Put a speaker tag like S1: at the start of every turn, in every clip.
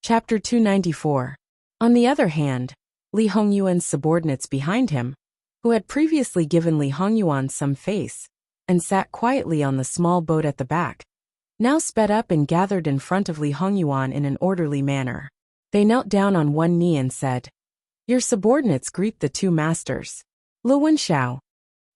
S1: Chapter 294. On the other hand, Li Hongyuan's subordinates behind him, who had previously given Li Hongyuan some face, and sat quietly on the small boat at the back, now sped up and gathered in front of Li Hongyuan in an orderly manner. They knelt down on one knee and said, "Your subordinates greet the two masters." Lu Wenshao.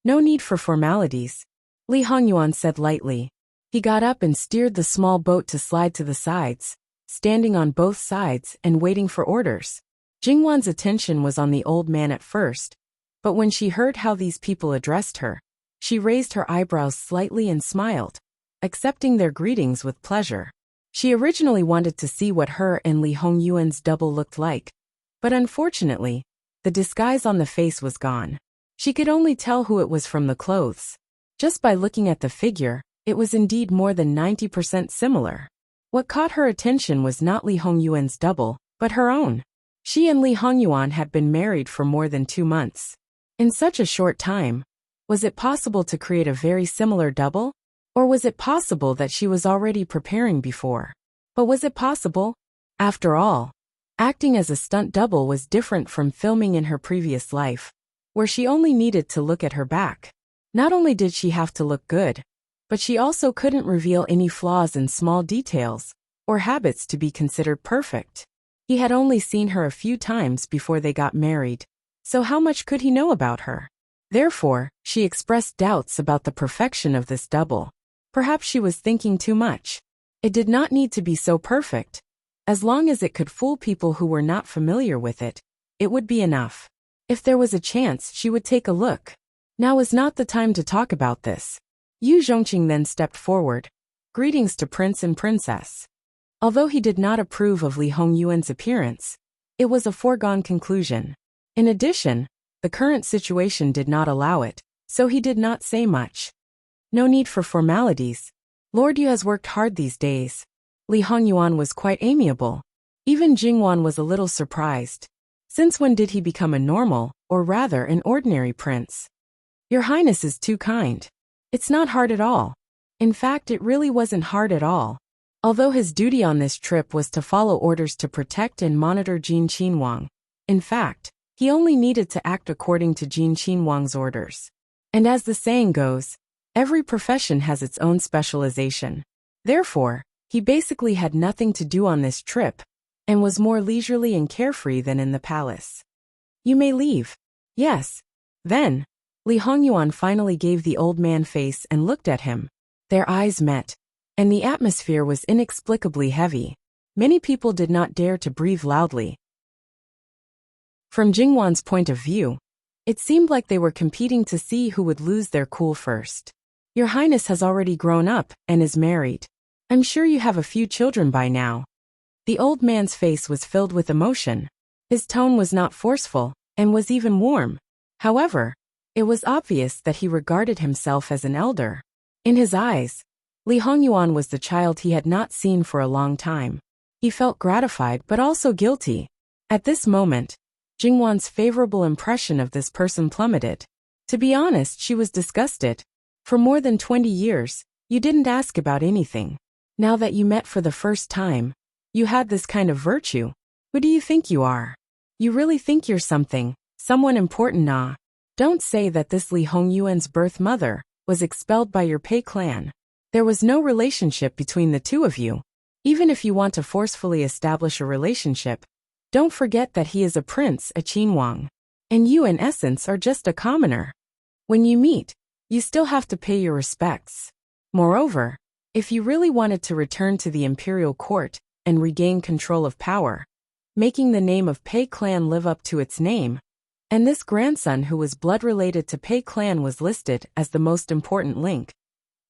S1: "No need for formalities," Li Hongyuan said lightly. He got up and steered the small boat to slide to the sides, standing on both sides and waiting for orders. Jingwan's attention was on the old man at first, but when she heard how these people addressed her, she raised her eyebrows slightly and smiled, accepting their greetings with pleasure. She originally wanted to see what her and Li Hongyuan's double looked like, but unfortunately, the disguise on the face was gone. She could only tell who it was from the clothes. Just by looking at the figure, it was indeed more than 90% similar. What caught her attention was not Li Hongyuan's double, but her own. She and Li Hongyuan had been married for more than 2 months. In such a short time, was it possible to create a very similar double? Or was it possible that she was already preparing before? But was it possible? After all, acting as a stunt double was different from filming in her previous life, where she only needed to look at her back. Not only did she have to look good, but she also couldn't reveal any flaws in small details, or habits to be considered perfect. He had only seen her a few times before they got married, so how much could he know about her? Therefore, she expressed doubts about the perfection of this double. Perhaps she was thinking too much. It did not need to be so perfect. As long as it could fool people who were not familiar with it, it would be enough. If there was a chance, she would take a look. Now is not the time to talk about this. Yu Zhongqing then stepped forward. "Greetings to Prince and Princess." Although he did not approve of Li Hongyuan's appearance, it was a foregone conclusion. In addition, the current situation did not allow it, so he did not say much. No need for formalities. Lord Yu has worked hard these days. Li Hongyuan was quite amiable. Even Jingwan was a little surprised. Since when did he become a normal, or rather an ordinary prince? Your Highness is too kind. It's not hard at all. In fact, it really wasn't hard at all. Although his duty on this trip was to follow orders to protect and monitor Jin Qinhuang, in fact, he only needed to act according to Jin Qinhuang's orders. And as the saying goes, every profession has its own specialization. Therefore, he basically had nothing to do on this trip, and was more leisurely and carefree than in the palace. "You may leave." "Yes." Then, Li Hongyuan finally gave the old man face and looked at him. Their eyes met, and the atmosphere was inexplicably heavy. Many people did not dare to breathe loudly. From Jingwan's point of view, it seemed like they were competing to see who would lose their cool first. "Your Highness has already grown up and is married. I'm sure you have a few children by now." The old man's face was filled with emotion. His tone was not forceful, and was even warm. However, it was obvious that he regarded himself as an elder. In his eyes, Li Hongyuan was the child he had not seen for a long time. He felt gratified but also guilty. At this moment, Jingwan's favorable impression of this person plummeted. To be honest, she was disgusted. For more than 20 years, you didn't ask about anything. Now that you met for the first time, you had this kind of virtue. Who do you think you are? You really think you're someone important, nah? Don't say that this Li Hongyuan's birth mother was expelled by your Pei clan. There was no relationship between the two of you. Even if you want to forcefully establish a relationship, don't forget that he is a prince, a Qinhuang. And you in essence are just a commoner. When you meet, you still have to pay your respects. Moreover, if you really wanted to return to the imperial court and regain control of power, making the name of Pei clan live up to its name, and this grandson who was blood-related to Pei clan was listed as the most important link,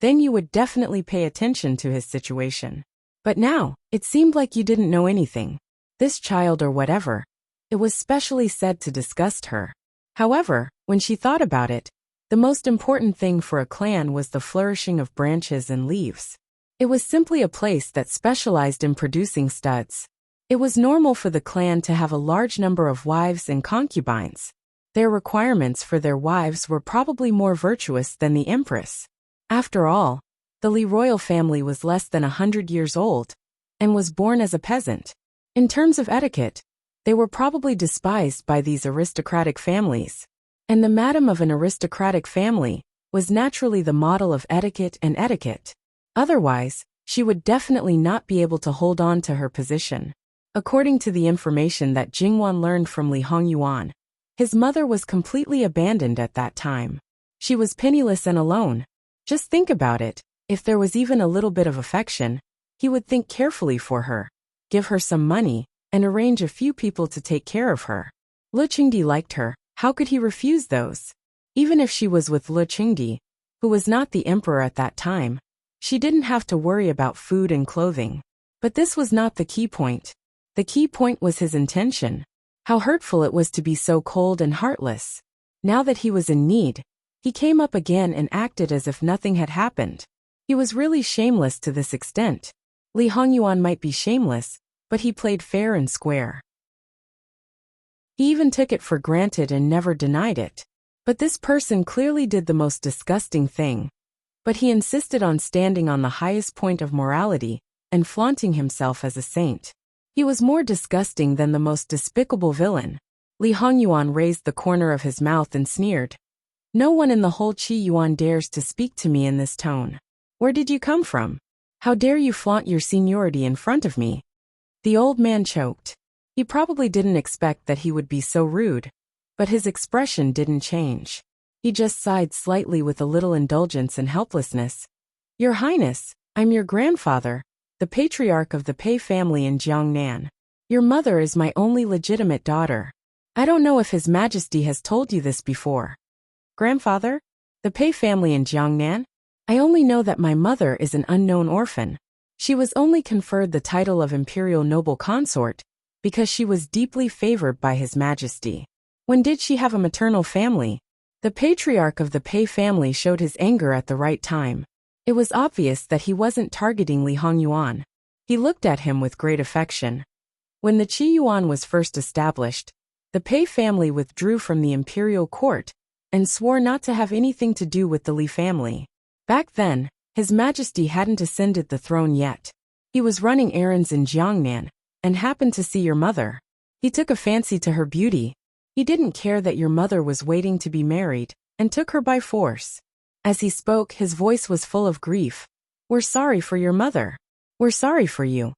S1: then you would definitely pay attention to his situation. But now, it seemed like you didn't know anything. This child or whatever, it was specially said to disgust her. However, when she thought about it, the most important thing for a clan was the flourishing of branches and leaves. It was simply a place that specialized in producing studs. It was normal for the clan to have a large number of wives and concubines. Their requirements for their wives were probably more virtuous than the empress. After all, the Li royal family was less than 100 years old, and was born as a peasant. In terms of etiquette, they were probably despised by these aristocratic families. And the madam of an aristocratic family was naturally the model of etiquette and etiquette. Otherwise, she would definitely not be able to hold on to her position. According to the information that Jingwan learned from Li Hongyuan, his mother was completely abandoned at that time. She was penniless and alone. Just think about it, if there was even a little bit of affection, he would think carefully for her, give her some money, and arrange a few people to take care of her. Lu Qingdi liked her, how could he refuse those? Even if she was with Lu Qingdi, who was not the emperor at that time, she didn't have to worry about food and clothing. But this was not the key point. The key point was his intention. How hurtful it was to be so cold and heartless. Now that he was in need, he came up again and acted as if nothing had happened. He was really shameless to this extent. Li Hongyuan might be shameless, but he played fair and square. He even took it for granted and never denied it. But this person clearly did the most disgusting thing. But he insisted on standing on the highest point of morality and flaunting himself as a saint. He was more disgusting than the most despicable villain. Li Hongyuan raised the corner of his mouth and sneered. No one in the whole Qi Yuan dares to speak to me in this tone. Where did you come from? How dare you flaunt your seniority in front of me? The old man choked. He probably didn't expect that he would be so rude, but his expression didn't change. He just sighed slightly with a little indulgence and helplessness. Your Highness, I'm your grandfather, the patriarch of the Pei family in Jiangnan. Your mother is my only legitimate daughter. I don't know if His Majesty has told you this before. Grandfather? The Pei family in Jiangnan? I only know that my mother is an unknown orphan. She was only conferred the title of imperial noble consort because she was deeply favored by His Majesty. When did she have a maternal family? The patriarch of the Pei family showed his anger at the right time. It was obvious that he wasn't targeting Li Hongyuan. He looked at him with great affection. When the Qi Yuan was first established, the Pei family withdrew from the imperial court and swore not to have anything to do with the Li family. Back then, His Majesty hadn't ascended the throne yet. He was running errands in Jiangnan and happened to see your mother. He took a fancy to her beauty. He didn't care that your mother was waiting to be married, and took her by force. As he spoke, his voice was full of grief. We're sorry for your mother. We're sorry for you.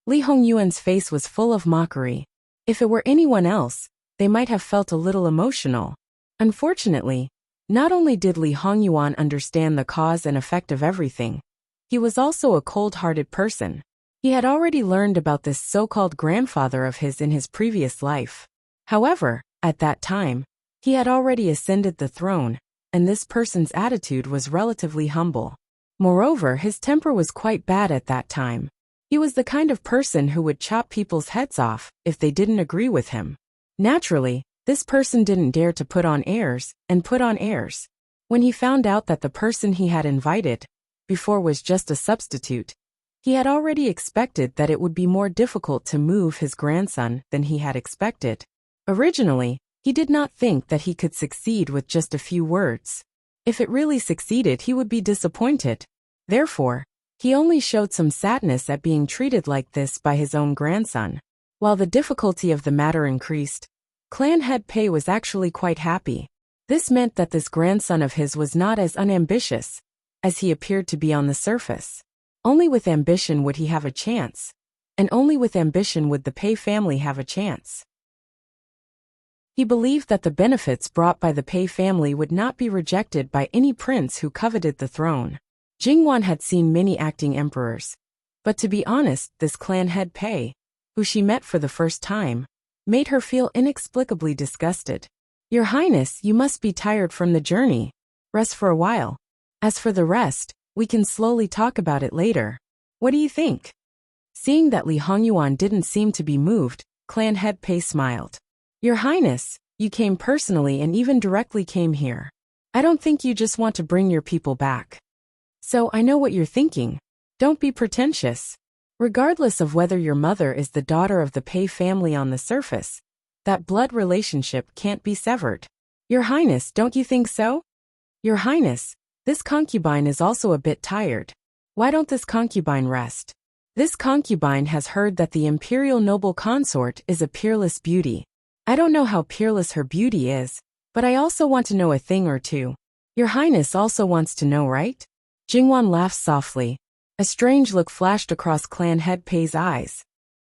S1: Li Hongyuan's face was full of mockery. If it were anyone else, they might have felt a little emotional. Unfortunately, not only did Li Hongyuan understand the cause and effect of everything, he was also a cold-hearted person. He had already learned about this so-called grandfather of his in his previous life. However, at that time, he had already ascended the throne, and this person's attitude was relatively humble. Moreover, his temper was quite bad at that time. He was the kind of person who would chop people's heads off if they didn't agree with him. Naturally, this person didn't dare to put on airs and put on airs. When he found out that the person he had invited before was just a substitute, he had already expected that it would be more difficult to move his grandson than he had expected. Originally, he did not think that he could succeed with just a few words. If it really succeeded, he would be disappointed. Therefore, he only showed some sadness at being treated like this by his own grandson. While the difficulty of the matter increased, Clan Head Pei was actually quite happy. This meant that this grandson of his was not as unambitious as he appeared to be on the surface. Only with ambition would he have a chance, and only with ambition would the Pei family have a chance. He believed that the benefits brought by the Pei family would not be rejected by any prince who coveted the throne. Jingwan had seen many acting emperors, but to be honest, this clan head Pei, who she met for the first time, made her feel inexplicably disgusted. Your Highness, you must be tired from the journey. Rest for a while. As for the rest, we can slowly talk about it later. What do you think? Seeing that Li Hongyuan didn't seem to be moved, clan head Pei smiled. Your Highness, you came personally and even directly came here. I don't think you just want to bring your people back. So I know what you're thinking. Don't be pretentious. Regardless of whether your mother is the daughter of the Pei family on the surface, that blood relationship can't be severed. Your Highness, don't you think so? Your Highness, this concubine is also a bit tired. Why don't this concubine rest? This concubine has heard that the imperial noble consort is a peerless beauty. I don't know how peerless her beauty is, but I also want to know a thing or two. Your Highness also wants to know, right? Jingwan laughed softly. A strange look flashed across Clan Head Pei's eyes.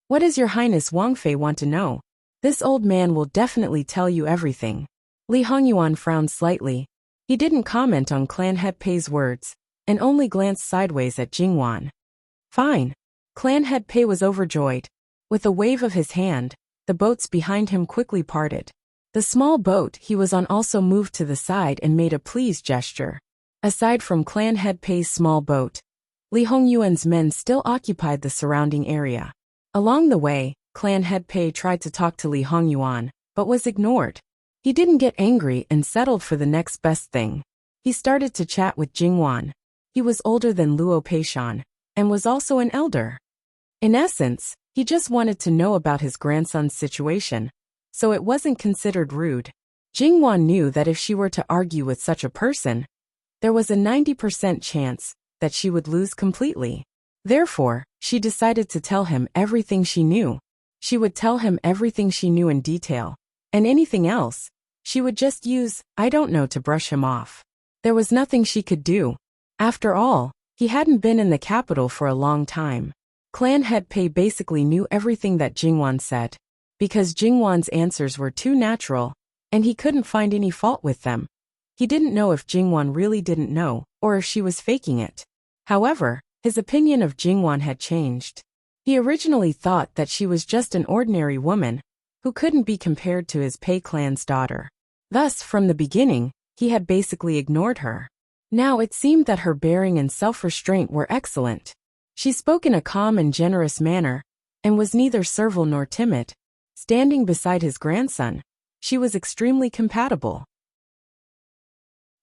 S1: What does Your Highness Wang Fei want to know? This old man will definitely tell you everything. Li Hongyuan frowned slightly. He didn't comment on Clan Head Pei's words, and only glanced sideways at Jingwan. Fine. Clan Head Pei was overjoyed. With a wave of his hand, the boats behind him quickly parted. The small boat he was on also moved to the side and made a pleased gesture. Aside from Clan Head Pei's small boat, Li Hongyuan's men still occupied the surrounding area. Along the way, Clan Head Pei tried to talk to Li Hongyuan, but was ignored. He didn't get angry and settled for the next best thing. He started to chat with Jingwan. He was older than Luo Peishan, and was also an elder. In essence, he just wanted to know about his grandson's situation, so it wasn't considered rude. Jingwan knew that if she were to argue with such a person, there was a 90% chance that she would lose completely. Therefore, she decided to tell him everything she knew. She would tell him everything she knew in detail, and anything else, she would just use, I don't know, to brush him off. There was nothing she could do. After all, he hadn't been in the capital for a long time. Clan Head Pei basically knew everything that Jingwan said, because Jingwan's answers were too natural, and he couldn't find any fault with them. He didn't know if Jingwan really didn't know, or if she was faking it. However, his opinion of Jingwan had changed. He originally thought that she was just an ordinary woman, who couldn't be compared to his Pei clan's daughter. Thus, from the beginning, he had basically ignored her. Now it seemed that her bearing and self-restraint were excellent. She spoke in a calm and generous manner, and was neither servile nor timid. Standing beside his grandson, she was extremely compatible.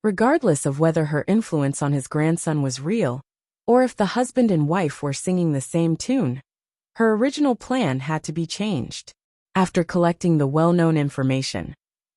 S1: Regardless of whether her influence on his grandson was real, or if the husband and wife were singing the same tune, her original plan had to be changed. After collecting the well-known information,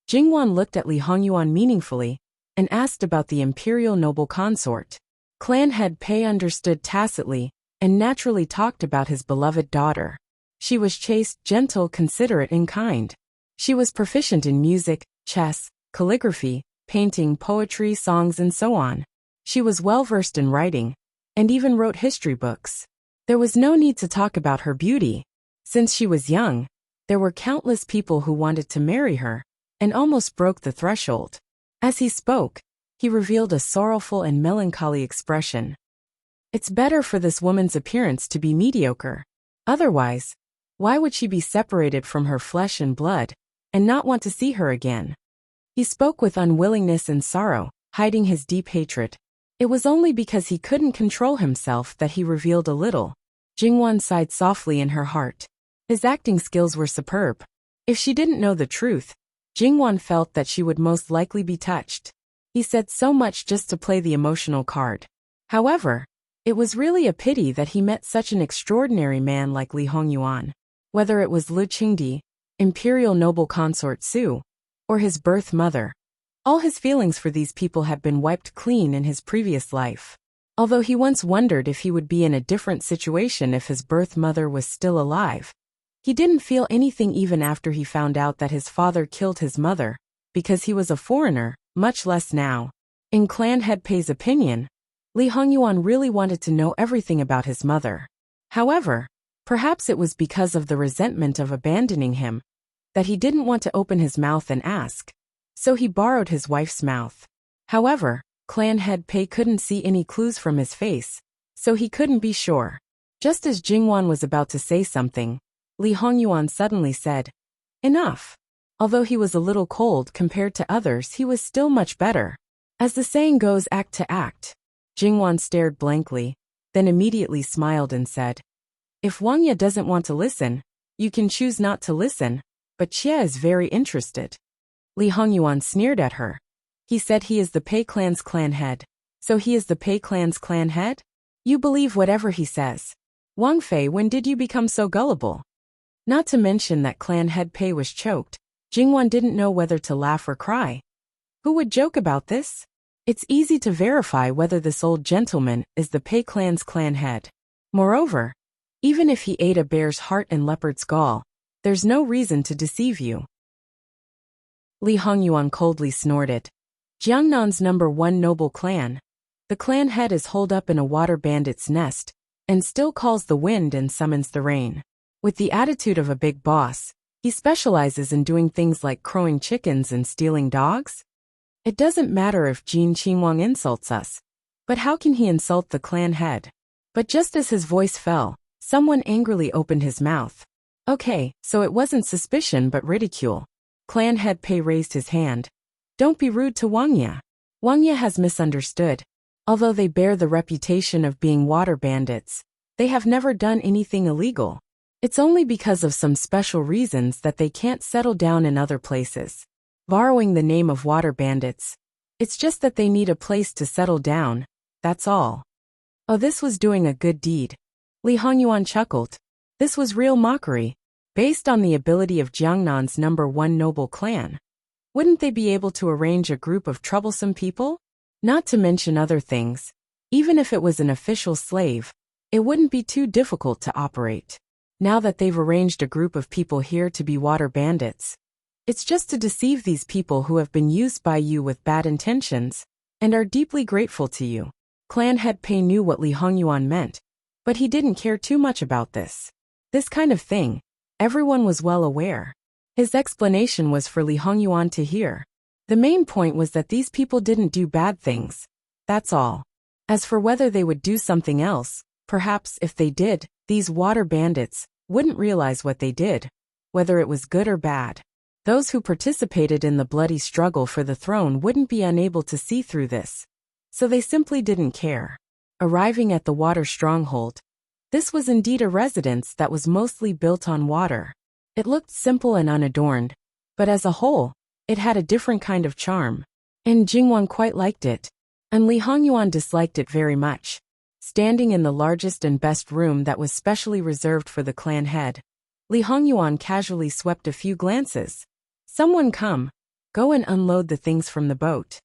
S1: Jingwan looked at Li Hongyuan meaningfully and asked about the imperial noble consort. Clan Head Pei understood tacitly and naturally talked about his beloved daughter. She was chaste, gentle, considerate, and kind. She was proficient in music, chess, calligraphy, painting, poetry, songs, and so on. She was well-versed in writing, and even wrote history books. There was no need to talk about her beauty. Since she was young, there were countless people who wanted to marry her, and almost broke the threshold. As he spoke, he revealed a sorrowful and melancholy expression. It's better for this woman's appearance to be mediocre. Otherwise, why would she be separated from her flesh and blood, and not want to see her again? He spoke with unwillingness and sorrow, hiding his deep hatred. It was only because he couldn't control himself that he revealed a little. Jingwan sighed softly in her heart. His acting skills were superb. If she didn't know the truth, Jingwan felt that she would most likely be touched. He said so much just to play the emotional card. However, it was really a pity that he met such an extraordinary man like Li Hongyuan. Whether it was Lu Qingdi, imperial noble consort Su, or his birth mother, all his feelings for these people had been wiped clean in his previous life. Although he once wondered if he would be in a different situation if his birth mother was still alive, he didn't feel anything even after he found out that his father killed his mother, because he was a foreigner, much less now. In Clan Head Pei's opinion, Li Hongyuan really wanted to know everything about his mother. However, perhaps it was because of the resentment of abandoning him that he didn't want to open his mouth and ask, so he borrowed his wife's mouth. However, Clan Head Pei couldn't see any clues from his face, so he couldn't be sure. Just as Jingwan was about to say something, Li Hongyuan suddenly said, "Enough." Although he was a little cold compared to others, he was still much better. As the saying goes, act to act. Jingwan stared blankly, then immediately smiled and said, "If Wang Ye doesn't want to listen, you can choose not to listen, but Xie is very interested." Li Hongyuan sneered at her. He said he is the Pei clan's clan head. So he is the Pei clan's clan head? You believe whatever he says. Wang Fei, when did you become so gullible? Not to mention that Clan Head Pei was choked. Jingwan didn't know whether to laugh or cry. Who would joke about this? It's easy to verify whether this old gentleman is the Pei clan's clan head. Moreover, Even if he ate a bear's heart and leopard's gall, there's no reason to deceive you. Li Hongyuan coldly snorted. Jiangnan's #1 noble clan. The clan head is holed up in a water bandit's nest, and still calls the wind and summons the rain. With the attitude of a big boss, he specializes in doing things like crowing chickens and stealing dogs? It doesn't matter if Jin Qingwang insults us, but how can he insult the clan head? But just as his voice fell, someone angrily opened his mouth. Okay, so it wasn't suspicion but ridicule. Clan head Pei raised his hand. Don't be rude to Wang Ye. Wang Ye has misunderstood. Although they bear the reputation of being water bandits, they have never done anything illegal. It's only because of some special reasons that they can't settle down in other places. Borrowing the name of water bandits. It's just that they need a place to settle down, that's all. Oh, this was doing a good deed. Li Hongyuan chuckled. This was real mockery, based on the ability of Jiangnan's #1 noble clan. Wouldn't they be able to arrange a group of troublesome people? Not to mention other things. Even if it was an official slave, it wouldn't be too difficult to operate. Now that they've arranged a group of people here to be water bandits, it's just to deceive these people who have been used by you with bad intentions, and are deeply grateful to you. Clan head Pei knew what Li Hongyuan meant, but he didn't care too much about this. This kind of thing, everyone was well aware. His explanation was for Li Hongyuan to hear. The main point was that these people didn't do bad things. That's all. As for whether they would do something else, perhaps if they did, these water bandits wouldn't realize what they did, whether it was good or bad. Those who participated in the bloody struggle for the throne wouldn't be unable to see through this. So they simply didn't care. Arriving at the water stronghold, this was indeed a residence that was mostly built on water. It looked simple and unadorned, but as a whole, it had a different kind of charm. And Jingwan quite liked it, and Li Hongyuan disliked it very much. Standing in the largest and best room that was specially reserved for the clan head, Li Hongyuan casually swept a few glances. Someone come. Go and unload the things from the boat.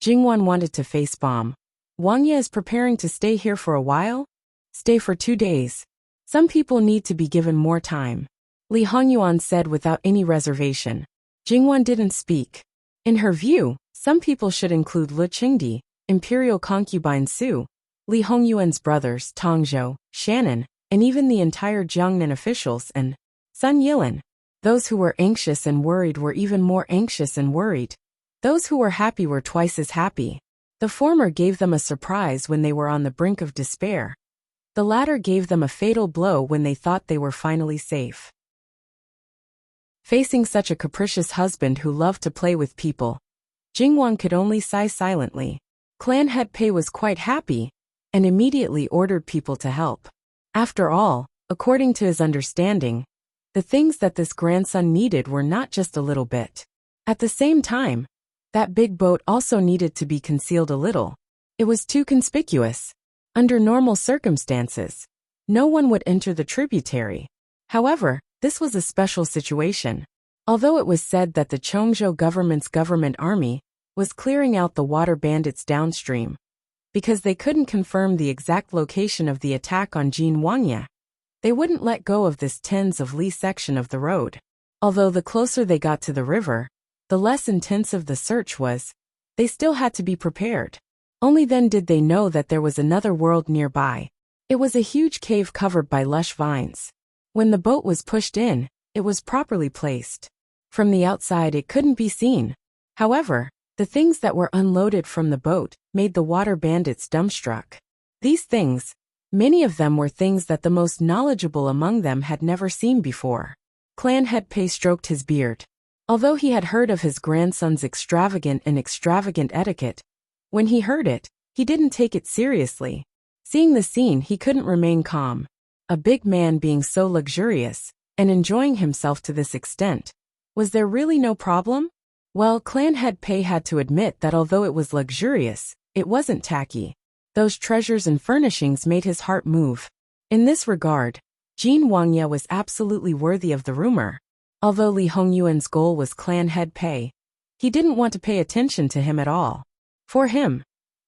S1: Jingwan wanted to face bomb. Wang Ye is preparing to stay here for a while? Stay for 2 days. Some people need to be given more time. Li Hongyuan said without any reservation. Jingwan didn't speak. In her view, some people should include Lu Qingdi, imperial concubine Su, Li Hongyuan's brothers Tongzhou, Shannon, and even the entire Jiangnan officials and Sun Yilin. Those who were anxious and worried were even more anxious and worried. Those who were happy were twice as happy. The former gave them a surprise when they were on the brink of despair. The latter gave them a fatal blow when they thought they were finally safe. Facing such a capricious husband who loved to play with people, Jingwan could only sigh silently. Clan head Pei was quite happy, and immediately ordered people to help. After all, according to his understanding, the things that this grandson needed were not just a little bit. At the same time, that big boat also needed to be concealed a little. It was too conspicuous. Under normal circumstances, no one would enter the tributary. However, this was a special situation. Although it was said that the Chongzhou government's government army was clearing out the water bandits downstream, because they couldn't confirm the exact location of the attack on Jin Wangya, they wouldn't let go of this tens of li section of the road. Although the closer they got to the river, the less intensive the search was, they still had to be prepared. Only then did they know that there was another world nearby. It was a huge cave covered by lush vines. When the boat was pushed in, it was properly placed. From the outside it couldn't be seen. However, the things that were unloaded from the boat made the water bandits dumbstruck. These things, many of them were things that the most knowledgeable among them had never seen before. Clan head Pei stroked his beard. Although he had heard of his grandson's extravagant etiquette, when he heard it, he didn't take it seriously. Seeing the scene, he couldn't remain calm. A big man being so luxurious, and enjoying himself to this extent. Was there really no problem? Well, clan head Pei had to admit that although it was luxurious, it wasn't tacky. Those treasures and furnishings made his heart move. In this regard, Jin Wangya was absolutely worthy of the rumor. Although Li Hongyuan's goal was clan head Pei, he didn't want to pay attention to him at all. For him,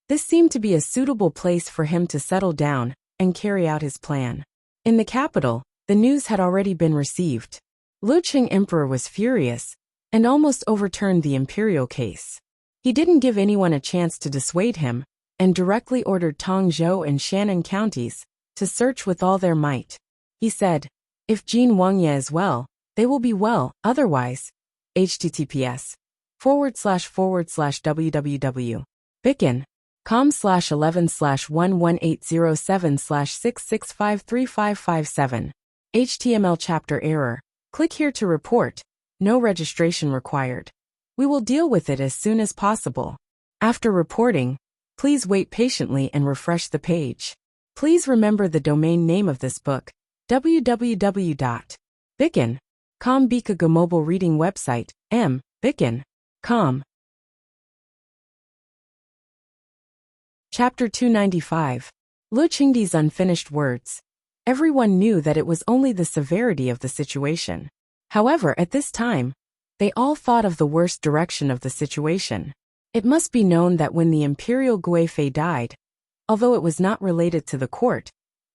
S1: this seemed to be a suitable place for him to settle down and carry out his plan. In the capital, the news had already been received. Luqing Emperor was furious and almost overturned the imperial case. He didn't give anyone a chance to dissuade him and directly ordered Tongzhou and Shannan counties to search with all their might. He said, "If Jin Wangye is well, they will be well, otherwise." https://com/11/11807/6653557. HTML chapter error. Click here to report. No registration required. We will deal with it as soon as possible. After reporting, please wait patiently and refresh the page. Please remember the domain name of this book, www.bikin.com. Bikaga mobile reading website, bikin.com. Chapter 295. Luqingdi's unfinished words. Everyone knew that it was only the severity of the situation. However, at this time, they all thought of the worst direction of the situation. It must be known that when the imperial Guifei died, although it was not related to the court,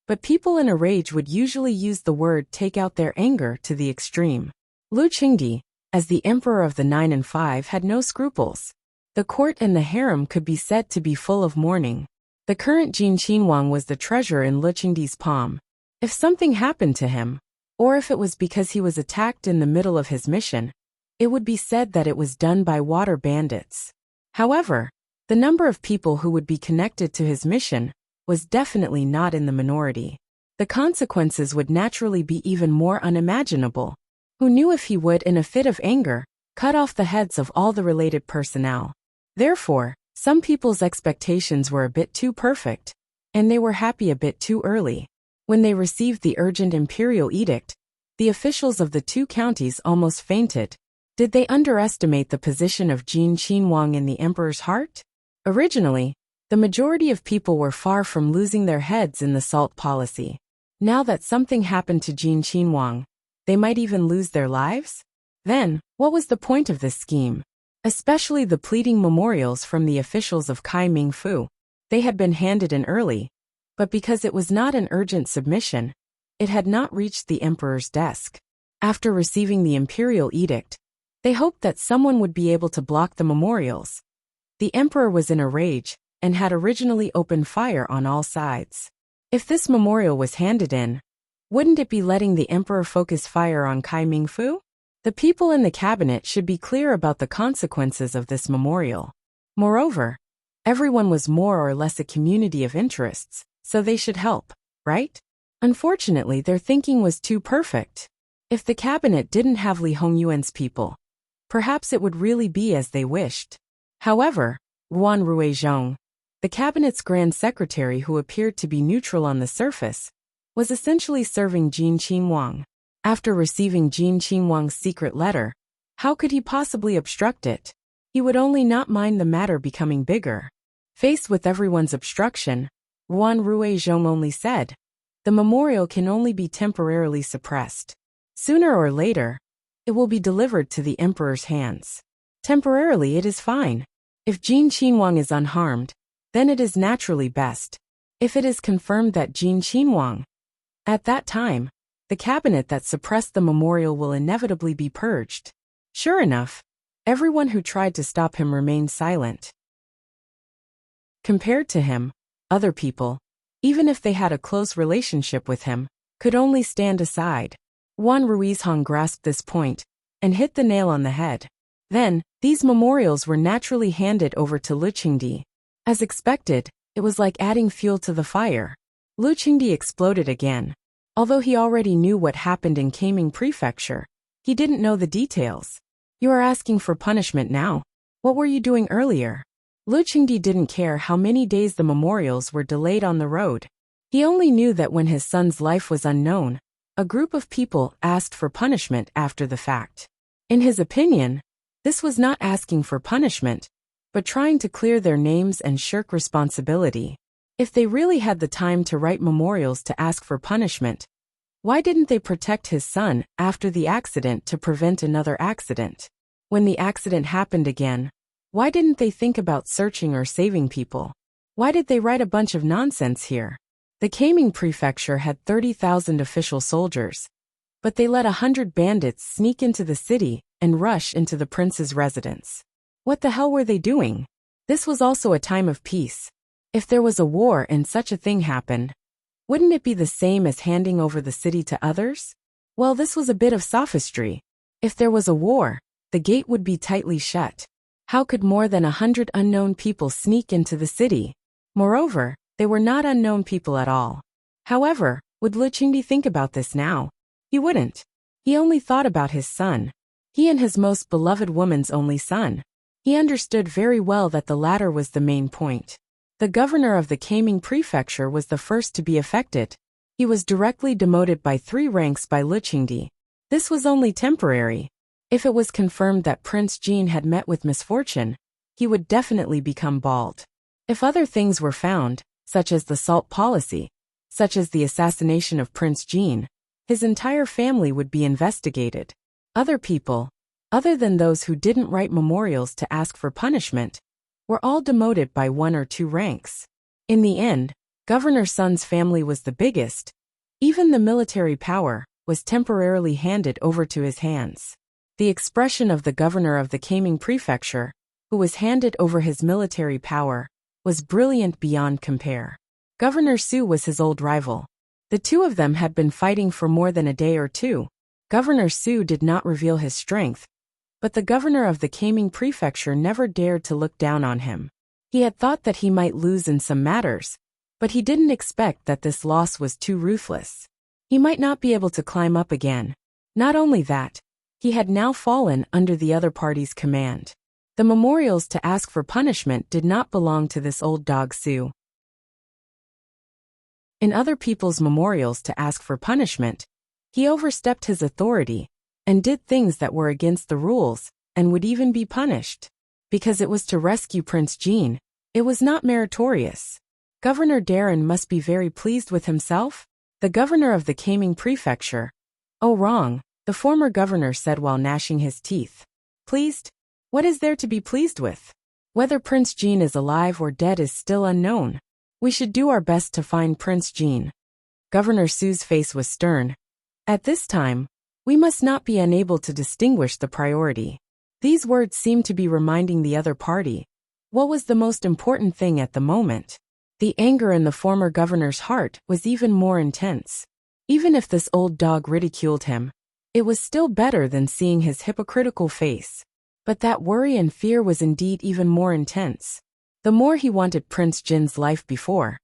S1: but people in a rage would usually use the word take out their anger to the extreme. Luqingdi, as the emperor of the 9 and 5, had no scruples. The court and the harem could be said to be full of mourning. The current Jin Qinhuang was the treasure in Luqingdi's palm. If something happened to him, or if it was because he was attacked in the middle of his mission, it would be said that it was done by water bandits. However, the number of people who would be connected to his mission was definitely not in the minority. The consequences would naturally be even more unimaginable. Who knew if he would, in a fit of anger, cut off the heads of all the related personnel? Therefore, some people's expectations were a bit too perfect, and they were happy a bit too early. When they received the urgent imperial edict, the officials of the two counties almost fainted. Did they underestimate the position of Jin Qinhuang in the emperor's heart? Originally, the majority of people were far from losing their heads in the salt policy. Now that something happened to Jin Qinhuang, they might even lose their lives? Then, what was the point of this scheme? Especially the pleading memorials from the officials of Kai Mingfu. They had been handed in early, but because it was not an urgent submission, it had not reached the emperor's desk. After receiving the imperial edict, they hoped that someone would be able to block the memorials. The emperor was in a rage and had originally opened fire on all sides. If this memorial was handed in, wouldn't it be letting the emperor focus fire on Kai Mingfu? The people in the cabinet should be clear about the consequences of this memorial. Moreover, everyone was more or less a community of interests, so they should help, right? Unfortunately, their thinking was too perfect. If the cabinet didn't have Li Hongyuan's people, perhaps it would really be as they wished. However, Ruan Ruizhong, the cabinet's grand secretary who appeared to be neutral on the surface, was essentially serving Jin Qinhuang. After receiving Jin Qinhuang's secret letter, how could he possibly obstruct it? He would only not mind the matter becoming bigger. Faced with everyone's obstruction, Ruan Ruizhong only said, "The memorial can only be temporarily suppressed. Sooner or later, it will be delivered to the emperor's hands. Temporarily it is fine. If Jin Qinhuang is unharmed, then it is naturally best. If it is confirmed that Jin Qinhuang, at that time, the cabinet that suppressed the memorial will inevitably be purged." Sure enough, everyone who tried to stop him remained silent. Compared to him, other people, even if they had a close relationship with him, could only stand aside. Juan Ruizhong grasped this point and hit the nail on the head. Then, these memorials were naturally handed over to Luqingdi. As expected, it was like adding fuel to the fire. Luqingdi exploded again. Although he already knew what happened in Kaming Prefecture, he didn't know the details. "You are asking for punishment now. What were you doing earlier?" Luqingdi didn't care how many days the memorials were delayed on the road. He only knew that when his son's life was unknown, a group of people asked for punishment after the fact. In his opinion, this was not asking for punishment, but trying to clear their names and shirk responsibility. If they really had the time to write memorials to ask for punishment, why didn't they protect his son after the accident to prevent another accident? When the accident happened again, why didn't they think about searching or saving people? Why did they write a bunch of nonsense here? The Kaming prefecture had 30,000 official soldiers, but they let 100 bandits sneak into the city and rush into the prince's residence. What the hell were they doing? This was also a time of peace. If there was a war and such a thing happened, wouldn't it be the same as handing over the city to others? Well, this was a bit of sophistry. If there was a war, the gate would be tightly shut. How could more than 100 unknown people sneak into the city? Moreover, they were not unknown people at all. However, would Lu Qingdi think about this now? He wouldn't. He only thought about his son. He and his most beloved woman's only son. He understood very well that the latter was the main point. The governor of the Kaming prefecture was the first to be affected. He was directly demoted by 3 ranks by Lu Qingdi. This was only temporary. If it was confirmed that Prince Jin had met with misfortune, he would definitely become bald. If other things were found, such as the salt policy, such as the assassination of Prince Jin, his entire family would be investigated. Other people, other than those who didn't write memorials to ask for punishment, were all demoted by 1 or 2 ranks. In the end, Governor Sun's family was the biggest. Even the military power was temporarily handed over to his hands. The expression of the governor of the Kaming prefecture, who was handed over his military power, was brilliant beyond compare. Governor Su was his old rival. The two of them had been fighting for more than a day or two. Governor Su did not reveal his strength, but the governor of the Kaming prefecture never dared to look down on him. He had thought that he might lose in some matters, but he didn't expect that this loss was too ruthless. He might not be able to climb up again. Not only that, he had now fallen under the other party's command. The memorials to ask for punishment did not belong to this old dog Su. In other people's memorials to ask for punishment, he overstepped his authority and did things that were against the rules and would even be punished. Because it was to rescue Prince Jin, it was not meritorious. Governor Darren must be very pleased with himself. The governor of the Kaming prefecture. Oh, wrong, the former governor said while gnashing his teeth. Pleased? What is there to be pleased with? Whether Prince Jin is alive or dead is still unknown. We should do our best to find Prince Jin. Governor Su's face was stern. At this time, we must not be unable to distinguish the priority. These words seemed to be reminding the other party what was the most important thing at the moment. The anger in the former governor's heart was even more intense. Even if this old dog ridiculed him, it was still better than seeing his hypocritical face. But that worry and fear was indeed even more intense. The more he wanted Prince Jin's life before,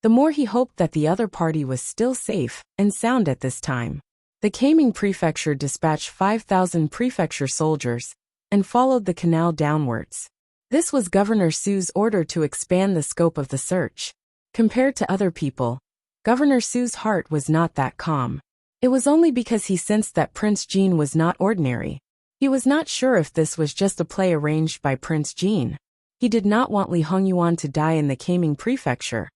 S1: the more he hoped that the other party was still safe and sound at this time. The Kaming prefecture dispatched 5,000 prefecture soldiers and followed the canal downwards. This was Governor Su's order to expand the scope of the search. Compared to other people, Governor Su's heart was not that calm. It was only because he sensed that Prince Jin was not ordinary. He was not sure if this was just a play arranged by Prince Jin. He did not want Li Hongyuan to die in the Kaming prefecture,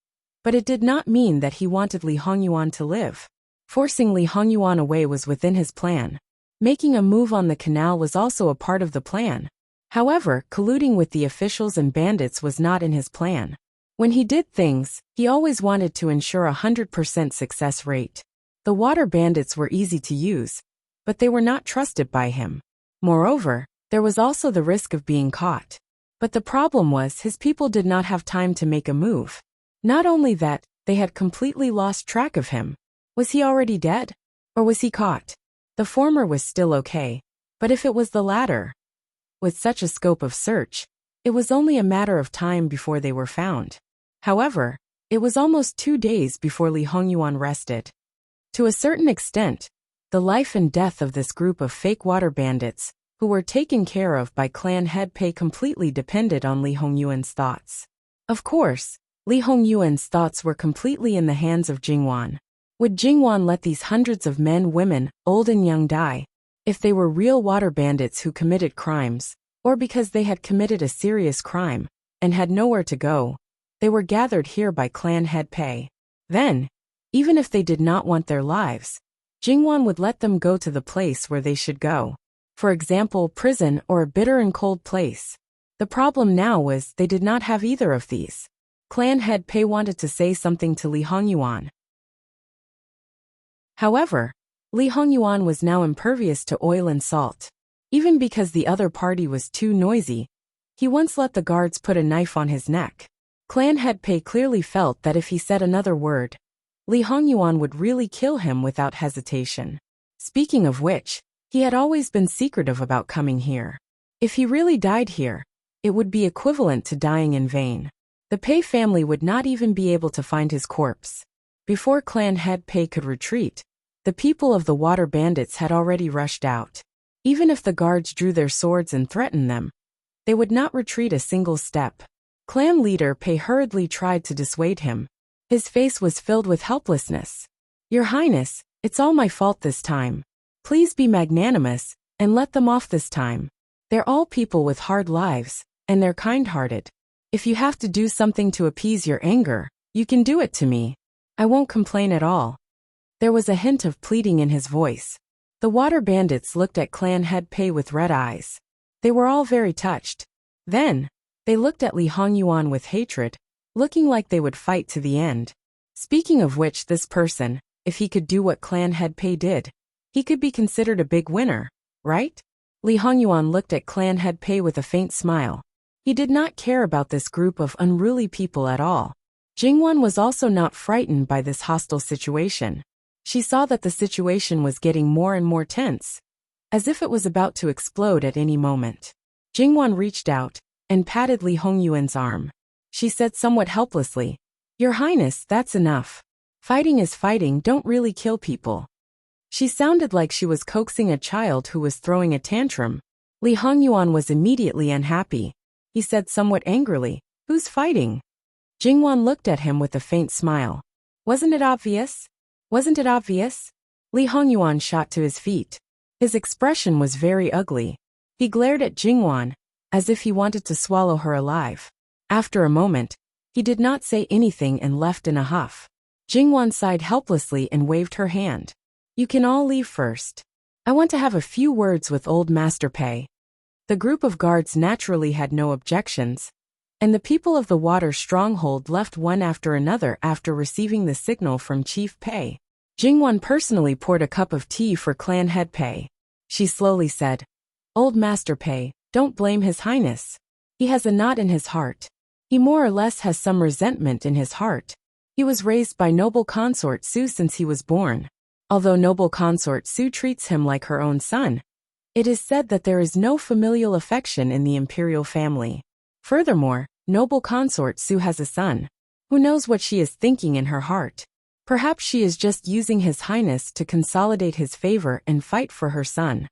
S1: but it did not mean that he wanted Li Hongyuan to live. Forcing Li Hongyuan away was within his plan. Making a move on the canal was also a part of the plan. However, colluding with the officials and bandits was not in his plan. When he did things, he always wanted to ensure a 100% success rate. The water bandits were easy to use, but they were not trusted by him. Moreover, there was also the risk of being caught. But the problem was his people did not have time to make a move. Not only that, they had completely lost track of him. Was he already dead? Or was he caught? The former was still okay. But if it was the latter, with such a scope of search, it was only a matter of time before they were found. However, it was almost 2 days before Li Hongyuan rested. To a certain extent, the life and death of this group of fake water bandits, who were taken care of by clan head Pei, completely depended on Li Hongyuan's thoughts. Of course, Li Hongyuan's thoughts were completely in the hands of Jingwan. Would Jingwan let these hundreds of men, women, old and young die, if they were real water bandits who committed crimes, or because they had committed a serious crime, and had nowhere to go? They were gathered here by clan head Pei. Then, even if they did not want their lives, Jingwan would let them go to the place where they should go. For example, prison or a bitter and cold place. The problem now was they did not have either of these. Clan head Pei wanted to say something to Li Hongyuan. However, Li Hongyuan was now impervious to oil and salt. Even because the other party was too noisy, he once let the guards put a knife on his neck. Clan head Pei clearly felt that if he said another word, Li Hongyuan would really kill him without hesitation. Speaking of which, he had always been secretive about coming here. If he really died here, it would be equivalent to dying in vain. The Pei family would not even be able to find his corpse. Before Clan head Pei could retreat, the people of the water bandits had already rushed out. Even if the guards drew their swords and threatened them, they would not retreat a single step. Clan leader Pei hurriedly tried to dissuade him. His face was filled with helplessness. "Your Highness, it's all my fault this time. Please be magnanimous, and let them off this time. They're all people with hard lives, and they're kind-hearted. If you have to do something to appease your anger, you can do it to me. I won't complain at all." There was a hint of pleading in his voice. The water bandits looked at Clan head Pei with red eyes. They were all very touched. Then, they looked at Li Hongyuan with hatred, looking like they would fight to the end. Speaking of which, this person, if he could do what Clan head Pei did, he could be considered a big winner, right? Li Hongyuan looked at Clan head Pei with a faint smile. He did not care about this group of unruly people at all. Jingwan was also not frightened by this hostile situation. She saw that the situation was getting more and more tense, as if it was about to explode at any moment. Jingwan reached out and patted Li Hongyuan's arm. She said somewhat helplessly, "Your Highness, that's enough. Fighting is fighting, don't really kill people." She sounded like she was coaxing a child who was throwing a tantrum. Li Hongyuan was immediately unhappy. He said somewhat angrily, "Who's fighting?" Jingwan looked at him with a faint smile. "Wasn't it obvious? Wasn't it obvious?" Li Hongyuan shot to his feet. His expression was very ugly. He glared at Jingwan, as if he wanted to swallow her alive. After a moment, he did not say anything and left in a huff. Jingwan sighed helplessly and waved her hand. "You can all leave first. I want to have a few words with old Master Pei." The group of guards naturally had no objections, and the people of the water stronghold left one after another after receiving the signal from Chief Pei. Jingwan personally poured a cup of tea for Clan head Pei. She slowly said, "Old Master Pei, don't blame His Highness. He has a knot in his heart. He more or less has some resentment in his heart. He was raised by noble consort Su since he was born. Although noble consort Su treats him like her own son, it is said that there is no familial affection in the imperial family. Furthermore, noble consort Su has a son. Who knows what she is thinking in her heart? Perhaps she is just using His Highness to consolidate his favor and fight for her son.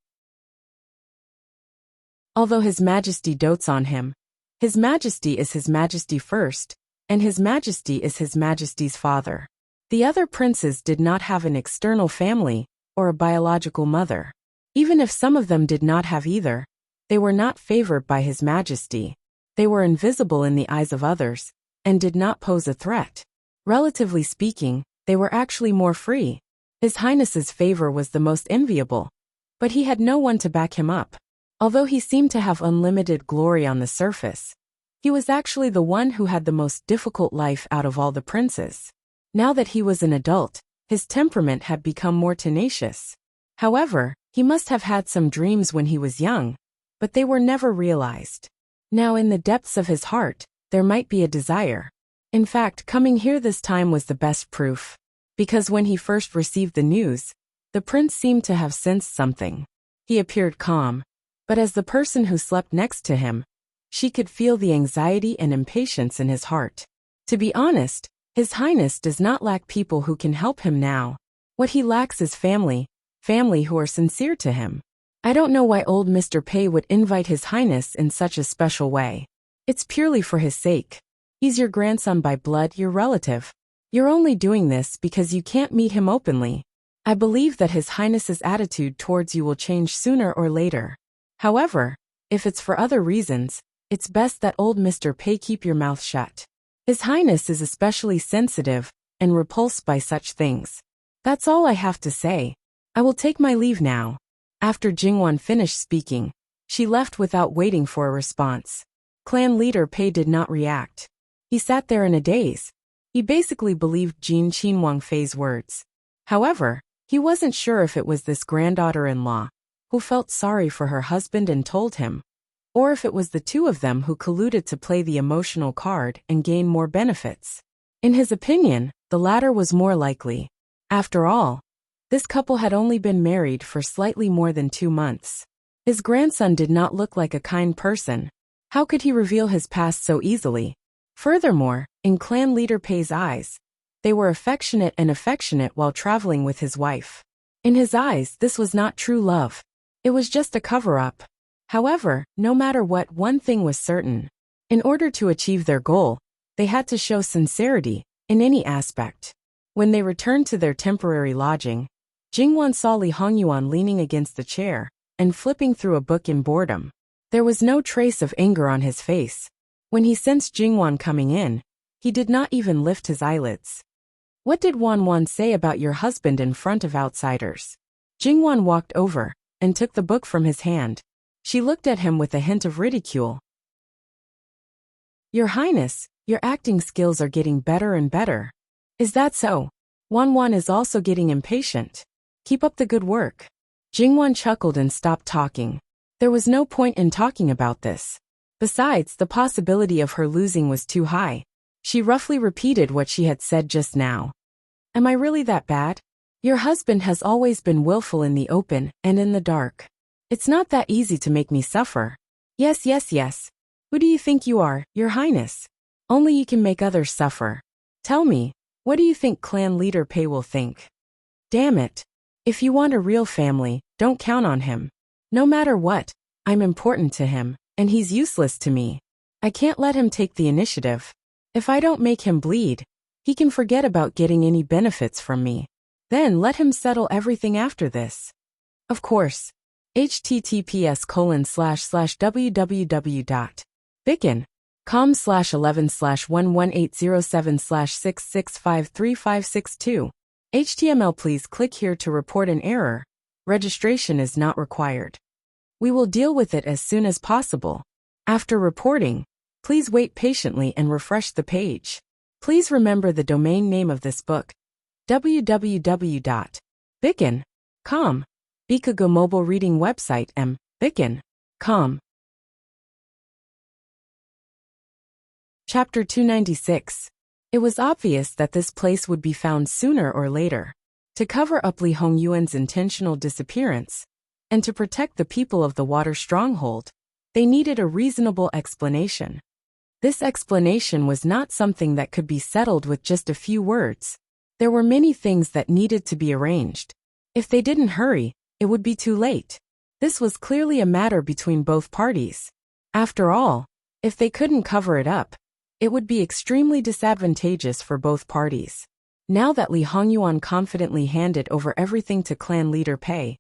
S1: Although His Majesty dotes on him, His Majesty is His Majesty first, and His Majesty is His Majesty's father. The other princes did not have an external family or a biological mother. Even if some of them did not have either, they were not favored by His Majesty. They were invisible in the eyes of others, and did not pose a threat. Relatively speaking, they were actually more free. His Highness's favor was the most enviable, but he had no one to back him up. Although he seemed to have unlimited glory on the surface, he was actually the one who had the most difficult life out of all the princes. Now that he was an adult, his temperament had become more tenacious. However, he must have had some dreams when he was young, but they were never realized. Now in the depths of his heart, there might be a desire. In fact, coming here this time was the best proof. Because when he first received the news, the prince seemed to have sensed something. He appeared calm, but as the person who slept next to him, she could feel the anxiety and impatience in his heart. To be honest, His Highness does not lack people who can help him now. What he lacks is family who are sincere to him. I don't know why old Mr. Pei would invite His Highness in such a special way. It's purely for his sake. He's your grandson by blood, your relative. You're only doing this because you can't meet him openly. I believe that His Highness's attitude towards you will change sooner or later. However, if it's for other reasons, it's best that old Mr. Pei keep your mouth shut. His Highness is especially sensitive and repulsed by such things. That's all I have to say. I will take my leave now." After Jingwan finished speaking, she left without waiting for a response. Clan leader Pei did not react. He He sat there in a daze. He basically believed Jin Qinhuang Fei's words. However, he wasn't sure if it was this granddaughter-in-law who felt sorry for her husband and told him, or if it was the two of them who colluded to play the emotional card and gain more benefits. In his opinion, the latter was more likely. After all, this couple had only been married for slightly more than 2 months. His grandson did not look like a kind person. How could he reveal his past so easily? Furthermore, in clan leader Pei's eyes, they were affectionate while traveling with his wife. In his eyes, this was not true love. It was just a cover-up. However, no matter what, one thing was certain. In order to achieve their goal, they had to show sincerity in any aspect. When they returned to their temporary lodging, Jingwan saw Li Hongyuan leaning against the chair and flipping through a book in boredom. There was no trace of anger on his face. When he sensed Jingwan coming in, he did not even lift his eyelids. What did Wan say about your husband in front of outsiders? Jingwan walked over and took the book from his hand. She looked at him with a hint of ridicule. Your Highness, your acting skills are getting better and better. Is that so? Wan is also getting impatient. Keep up the good work. Jingwan chuckled and stopped talking. There was no point in talking about this. Besides, the possibility of her losing was too high. She roughly repeated what she had said just now. Am I really that bad? Your husband has always been willful in the open and in the dark. It's not that easy to make me suffer. Yes. Who do you think you are, Your Highness? Only you can make others suffer. Tell me, what do you think clan leader Pei will think? Damn it. If you want a real family, don't count on him. No matter what, I'm important to him, and he's useless to me. I can't let him take the initiative. If I don't make him bleed, he can forget about getting any benefits from me. Then let him settle everything after this. Of course. https://www.bicken.com/11/11807/6653562. HTML. Please click here to report an error. Registration is not required. We will deal with it as soon as possible. After reporting, please wait patiently and refresh the page. Please remember the domain name of this book: www.bicken.com. Bikago mobile reading website bicken.com. Chapter 296. It was obvious that this place would be found sooner or later. To cover up Li Hongyuan's intentional disappearance, and to protect the people of the water stronghold, they needed a reasonable explanation. This explanation was not something that could be settled with just a few words. There were many things that needed to be arranged. If they didn't hurry, it would be too late. This was clearly a matter between both parties. After all, if they couldn't cover it up, it would be extremely disadvantageous for both parties. Now that Li Hongyuan confidently handed over everything to clan leader Pei,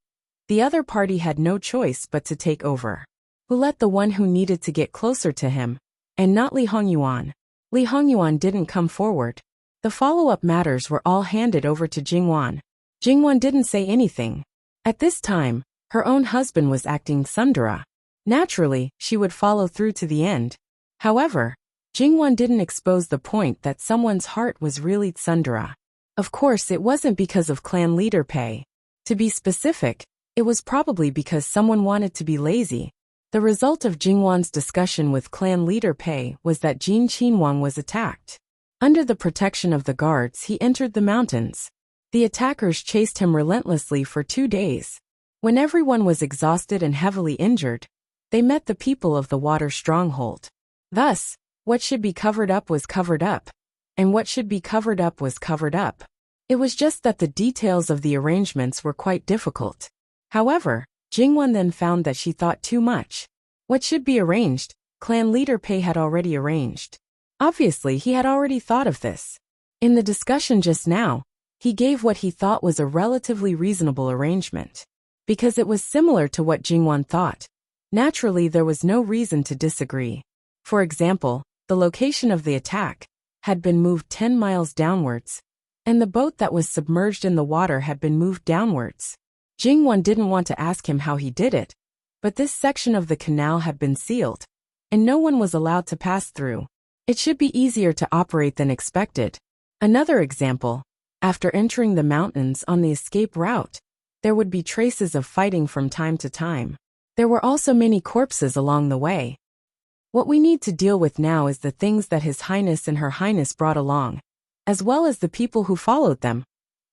S1: the other party had no choice but to take over. Who let the one who needed to get closer to him, and not Li Hongyuan? Li Hongyuan didn't come forward. The follow-up matters were all handed over to Jingwan. Jingwan didn't say anything. At this time, her own husband was acting tsundere. Naturally, she would follow through to the end. However, Jingwan didn't expose the point that someone's heart was really tsundere. Of course, it wasn't because of clan leader Pei. To be specific, it was probably because someone wanted to be lazy. The result of Jingwan's discussion with clan leader Pei was that Jin Qinhuang was attacked. Under the protection of the guards, he entered the mountains. The attackers chased him relentlessly for 2 days. When everyone was exhausted and heavily injured, they met the people of the water stronghold. Thus, what should be covered up was covered up, and what should be covered up was covered up. It was just that the details of the arrangements were quite difficult. However, Jingwan then found that she thought too much. What should be arranged, clan leader Pei had already arranged. Obviously, he had already thought of this. In the discussion just now, he gave what he thought was a relatively reasonable arrangement. Because it was similar to what Jingwan thought. Naturally, there was no reason to disagree. For example, the location of the attack had been moved 10 miles downwards, and the boat that was submerged in the water had been moved downwards. Jingwan didn't want to ask him how he did it, but this section of the canal had been sealed, and no one was allowed to pass through. It should be easier to operate than expected. Another example, after entering the mountains on the escape route, there would be traces of fighting from time to time. There were also many corpses along the way. What we need to deal with now is the things that His Highness and Her Highness brought along, as well as the people who followed them,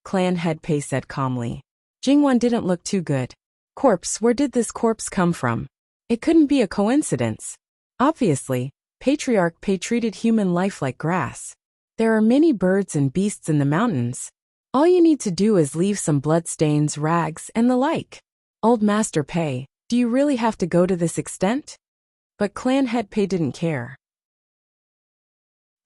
S1: Clan Head Pei said calmly. Jingwan didn't look too good. Corpse, where did this corpse come from? It couldn't be a coincidence. Obviously, Patriarch Pei treated human life like grass. There are many birds and beasts in the mountains. All you need to do is leave some bloodstains, rags, and the like. Old Master Pei, do you really have to go to this extent? But Clan Head Pei didn't care.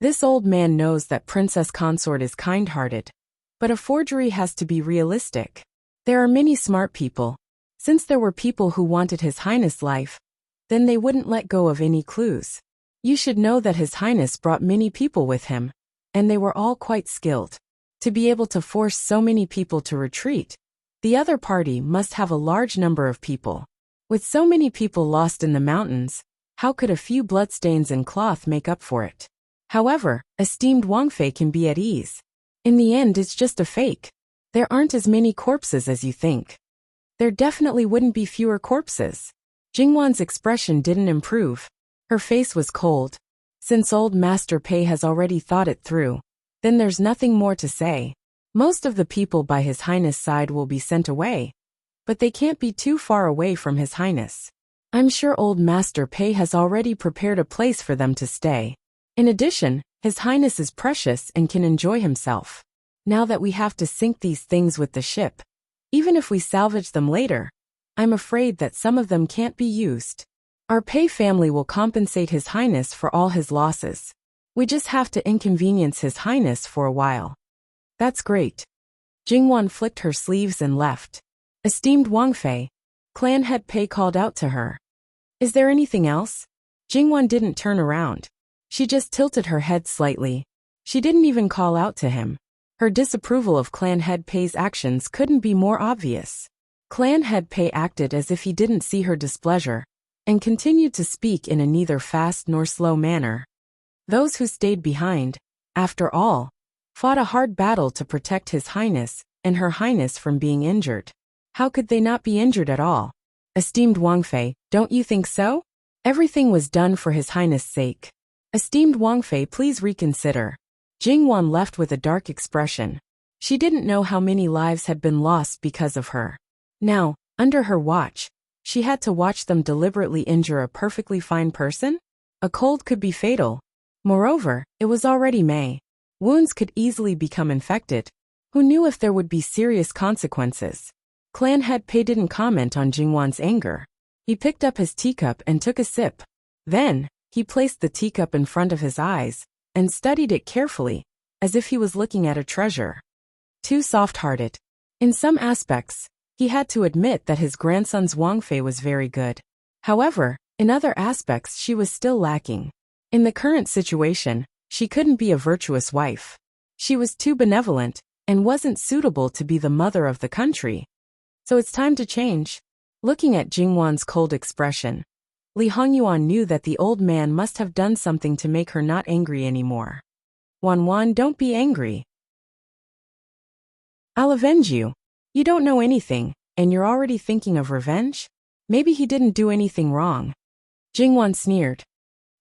S1: This old man knows that Princess Consort is kind-hearted, but a forgery has to be realistic. There are many smart people. Since there were people who wanted His Highness' life, then they wouldn't let go of any clues. You should know that His Highness brought many people with him, and they were all quite skilled. To be able to force so many people to retreat, the other party must have a large number of people. With so many people lost in the mountains, how could a few bloodstains and cloth make up for it? However, esteemed Wang Fei can be at ease. In the end, it's just a fake. There aren't as many corpses as you think. There definitely wouldn't be fewer corpses. Jingwan's expression didn't improve. Her face was cold. Since old Master Pei has already thought it through, then there's nothing more to say. Most of the people by His Highness' side will be sent away, but they can't be too far away from His Highness. I'm sure old Master Pei has already prepared a place for them to stay. In addition, His Highness is precious and can enjoy himself. Now that we have to sink these things with the ship, even if we salvage them later, I'm afraid that some of them can't be used. Our Pei family will compensate His Highness for all his losses. We just have to inconvenience His Highness for a while. That's great. Jingwan flicked her sleeves and left. Esteemed Wang Fei, Clan Head Pei called out to her. Is there anything else? Jingwan didn't turn around. She just tilted her head slightly. She didn't even call out to him. Her disapproval of Clan Head Pei's actions couldn't be more obvious. Clan Head Pei acted as if he didn't see her displeasure, and continued to speak in a neither fast nor slow manner. Those who stayed behind, after all, fought a hard battle to protect His Highness and Her Highness from being injured. How could they not be injured at all? Esteemed Wang Fei, don't you think so? Everything was done for His Highness' sake. Esteemed Wang Fei, please reconsider. Jingwan left with a dark expression. She didn't know how many lives had been lost because of her. Now, under her watch, she had to watch them deliberately injure a perfectly fine person? A cold could be fatal. Moreover, it was already May. Wounds could easily become infected. Who knew if there would be serious consequences? Clan Head Pei didn't comment on Jingwan's anger. He picked up his teacup and took a sip. Then, he placed the teacup in front of his eyes and studied it carefully, as if he was looking at a treasure. Too soft-hearted. In some aspects, he had to admit that his grandson's Wang Fei was very good. However, in other aspects she was still lacking. In the current situation, she couldn't be a virtuous wife. She was too benevolent, and wasn't suitable to be the mother of the country. So it's time to change. Looking at Jingwan's cold expression, Li Hongyuan knew that the old man must have done something to make her not angry anymore. Wan, don't be angry. I'll avenge you. You don't know anything, and you're already thinking of revenge? Maybe he didn't do anything wrong. Jingwan sneered.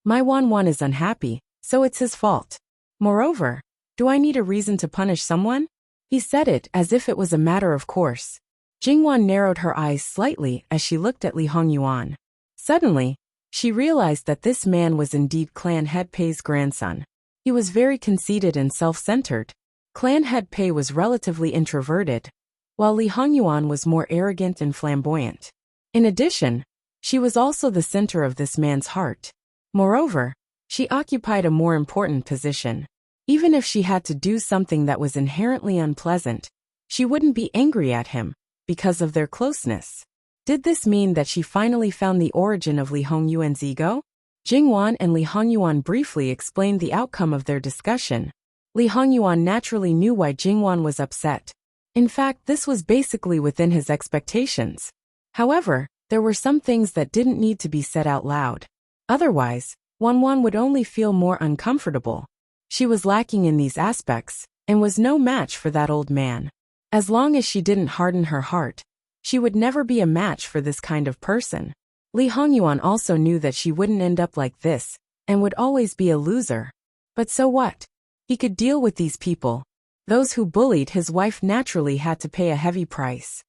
S1: My Wan is unhappy, so it's his fault. Moreover, do I need a reason to punish someone? He said it as if it was a matter of course. Jingwan narrowed her eyes slightly as she looked at Li Hongyuan. Suddenly, she realized that this man was indeed Clan Head Pei's grandson. He was very conceited and self-centered. Clan Head Pei was relatively introverted, while Li Hongyuan was more arrogant and flamboyant. In addition, she was also the center of this man's heart. Moreover, she occupied a more important position. Even if she had to do something that was inherently unpleasant, she wouldn't be angry at him, because of their closeness. Did this mean that she finally found the origin of Li Hongyuan's ego? Jingwan and Li Hongyuan briefly explained the outcome of their discussion. Li Hongyuan naturally knew why Jingwan was upset. In fact, this was basically within his expectations. However, there were some things that didn't need to be said out loud. Otherwise, Wanwan would only feel more uncomfortable. She was lacking in these aspects, and was no match for that old man. As long as she didn't harden her heart, she would never be a match for this kind of person. Li Hongyuan also knew that she wouldn't end up like this, and would always be a loser. But so what? He could deal with these people. Those who bullied his wife naturally had to pay a heavy price.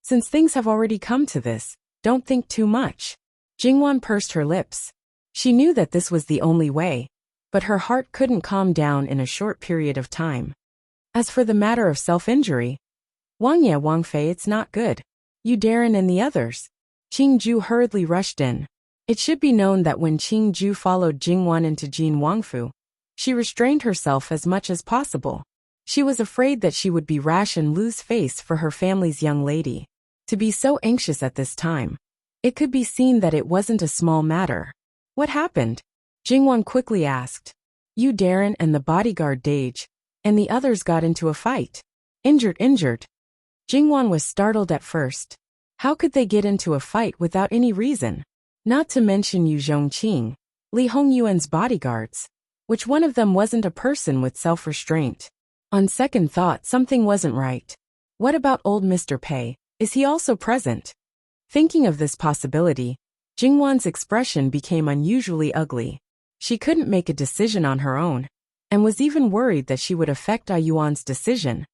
S1: Since things have already come to this, don't think too much. Jingwan pursed her lips. She knew that this was the only way, but her heart couldn't calm down in a short period of time. As for the matter of self-injury, Wang Fei, it's not good. You Darren and the others. Qing Ju hurriedly rushed in. It should be known that when Qing Ju followed Jingwan into Jin Wangfu, she restrained herself as much as possible. She was afraid that she would be rash and lose face for her family's young lady. To be so anxious at this time, it could be seen that it wasn't a small matter. What happened? Jingwan quickly asked. You Darren and the bodyguard Dage, and the others got into a fight. Injured. Jingwan was startled at first. How could they get into a fight without any reason? Not to mention Yu Zhongqing, Li Hongyuan's bodyguards. Which one of them wasn't a person with self-restraint? On second thought, something wasn't right. What about old Mr. Pei? Is he also present? Thinking of this possibility, Jingwan's expression became unusually ugly. She couldn't make a decision on her own, and was even worried that she would affect Yuan's decision.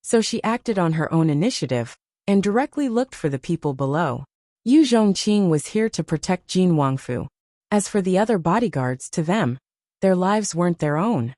S1: So she acted on her own initiative, and directly looked for the people below. Yu Zhongqing was here to protect Jin Wangfu. As for the other bodyguards, to them, their lives weren't their own.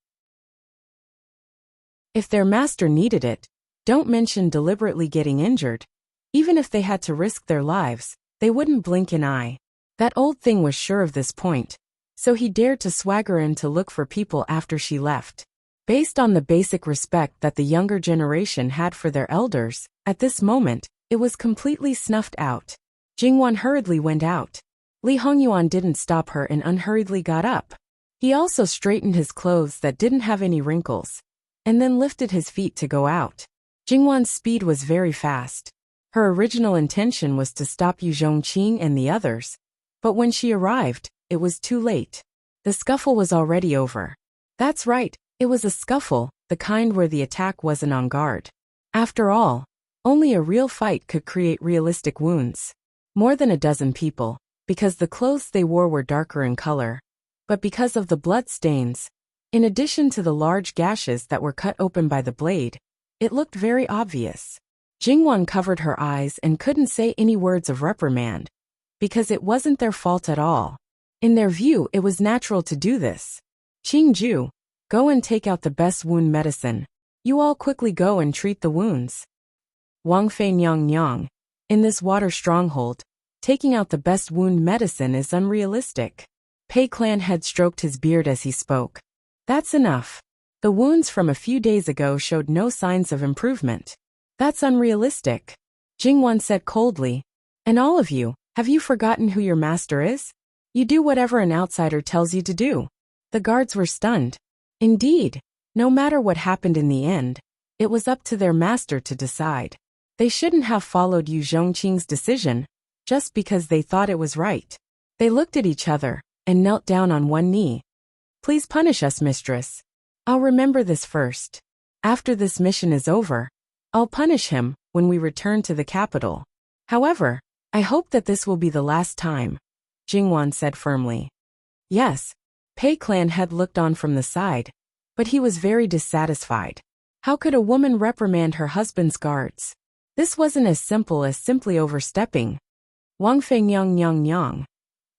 S1: If their master needed it, don't mention deliberately getting injured. Even if they had to risk their lives, they wouldn't blink an eye. That old thing was sure of this point, so he dared to swagger in to look for people after she left. Based on the basic respect that the younger generation had for their elders, at this moment, it was completely snuffed out. Jingwan hurriedly went out. Li Hongyuan didn't stop her and unhurriedly got up. He also straightened his clothes that didn't have any wrinkles, and then lifted his feet to go out. Jingwan's speed was very fast. Her original intention was to stop Yu Zhongqing and the others, but when she arrived, it was too late. The scuffle was already over. That's right, it was a scuffle, the kind where the attack wasn't on guard. After all, only a real fight could create realistic wounds. More than a dozen people, because the clothes they wore were darker in color, but because of the blood stains, in addition to the large gashes that were cut open by the blade, it looked very obvious. Jingwan covered her eyes and couldn't say any words of reprimand, because it wasn't their fault at all. In their view, it was natural to do this. Qing Ju, go and take out the best wound medicine. You all quickly go and treat the wounds. Wang Fei Nyang, in this water stronghold, taking out the best wound medicine is unrealistic. Pei Clan head stroked his beard as he spoke. That's enough. The wounds from a few days ago showed no signs of improvement. That's unrealistic. Jingwan said coldly. And all of you, have you forgotten who your master is? You do whatever an outsider tells you to do. The guards were stunned. Indeed, no matter what happened in the end, it was up to their master to decide. They shouldn't have followed Yu Zhongqing's decision, just because they thought it was right. They looked at each other, and knelt down on one knee. Please punish us, mistress. I'll remember this first. After this mission is over, I'll punish him when we return to the capital. However, I hope that this will be the last time, Jingwan said firmly. Yes. Pei Clan head looked on from the side, but he was very dissatisfied. How could a woman reprimand her husband's guards? This wasn't as simple as simply overstepping. Wang Fei Nyang.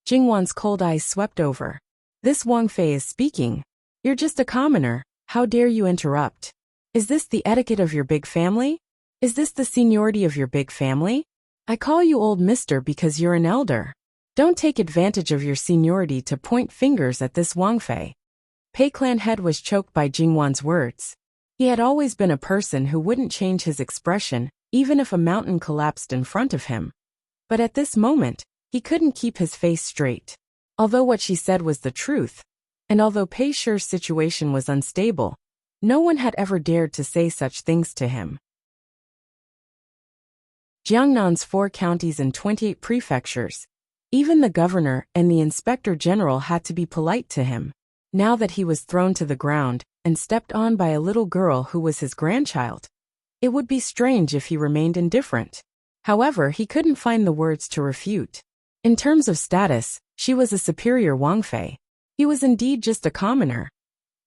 S1: Jingwan's cold eyes swept over. This Wang Fei is speaking. You're just a commoner, how dare you interrupt? Is this the etiquette of your big family? Is this the seniority of your big family? I call you old mister because you're an elder. Don't take advantage of your seniority to point fingers at this Wang Fei. Pei Clan head was choked by Jingwan's words. He had always been a person who wouldn't change his expression, even if a mountain collapsed in front of him. But at this moment, he couldn't keep his face straight. Although what she said was the truth, and although Pei Shi's situation was unstable, no one had ever dared to say such things to him. Jiangnan's 4 counties and 28 prefectures, Even the governor and the inspector general had to be polite to him. Now that he was thrown to the ground and stepped on by a little girl who was his grandchild, it would be strange if he remained indifferent. However, he couldn't find the words to refute. In terms of status, she was a superior Wangfei. He was indeed just a commoner.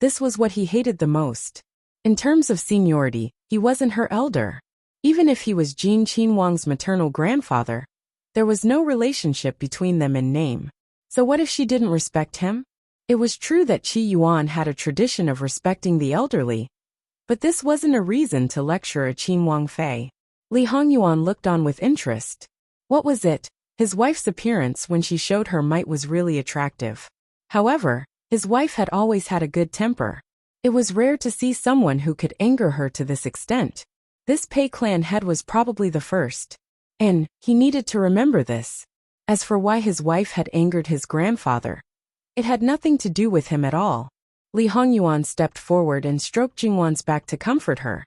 S1: This was what he hated the most. In terms of seniority, he wasn't her elder. Even if he was Jin Qinhuang's maternal grandfather, there was no relationship between them in name. So what if she didn't respect him? It was true that Qi Yuan had a tradition of respecting the elderly, but this wasn't a reason to lecture a Qin Wangfei. Li Hongyuan looked on with interest. What was it? His wife's appearance when she showed her might was really attractive. However, his wife had always had a good temper. It was rare to see someone who could anger her to this extent. This Pei clan head was probably the first. And he needed to remember this. As for why his wife had angered his grandfather, it had nothing to do with him at all. Li Hongyuan stepped forward and stroked Jingwan's back to comfort her.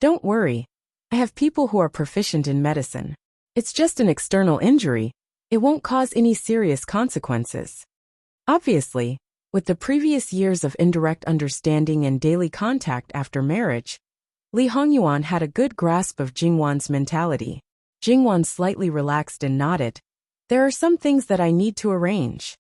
S1: Don't worry. I have people who are proficient in medicine. It's just an external injury. It won't cause any serious consequences. Obviously, with the previous years of indirect understanding and daily contact after marriage, Li Hongyuan had a good grasp of Jingwan's mentality. Jingwan slightly relaxed and nodded. There are some things that I need to arrange.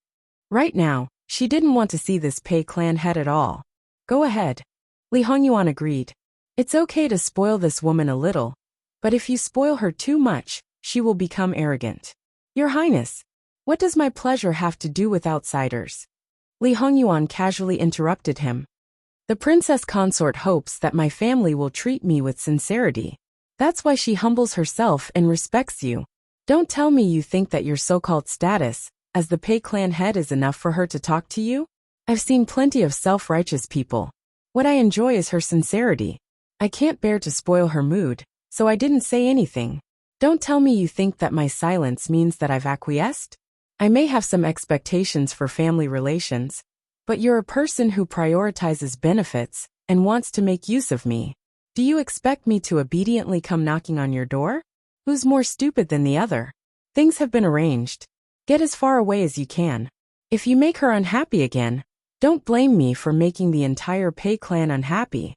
S1: Right now, she didn't want to see this Pei clan head at all. Go ahead. Li Hongyuan agreed. It's okay to spoil this woman a little, but if you spoil her too much, she will become arrogant. Your Highness, what does my pleasure have to do with outsiders? Li Hongyuan casually interrupted him. The princess consort hopes that my family will treat me with sincerity. That's why she humbles herself and respects you. Don't tell me you think that your so-called status as the Pei clan head is enough for her to talk to you? I've seen plenty of self-righteous people. What I enjoy is her sincerity. I can't bear to spoil her mood, so I didn't say anything. Don't tell me you think that my silence means that I've acquiesced? I may have some expectations for family relations, but you're a person who prioritizes benefits and wants to make use of me. Do you expect me to obediently come knocking on your door? Who's more stupid than the other? Things have been arranged. Get as far away as you can. If you make her unhappy again, don't blame me for making the entire Pei clan unhappy.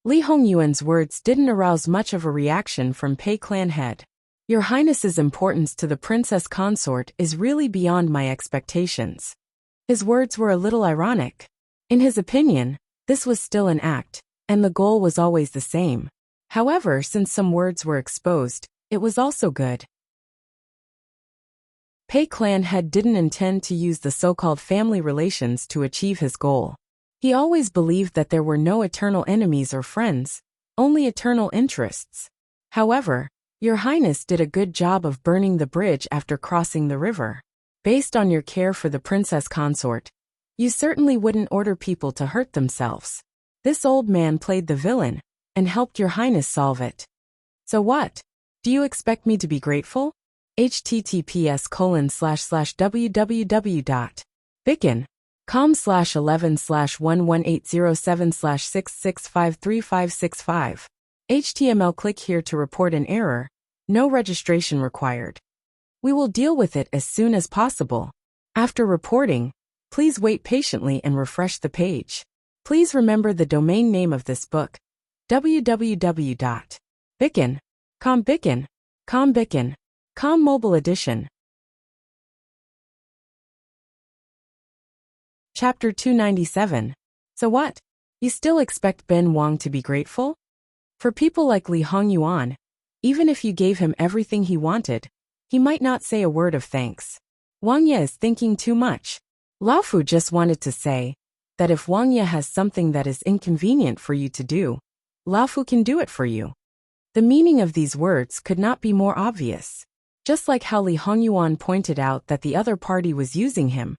S1: Li Hongyuan's words didn't arouse much of a reaction from Pei clan head. Your Highness's importance to the princess consort is really beyond my expectations. His words were a little ironic. In his opinion, this was still an act, and the goal was always the same. However, since some words were exposed, it was also good. Pei clan head didn't intend to use the so-called family relations to achieve his goal. He always believed that there were no eternal enemies or friends, only eternal interests. However, Your Highness did a good job of burning the bridge after crossing the river. Based on your care for the princess consort, you certainly wouldn't order people to hurt themselves. This old man played the villain and helped Your Highness solve it. So what? Do you expect me to be grateful? https://www.bicken.com/11/11807/6653565. HTML. Click here to report an error. No registration required. We will deal with it as soon as possible. After reporting, please wait patiently and refresh the page. Please remember the domain name of this book: www.bicken.com. Bicken.com Mobile Edition. Chapter 297. So what? You still expect Ben Wang to be grateful? For people like Li Hongyuan, even if you gave him everything he wanted, he might not say a word of thanks. Wang Ye is thinking too much. Lao Fu just wanted to say that if Wang Ye has something that is inconvenient for you to do, Lao Fu can do it for you. The meaning of these words could not be more obvious. Just like how Li Hongyuan pointed out that the other party was using him,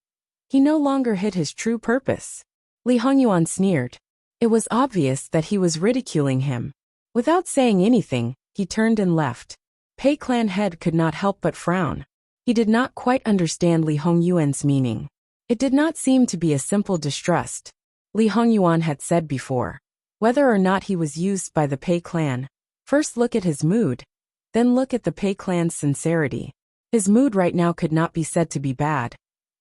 S1: he no longer hid his true purpose. Li Hongyuan sneered. It was obvious that he was ridiculing him. Without saying anything, he turned and left. Pei clan head could not help but frown. He did not quite understand Li Hongyuan's meaning. It did not seem to be a simple distrust. Li Hongyuan had said before, whether or not he was used by the Pei clan, first look at his mood, then look at the Pei clan's sincerity. His mood right now could not be said to be bad,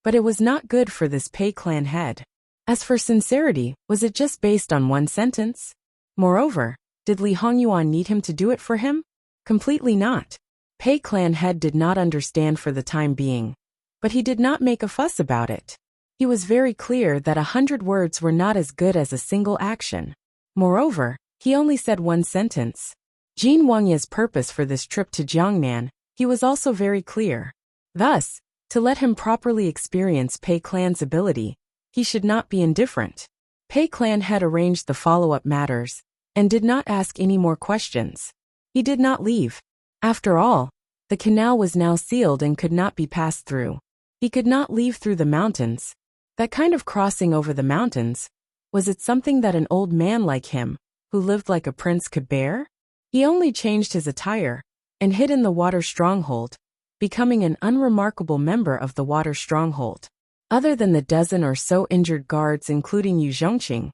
S1: but it was not good for this Pei clan head. As for sincerity, was it just based on one sentence? Moreover, did Li Hongyuan need him to do it for him? Completely not. Pei clan head did not understand for the time being, but he did not make a fuss about it. He was very clear that 100 words were not as good as a single action. Moreover, he only said one sentence. Jin Wangya's purpose for this trip to Jiangnan, he was also very clear. Thus, to let him properly experience Pei clan's ability, he should not be indifferent. Pei clan had arranged the follow-up matters, and did not ask any more questions. He did not leave. After all, the canal was now sealed and could not be passed through. He could not leave through the mountains. That kind of crossing over the mountains, was it something that an old man like him, who lived like a prince, could bear? He only changed his attire, and hid in the water stronghold, becoming an unremarkable member of the water stronghold. Other than the dozen or so injured guards including Yu Zhongqing,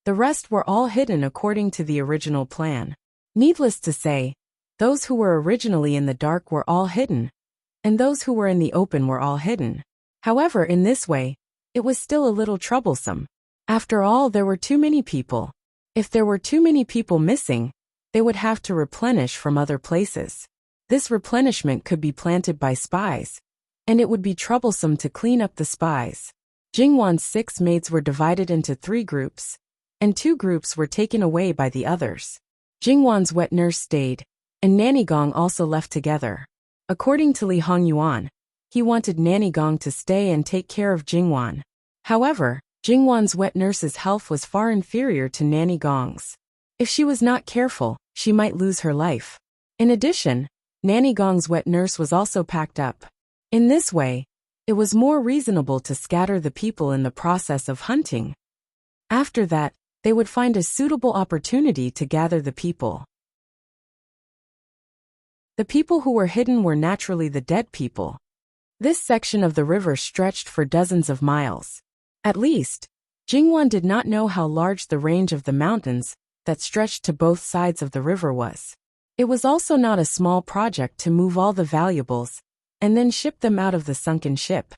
S1: the rest were all hidden according to the original plan. Needless to say, those who were originally in the dark were all hidden, and those who were in the open were all hidden. However, in this way, it was still a little troublesome. After all, there were too many people. If there were too many people missing, they would have to replenish from other places. This replenishment could be planted by spies, and it would be troublesome to clean up the spies. Jingwan's 6 maids were divided into 3 groups, and 2 groups were taken away by the others. Jingwan's wet nurse stayed, and Nanny Gong also left together. According to Li Hongyuan, he wanted Nanny Gong to stay and take care of Jingwan. However, Jingwan's wet nurse's health was far inferior to Nanny Gong's. If she was not careful, she might lose her life. In addition, Nanny Gong's wet nurse was also packed up. In this way, it was more reasonable to scatter the people in the process of hunting. After that, they would find a suitable opportunity to gather the people. The people who were hidden were naturally the dead people. This section of the river stretched for dozens of miles. At least, Jingwan did not know how large the range of the mountains that stretched to both sides of the river was. It was also not a small project to move all the valuables and then ship them out of the sunken ship.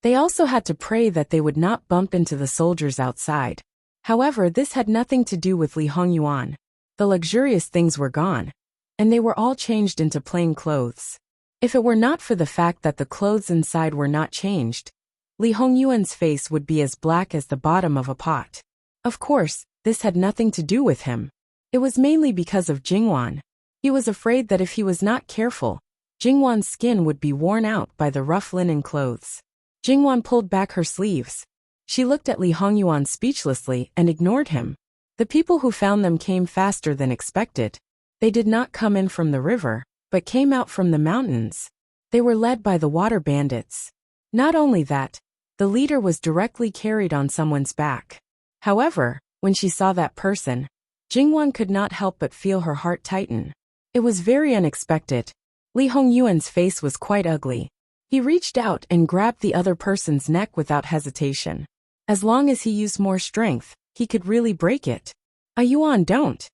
S1: They also had to pray that they would not bump into the soldiers outside. However, this had nothing to do with Li Hongyuan. The luxurious things were gone, and they were all changed into plain clothes. If it were not for the fact that the clothes inside were not changed, Li Hongyuan's face would be as black as the bottom of a pot. Of course, this had nothing to do with him. It was mainly because of Jingwan. He was afraid that if he was not careful, Jingwan's skin would be worn out by the rough linen clothes. Jingwan pulled back her sleeves. She looked at Li Hongyuan speechlessly and ignored him. The people who found them came faster than expected. They did not come in from the river, but came out from the mountains. They were led by the water bandits. Not only that, the leader was directly carried on someone's back. However, when she saw that person, Jingwan could not help but feel her heart tighten. It was very unexpected. Li Hongyuan's face was quite ugly. He reached out and grabbed the other person's neck without hesitation. As long as he used more strength, he could really break it. Yuan, don't.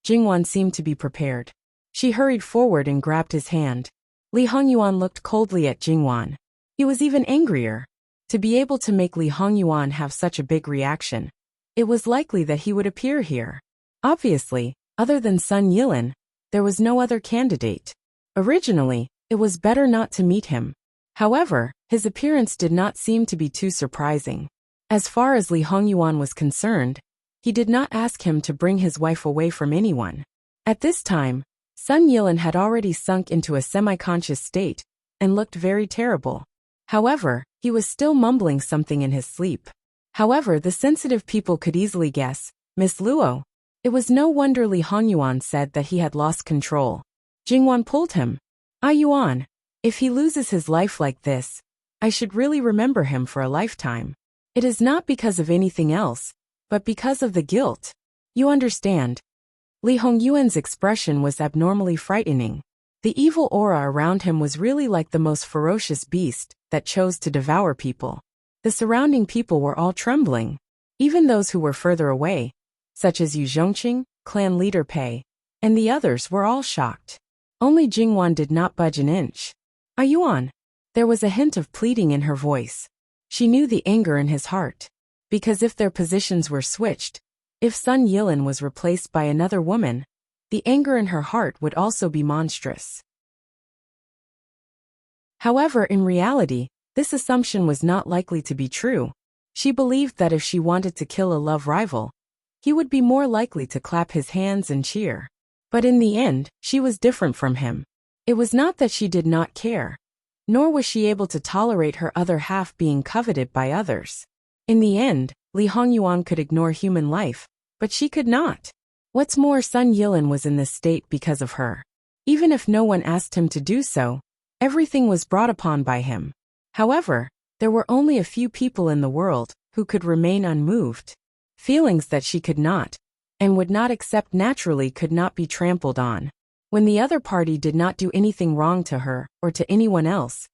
S1: Jingwan seemed to be prepared. She hurried forward and grabbed his hand. Li Hongyuan looked coldly at Jingwan. He was even angrier. To be able to make Li Hongyuan have such a big reaction, it was likely that he would appear here. Obviously, other than Sun Yilin, there was no other candidate. Originally, it was better not to meet him. However, his appearance did not seem to be too surprising. As far as Li Hongyuan was concerned, he did not ask him to bring his wife away from anyone. At this time, Sun Yilin had already sunk into a semi-conscious state and looked very terrible. However, he was still mumbling something in his sleep. However, the sensitive people could easily guess, Miss Luo. It was no wonder Li Hongyuan said that he had lost control. Jingwan pulled him. Yuan, if he loses his life like this, I should really remember him for a lifetime. It is not because of anything else, but because of the guilt. You understand? Li Hongyuan's expression was abnormally frightening. The evil aura around him was really like the most ferocious beast that chose to devour people. The surrounding people were all trembling. Even those who were further away, such as Yu Zhongqing, clan leader Pei, and the others were all shocked. Only Jingwan did not budge an inch. Are you on? There was a hint of pleading in her voice. She knew the anger in his heart. Because if their positions were switched, if Sun Yilin was replaced by another woman, the anger in her heart would also be monstrous. However, in reality, this assumption was not likely to be true. She believed that if she wanted to kill a love rival, he would be more likely to clap his hands and cheer. But in the end, she was different from him. It was not that she did not care, nor was she able to tolerate her other half being coveted by others. In the end, Li Hongyuan could ignore human life, but she could not. What's more, Sun Yilin was in this state because of her. Even if no one asked him to do so, everything was brought upon by him. However, there were only a few people in the world who could remain unmoved. Feelings that she could not, and would not accept naturally, could not be trampled on. When the other party did not do anything wrong to her or to anyone else,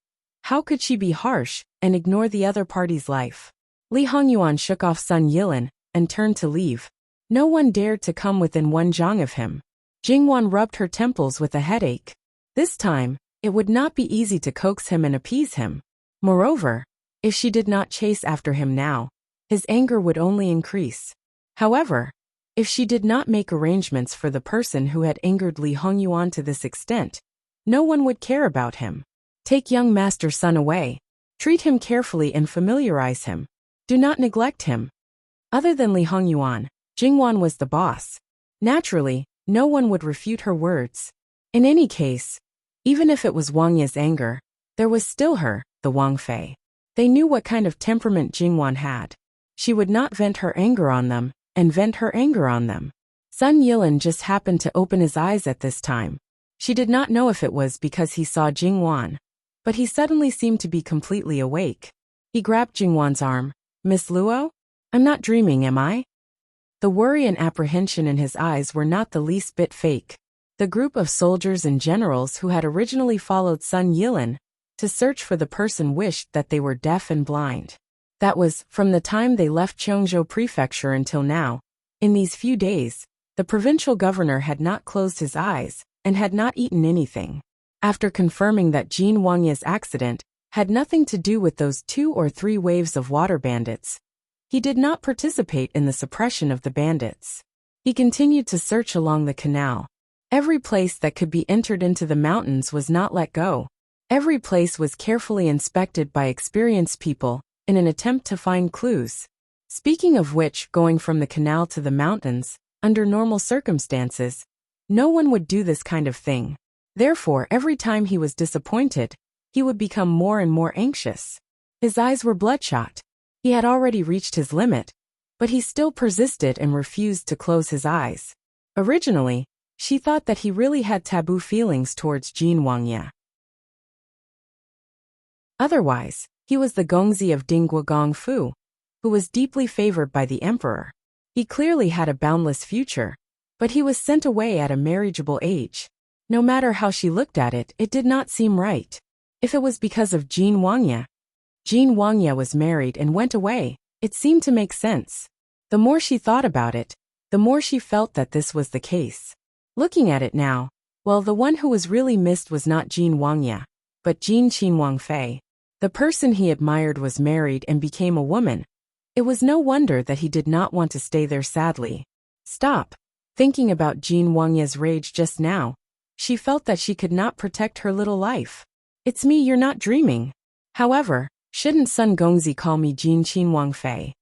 S1: how could she be harsh and ignore the other party's life? Li Hongyuan shook off Sun Yilin and turned to leave. No one dared to come within 1 jang of him. Jingwan rubbed her temples with a headache. This time, it would not be easy to coax him and appease him. Moreover, if she did not chase after him now, his anger would only increase. However, if she did not make arrangements for the person who had angered Li Hongyuan to this extent, no one would care about him. Take young Master Sun away. Treat him carefully and familiarize him. Do not neglect him. Other than Li Hongyuan, Jingwan was the boss. Naturally, no one would refute her words. In any case, even if it was Wang Ye's anger, there was still her, the Wang Fei. They knew what kind of temperament Jingwan had. She would not vent her anger on them, and vent her anger on them. Sun Yilin just happened to open his eyes at this time. She did not know if it was because he saw Jingwan, but he suddenly seemed to be completely awake. He grabbed Jingwan's arm. Miss Luo? I'm not dreaming, am I? The worry and apprehension in his eyes were not the least bit fake. The group of soldiers and generals who had originally followed Sun Yilin to search for the person wished that they were deaf and blind. That was, from the time they left Cheongzhou Prefecture until now. In these few days, the provincial governor had not closed his eyes and had not eaten anything. After confirming that Jin Wangye's accident had nothing to do with those 2 or 3 waves of water bandits, he did not participate in the suppression of the bandits. He continued to search along the canal. Every place that could be entered into the mountains was not let go. Every place was carefully inspected by experienced people in an attempt to find clues. Speaking of which, going from the canal to the mountains, under normal circumstances, no one would do this kind of thing. Therefore, every time he was disappointed, he would become more and more anxious. His eyes were bloodshot. He had already reached his limit, but he still persisted and refused to close his eyes. Originally, she thought that he really had taboo feelings towards Jin Wangye. Otherwise, he was the Gongzi of Dingguo Gongfu, who was deeply favored by the emperor. He clearly had a boundless future, but he was sent away at a marriageable age. No matter how she looked at it, it did not seem right. If it was because of Jin Wangye was married and went away, it seemed to make sense. The more she thought about it, the more she felt that this was the case. Looking at it now, well, the one who was really missed was not Jin Wangye, but Jin Qin Wang Fei. The person he admired was married and became a woman. It was no wonder that he did not want to stay there sadly. Stop. Thinking about Jin Wangye's rage just now, she felt that she could not protect her little life. It's me, you're not dreaming. However, shouldn't Sun Gongzi call me Jin Qin Wang Fei?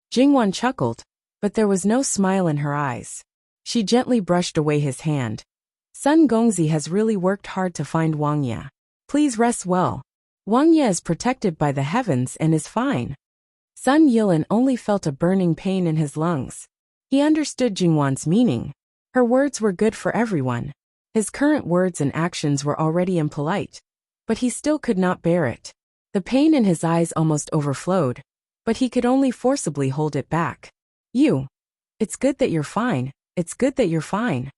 S1: Jingwan chuckled, but there was no smile in her eyes. She gently brushed away his hand. Sun Gongzi has really worked hard to find Wangye. Please rest well. Wangye is protected by the heavens and is fine. Sun Yilin only felt a burning pain in his lungs. He understood Jingwan's meaning. Her words were good for everyone. His current words and actions were already impolite, but he still could not bear it. The pain in his eyes almost overflowed, but he could only forcibly hold it back. It's good that you're fine. It's good that you're fine.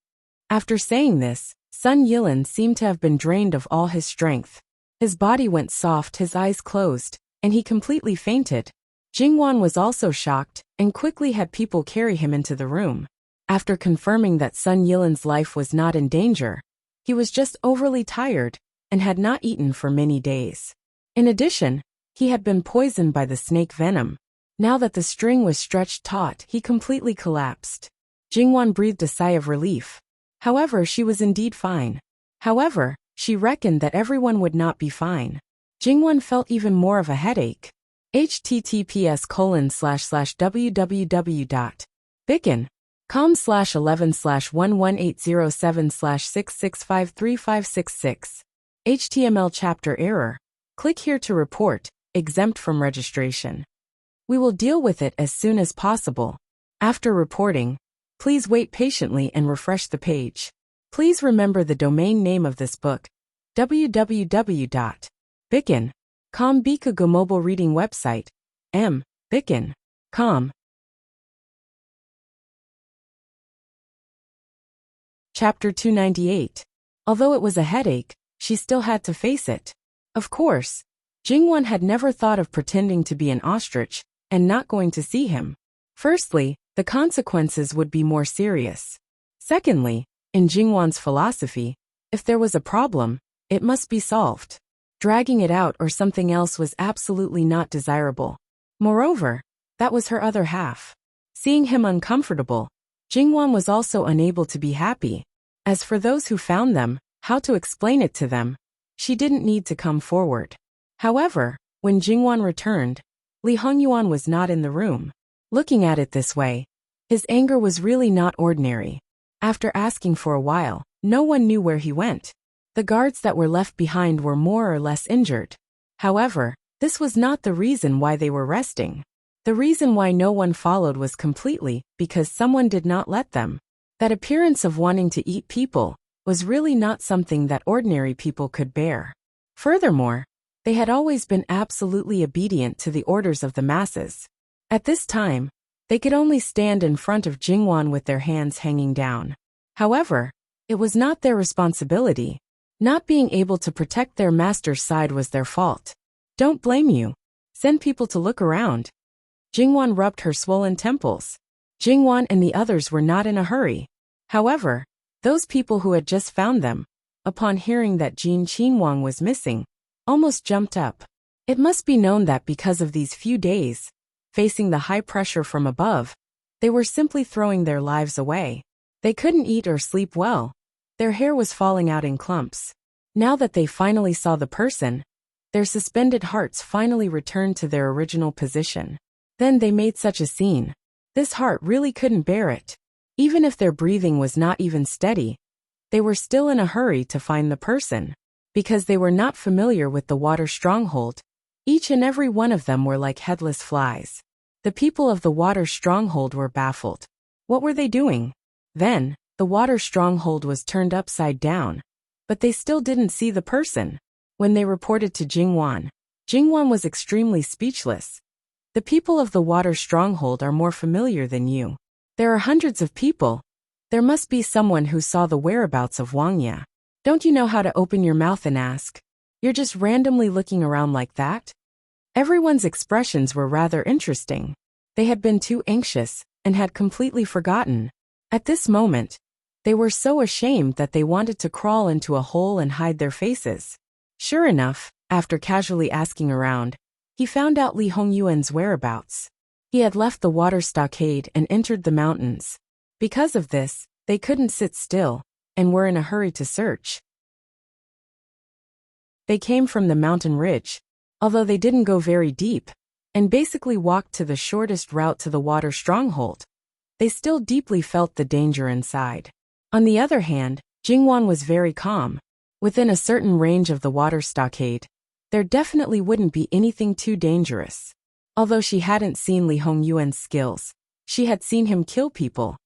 S1: After saying this, Sun Yilin seemed to have been drained of all his strength. His body went soft, his eyes closed, and he completely fainted. Jingwan was also shocked, and quickly had people carry him into the room. After confirming that Sun Yilin's life was not in danger, he was just overly tired, and had not eaten for many days. In addition, he had been poisoned by the snake venom. Now that the string was stretched taut, he completely collapsed. Jingwan breathed a sigh of relief. However, she was indeed fine. However, she reckoned that everyone would not be fine. Jingwan felt even more of a headache. https://www.bicon.com/11/11807/6653566. HTML chapter error. Click here to report, exempt from registration. We will deal with it as soon as possible. After reporting, please wait patiently and refresh the page. Please remember the domain name of this book, www.bicon.com. Bikugo mobile reading website, bicon.com. Chapter 298. Although it was a headache, she still had to face it. Of course, Jingwan had never thought of pretending to be an ostrich and not going to see him. Firstly, the consequences would be more serious. Secondly, in Jingwan's philosophy, if there was a problem, it must be solved. Dragging it out or something else was absolutely not desirable. Moreover, that was her other half. Seeing him uncomfortable, Jingwan was also unable to be happy. As for those who found them, how to explain it to them? She didn't need to come forward. However, when Jingwan returned, Li Hongyuan was not in the room. Looking at it this way, his anger was really not ordinary. After asking for a while, no one knew where he went. The guards that were left behind were more or less injured. However, this was not the reason why they were resting. The reason why no one followed was completely because someone did not let them. That appearance of wanting to eat people was really not something that ordinary people could bear. Furthermore, they had always been absolutely obedient to the orders of the masses. At this time, they could only stand in front of Jingwan with their hands hanging down. However, it was not their responsibility. Not being able to protect their master's side was their fault. Don't blame you. Send people to look around. Jingwan rubbed her swollen temples. Jingwan and the others were not in a hurry. However, those people who had just found them, upon hearing that Jin Qinhuang was missing, almost jumped up. It must be known that because of these few days, facing the high pressure from above, they were simply throwing their lives away. They couldn't eat or sleep well. Their hair was falling out in clumps. Now that they finally saw the person, their suspended hearts finally returned to their original position. Then they made such a scene. This heart really couldn't bear it. Even if their breathing was not even steady, they were still in a hurry to find the person. Because they were not familiar with the water stronghold, each and every one of them were like headless flies. The people of the water stronghold were baffled. What were they doing? Then, the water stronghold was turned upside down, but they still didn't see the person. When they reported to Jingwan, Jingwan was extremely speechless. The people of the water stronghold are more familiar than you. There are hundreds of people. There must be someone who saw the whereabouts of Wangya. Don't you know how to open your mouth and ask? You're just randomly looking around like that? Everyone's expressions were rather interesting. They had been too anxious and had completely forgotten. At this moment, they were so ashamed that they wanted to crawl into a hole and hide their faces. Sure enough, after casually asking around, he found out Li Hongyuan's whereabouts. He had left the water stockade and entered the mountains. Because of this, they couldn't sit still and were in a hurry to search. They came from the mountain ridge, although they didn't go very deep, and basically walked to the shortest route to the water stronghold. They still deeply felt the danger inside. On the other hand, Jingwan was very calm. Within a certain range of the water stockade, there definitely wouldn't be anything too dangerous. Although she hadn't seen Li Hongyuan's skills, she had seen him kill people.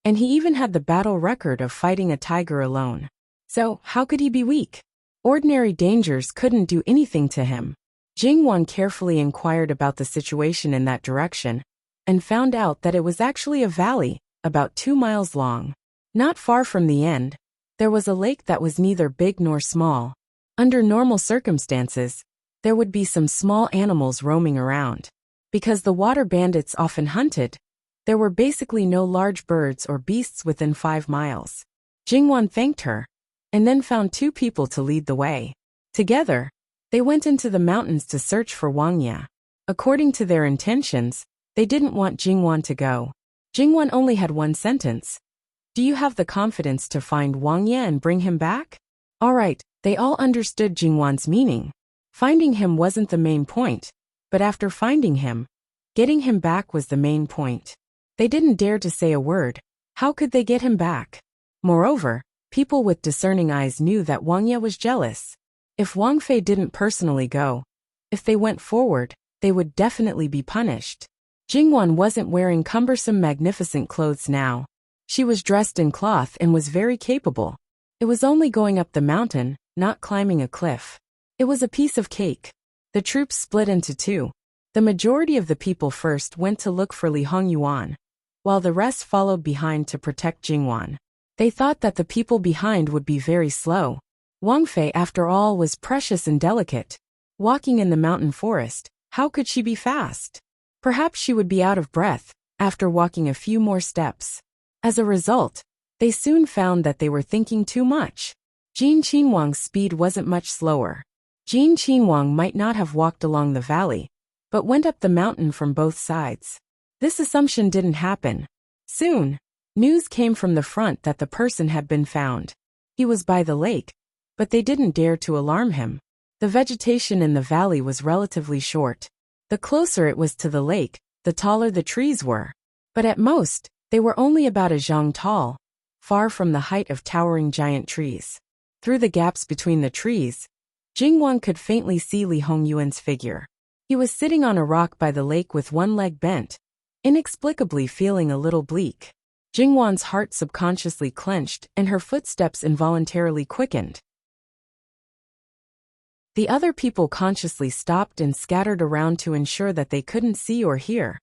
S1: And he even had the battle record of fighting a tiger alone. So, how could he be weak? Ordinary dangers couldn't do anything to him. Jingwan carefully inquired about the situation in that direction, and found out that it was actually a valley, about 2 miles long. Not far from the end, there was a lake that was neither big nor small. Under normal circumstances, there would be some small animals roaming around. Because the water bandits often hunted, there were basically no large birds or beasts within 5 miles. Jingwan thanked her, and then found 2 people to lead the way. Together, they went into the mountains to search for Wang Ye. According to their intentions, they didn't want Jingwan to go. Jingwan only had one sentence. Do you have the confidence to find Wang Ye and bring him back? All right, they all understood Jingwan's meaning. Finding him wasn't the main point, but after finding him, getting him back was the main point. They didn't dare to say a word. How could they get him back? Moreover, people with discerning eyes knew that Wang Ye was jealous. If Wang Fei didn't personally go, if they went forward, they would definitely be punished. Jingwan wasn't wearing cumbersome magnificent clothes now. She was dressed in cloth and was very capable. It was only going up the mountain, not climbing a cliff. It was a piece of cake. The troops split into two. The majority of the people first went to look for Li Hongyuan, while the rest followed behind to protect Jingwan. They thought that the people behind would be very slow. Wang Fei, after all, was precious and delicate. Walking in the mountain forest, how could she be fast? Perhaps she would be out of breath after walking a few more steps. As a result, they soon found that they were thinking too much. Jin Qinhuang's speed wasn't much slower. Jin Qinhuang might not have walked along the valley, but went up the mountain from both sides. This assumption didn't happen. Soon, news came from the front that the person had been found. He was by the lake, but they didn't dare to alarm him. The vegetation in the valley was relatively short. The closer it was to the lake, the taller the trees were. But at most, they were only about a zhang tall, far from the height of towering giant trees. Through the gaps between the trees, Jingwan could faintly see Li Hongyuan's figure. He was sitting on a rock by the lake with one leg bent, inexplicably feeling a little bleak. Jingwan's heart subconsciously clenched and her footsteps involuntarily quickened. The other people consciously stopped and scattered around to ensure that they couldn't see or hear,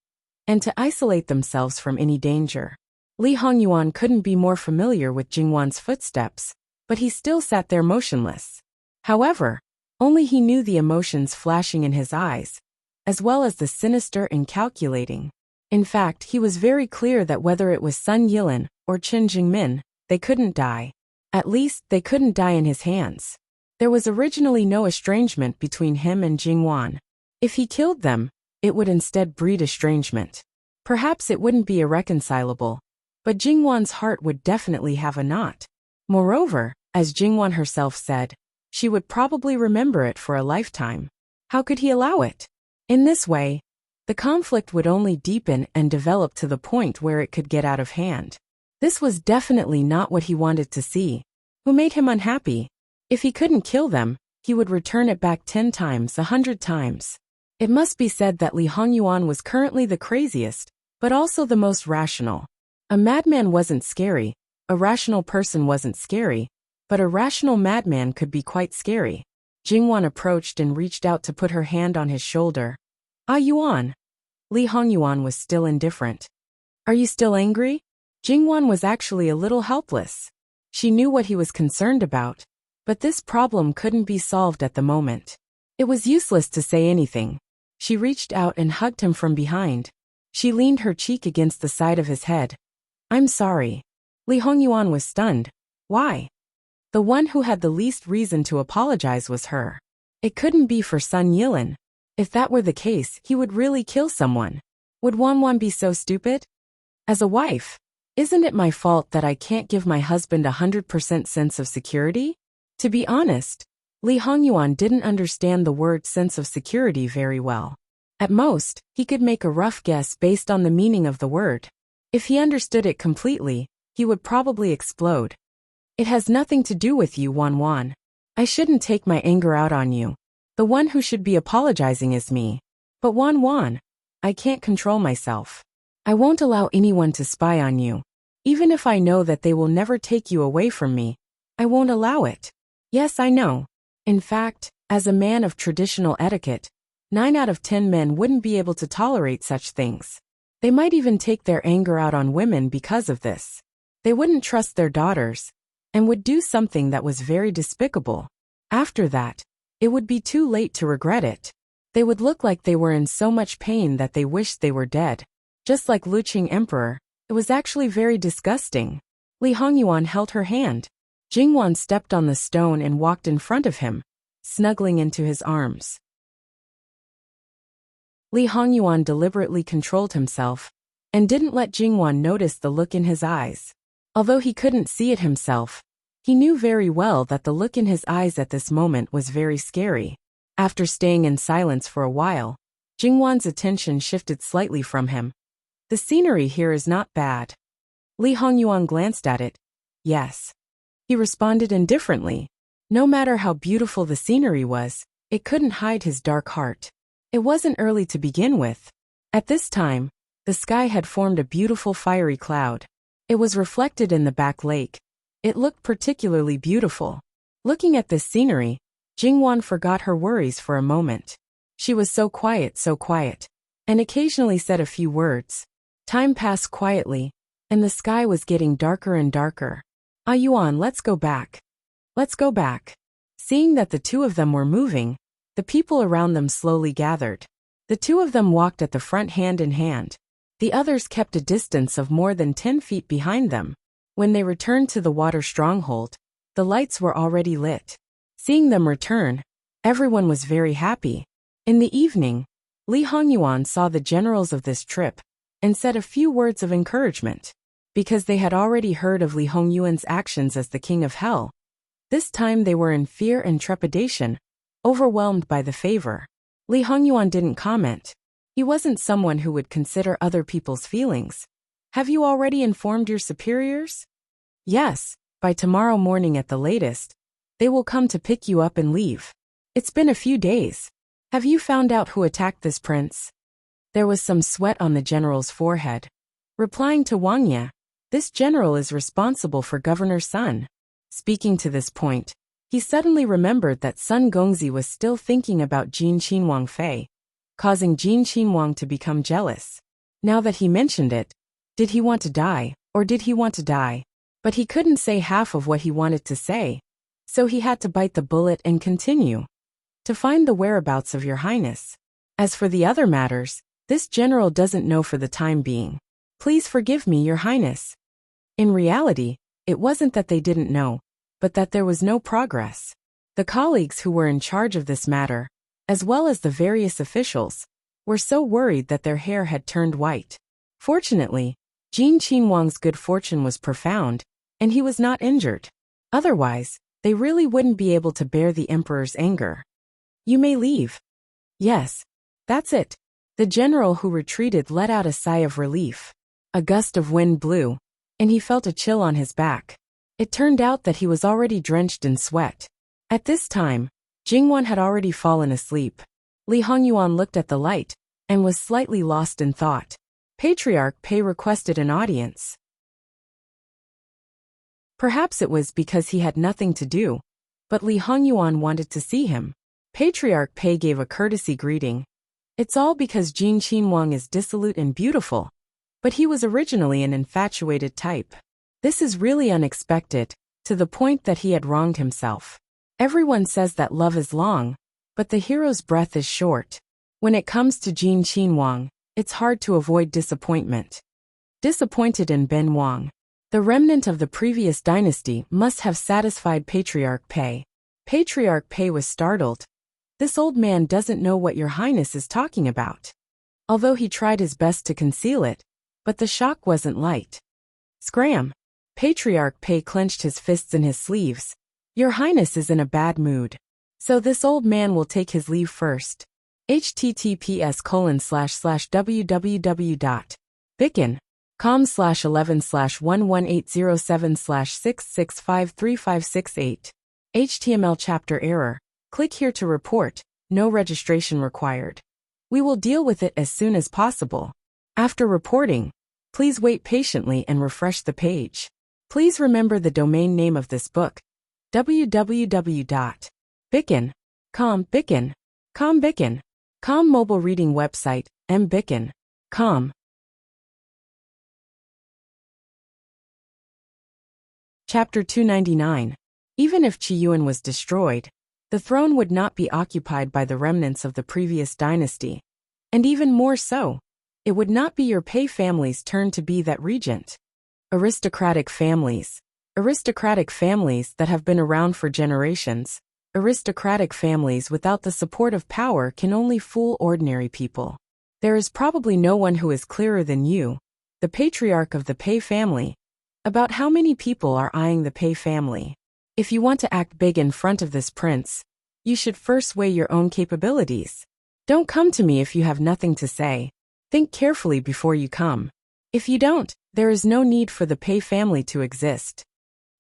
S1: and to isolate themselves from any danger. Li Hongyuan couldn't be more familiar with Jingwan's footsteps, but he still sat there motionless. However, only he knew the emotions flashing in his eyes, as well as the sinister and calculating. In fact, he was very clear that whether it was Sun Yilin or Qin Jingmin, they couldn't die. At least, they couldn't die in his hands. There was originally no estrangement between him and Jingwan. If he killed them, it would instead breed estrangement. Perhaps it wouldn't be irreconcilable, but Jingwan's heart would definitely have a knot. Moreover, as Jingwan herself said, she would probably remember it for a lifetime. How could he allow it? In this way, the conflict would only deepen and develop to the point where it could get out of hand. This was definitely not what he wanted to see. Who made him unhappy? If he couldn't kill them, he would return it back 10 times, 100 times. It must be said that Li Hongyuan was currently the craziest, but also the most rational. A madman wasn't scary, a rational person wasn't scary, but a rational madman could be quite scary. Jingwan approached and reached out to put her hand on his shoulder. Ah, Yuan. Li Hongyuan was still indifferent. Are you still angry? Jingwan was actually a little helpless. She knew what he was concerned about, but this problem couldn't be solved at the moment. It was useless to say anything. She reached out and hugged him from behind. She leaned her cheek against the side of his head. I'm sorry. Li Hongyuan was stunned. Why? The one who had the least reason to apologize was her. It couldn't be for Sun Yilin. If that were the case, he would really kill someone. Would Wanwan be so stupid? As a wife, isn't it my fault that I can't give my husband 100% sense of security? To be honest, Li Hongyuan didn't understand the word sense of security very well. At most, he could make a rough guess based on the meaning of the word. If he understood it completely, he would probably explode. It has nothing to do with you, Wanwan. I shouldn't take my anger out on you. The one who should be apologizing is me. But Wanwan, I can't control myself. I won't allow anyone to spy on you. Even if I know that they will never take you away from me, I won't allow it. Yes, I know. In fact, as a man of traditional etiquette, 9 out of 10 men wouldn't be able to tolerate such things. They might even take their anger out on women because of this. They wouldn't trust their daughters, and would do something that was very despicable. After that, it would be too late to regret it. They would look like they were in so much pain that they wished they were dead. Just like Luqing Emperor, it was actually very disgusting. Li Hongyuan held her hand. Jingwan stepped on the stone and walked in front of him, snuggling into his arms. Li Hongyuan deliberately controlled himself and didn't let Jingwan notice the look in his eyes. Although he couldn't see it himself, he knew very well that the look in his eyes at this moment was very scary. After staying in silence for a while, Jingwan's attention shifted slightly from him. The scenery here is not bad. Li Hongyuan glanced at it. Yes. He responded indifferently. No matter how beautiful the scenery was, it couldn't hide his dark heart. It wasn't early to begin with. At this time, the sky had formed a beautiful fiery cloud. It was reflected in the back lake. It looked particularly beautiful. Looking at this scenery, Jingwan forgot her worries for a moment. She was so quiet, and occasionally said a few words. Time passed quietly, and the sky was getting darker and darker. Ah Yuan, let's go back. Let's go back. Seeing that the two of them were moving, the people around them slowly gathered. The two of them walked at the front hand in hand. The others kept a distance of more than 10 feet behind them. When they returned to the water stronghold, the lights were already lit. Seeing them return, everyone was very happy. In the evening, Li Hongyuan saw the generals of this trip and said a few words of encouragement. Because they had already heard of Li Hongyuan's actions as the king of hell, this time they were in fear and trepidation, overwhelmed by the favor. Li Hongyuan didn't comment. He wasn't someone who would consider other people's feelings. Have you already informed your superiors? Yes, by tomorrow morning at the latest. They will come to pick you up and leave. It's been a few days. Have you found out who attacked this prince? There was some sweat on the general's forehead. Replying to Wang Ye, this general is responsible for Governor Sun. Speaking to this point, he suddenly remembered that Sun Gongzi was still thinking about Jin Qinhuang Fei, causing Jin Qinhuang to become jealous. Now that he mentioned it, did he want to die, or did he want to die? But he couldn't say half of what he wanted to say, so he had to bite the bullet and continue. To find the whereabouts of your highness. As for the other matters, this general doesn't know for the time being. Please forgive me, your highness. In reality, it wasn't that they didn't know, but that there was no progress. The colleagues who were in charge of this matter, as well as the various officials, were so worried that their hair had turned white. Fortunately, Jin Qinhuang's good fortune was profound, and he was not injured. Otherwise, they really wouldn't be able to bear the emperor's anger. You may leave. Yes, that's it. The general who retreated let out a sigh of relief. A gust of wind blew, and he felt a chill on his back. It turned out that he was already drenched in sweat. At this time, Jingwan had already fallen asleep. Li Hongyuan looked at the light and was slightly lost in thought. Patriarch Pei requested an audience. Perhaps it was because he had nothing to do, but Li Hongyuan wanted to see him. Patriarch Pei gave a courtesy greeting. It's all because Jin Qinhuang is dissolute and beautiful, but he was originally an infatuated type. This is really unexpected, to the point that he had wronged himself. Everyone says that love is long, but the hero's breath is short. When it comes to Jin Qinhuang, it's hard to avoid disappointment. Disappointed in Ben Wang. The remnant of the previous dynasty must have satisfied Patriarch Pei. Patriarch Pei was startled. This old man doesn't know what your highness is talking about. Although he tried his best to conceal it, but the shock wasn't light. Scram! Patriarch Pei clenched his fists in his sleeves. Your highness is in a bad mood. So this old man will take his leave first. https://www.bicken.com/11/11807/6653568. HTML chapter error. Click here to report. No registration required. We will deal with it as soon as possible. After reporting, please wait patiently and refresh the page. Please remember the domain name of this book. www.bicken.com. Bicken.com mobile reading website, mbicken.com. Chapter 299. Even if Qiyuan was destroyed, the throne would not be occupied by the remnants of the previous dynasty. And even more so, it would not be your Pei family's turn to be that regent. Aristocratic families that have been around for generations, aristocratic families without the support of power can only fool ordinary people. There is probably no one who is clearer than you, the patriarch of the Pei family, about how many people are eyeing the Pei family. If you want to act big in front of this prince, you should first weigh your own capabilities. Don't come to me if you have nothing to say. Think carefully before you come. If you don't, there is no need for the Pei family to exist.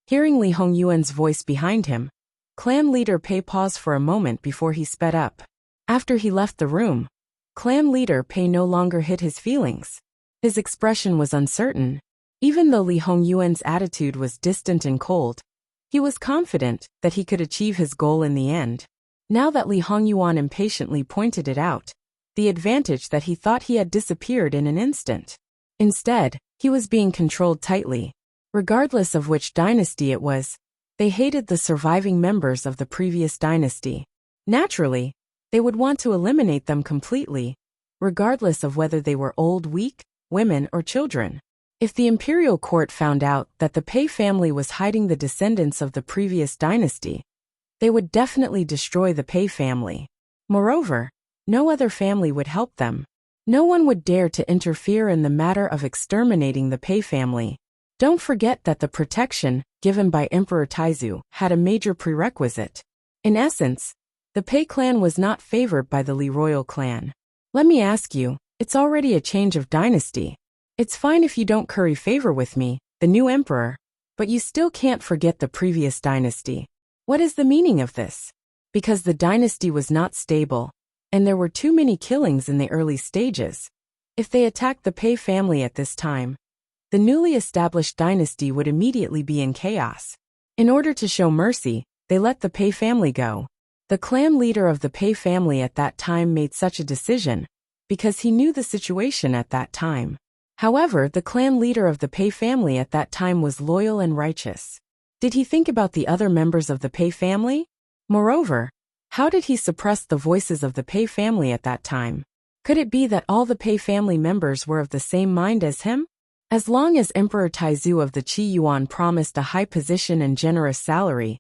S1: Hearing Li Hongyuan's voice behind him, clan leader Pei paused for a moment before he sped up. After he left the room, clan leader Pei no longer hid his feelings. His expression was uncertain. Even though Li Hongyuan's attitude was distant and cold, he was confident that he could achieve his goal in the end. Now that Li Hongyuan impatiently pointed it out, the advantage that he thought he had disappeared in an instant. Instead, he was being controlled tightly. Regardless of which dynasty it was, they hated the surviving members of the previous dynasty. Naturally, they would want to eliminate them completely, regardless of whether they were old, weak, women, or children. If the imperial court found out that the Pei family was hiding the descendants of the previous dynasty, they would definitely destroy the Pei family. Moreover, no other family would help them. No one would dare to interfere in the matter of exterminating the Pei family. Don't forget that the protection given by Emperor Taizu had a major prerequisite. In essence, the Pei clan was not favored by the Li royal clan. Let me ask you, it's already a change of dynasty. It's fine if you don't curry favor with me, the new emperor, but you still can't forget the previous dynasty. What is the meaning of this? Because the dynasty was not stable, and there were too many killings in the early stages. If they attacked the Pei family at this time, the newly established dynasty would immediately be in chaos. In order to show mercy, they let the Pei family go. The clan leader of the Pei family at that time made such a decision because he knew the situation at that time. However, the clan leader of the Pei family at that time was loyal and righteous. Did he think about the other members of the Pei family? Moreover, how did he suppress the voices of the Pei family at that time? Could it be that all the Pei family members were of the same mind as him? As long as Emperor Taizu of the Qi Yuan promised a high position and generous salary,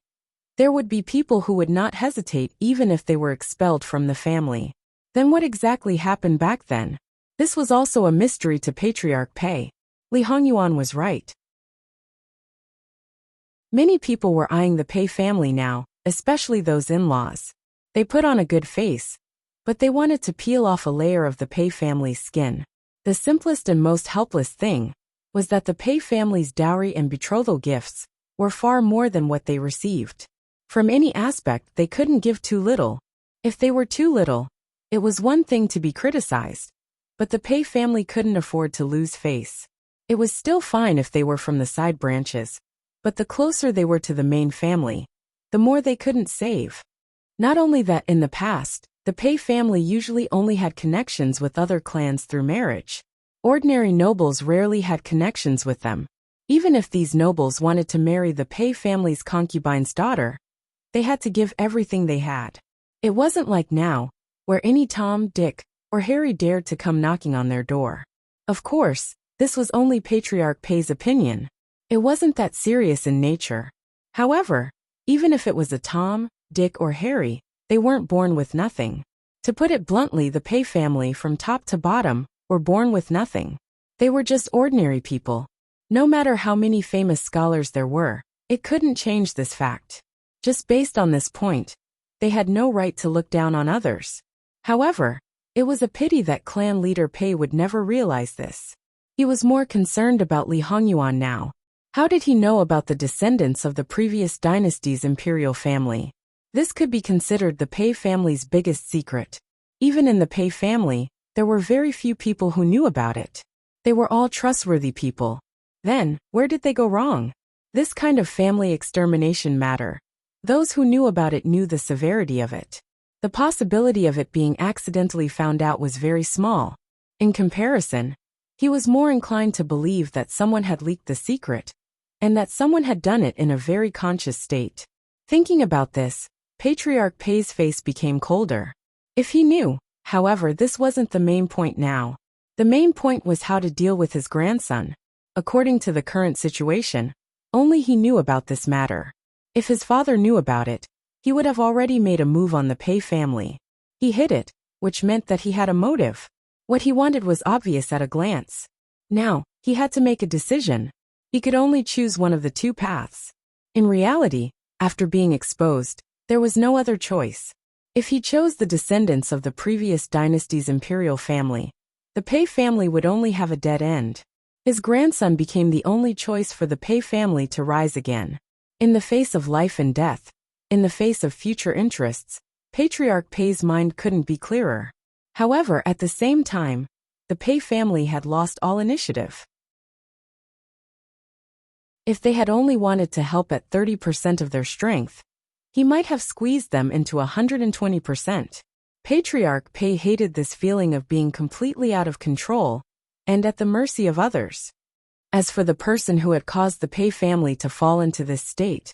S1: there would be people who would not hesitate even if they were expelled from the family. Then what exactly happened back then? This was also a mystery to Patriarch Pei. Li Hongyuan was right. Many people were eyeing the Pei family now, especially those in-laws. They put on a good face, but they wanted to peel off a layer of the Pei family's skin. The simplest and most helpless thing was that the Pei family's dowry and betrothal gifts were far more than what they received. From any aspect, they couldn't give too little. If they were too little, it was one thing to be criticized, but the Pei family couldn't afford to lose face. It was still fine if they were from the side branches, but the closer they were to the main family, the more they couldn't save. Not only that, in the past, the Pei family usually only had connections with other clans through marriage. Ordinary nobles rarely had connections with them. Even if these nobles wanted to marry the Pei family's concubine's daughter, they had to give everything they had. It wasn't like now, where any Tom, Dick, or Harry dared to come knocking on their door. Of course, this was only Patriarch Pei's opinion. It wasn't that serious in nature. However, even if it was a Tom, Dick, or Harry, they weren't born with nothing. To put it bluntly, the Pei family, from top to bottom, were born with nothing. They were just ordinary people. No matter how many famous scholars there were, it couldn't change this fact. Just based on this point, they had no right to look down on others. However, it was a pity that clan leader Pei would never realize this. He was more concerned about Li Hongyuan now. How did he know about the descendants of the previous dynasty's imperial family? This could be considered the Pei family's biggest secret. Even in the Pei family, there were very few people who knew about it. They were all trustworthy people. Then, where did they go wrong? This kind of family extermination matter. Those who knew about it knew the severity of it. The possibility of it being accidentally found out was very small. In comparison, he was more inclined to believe that someone had leaked the secret, and that someone had done it in a very conscious state. Thinking about this, Patriarch Pei's face became colder. If he knew, however, this wasn't the main point now. The main point was how to deal with his grandson. According to the current situation, only he knew about this matter. If his father knew about it, he would have already made a move on the Pei family. He hid it, which meant that he had a motive. What he wanted was obvious at a glance. Now, he had to make a decision. He could only choose one of the two paths. In reality, after being exposed, there was no other choice. If he chose the descendants of the previous dynasty's imperial family, the Pei family would only have a dead end. His grandson became the only choice for the Pei family to rise again. In the face of life and death, in the face of future interests, Patriarch Pei's mind couldn't be clearer. However, at the same time, the Pei family had lost all initiative. If they had only wanted to help at 30% of their strength, he might have squeezed them into 120%. Patriarch Pei hated this feeling of being completely out of control and at the mercy of others. As for the person who had caused the Pei family to fall into this state,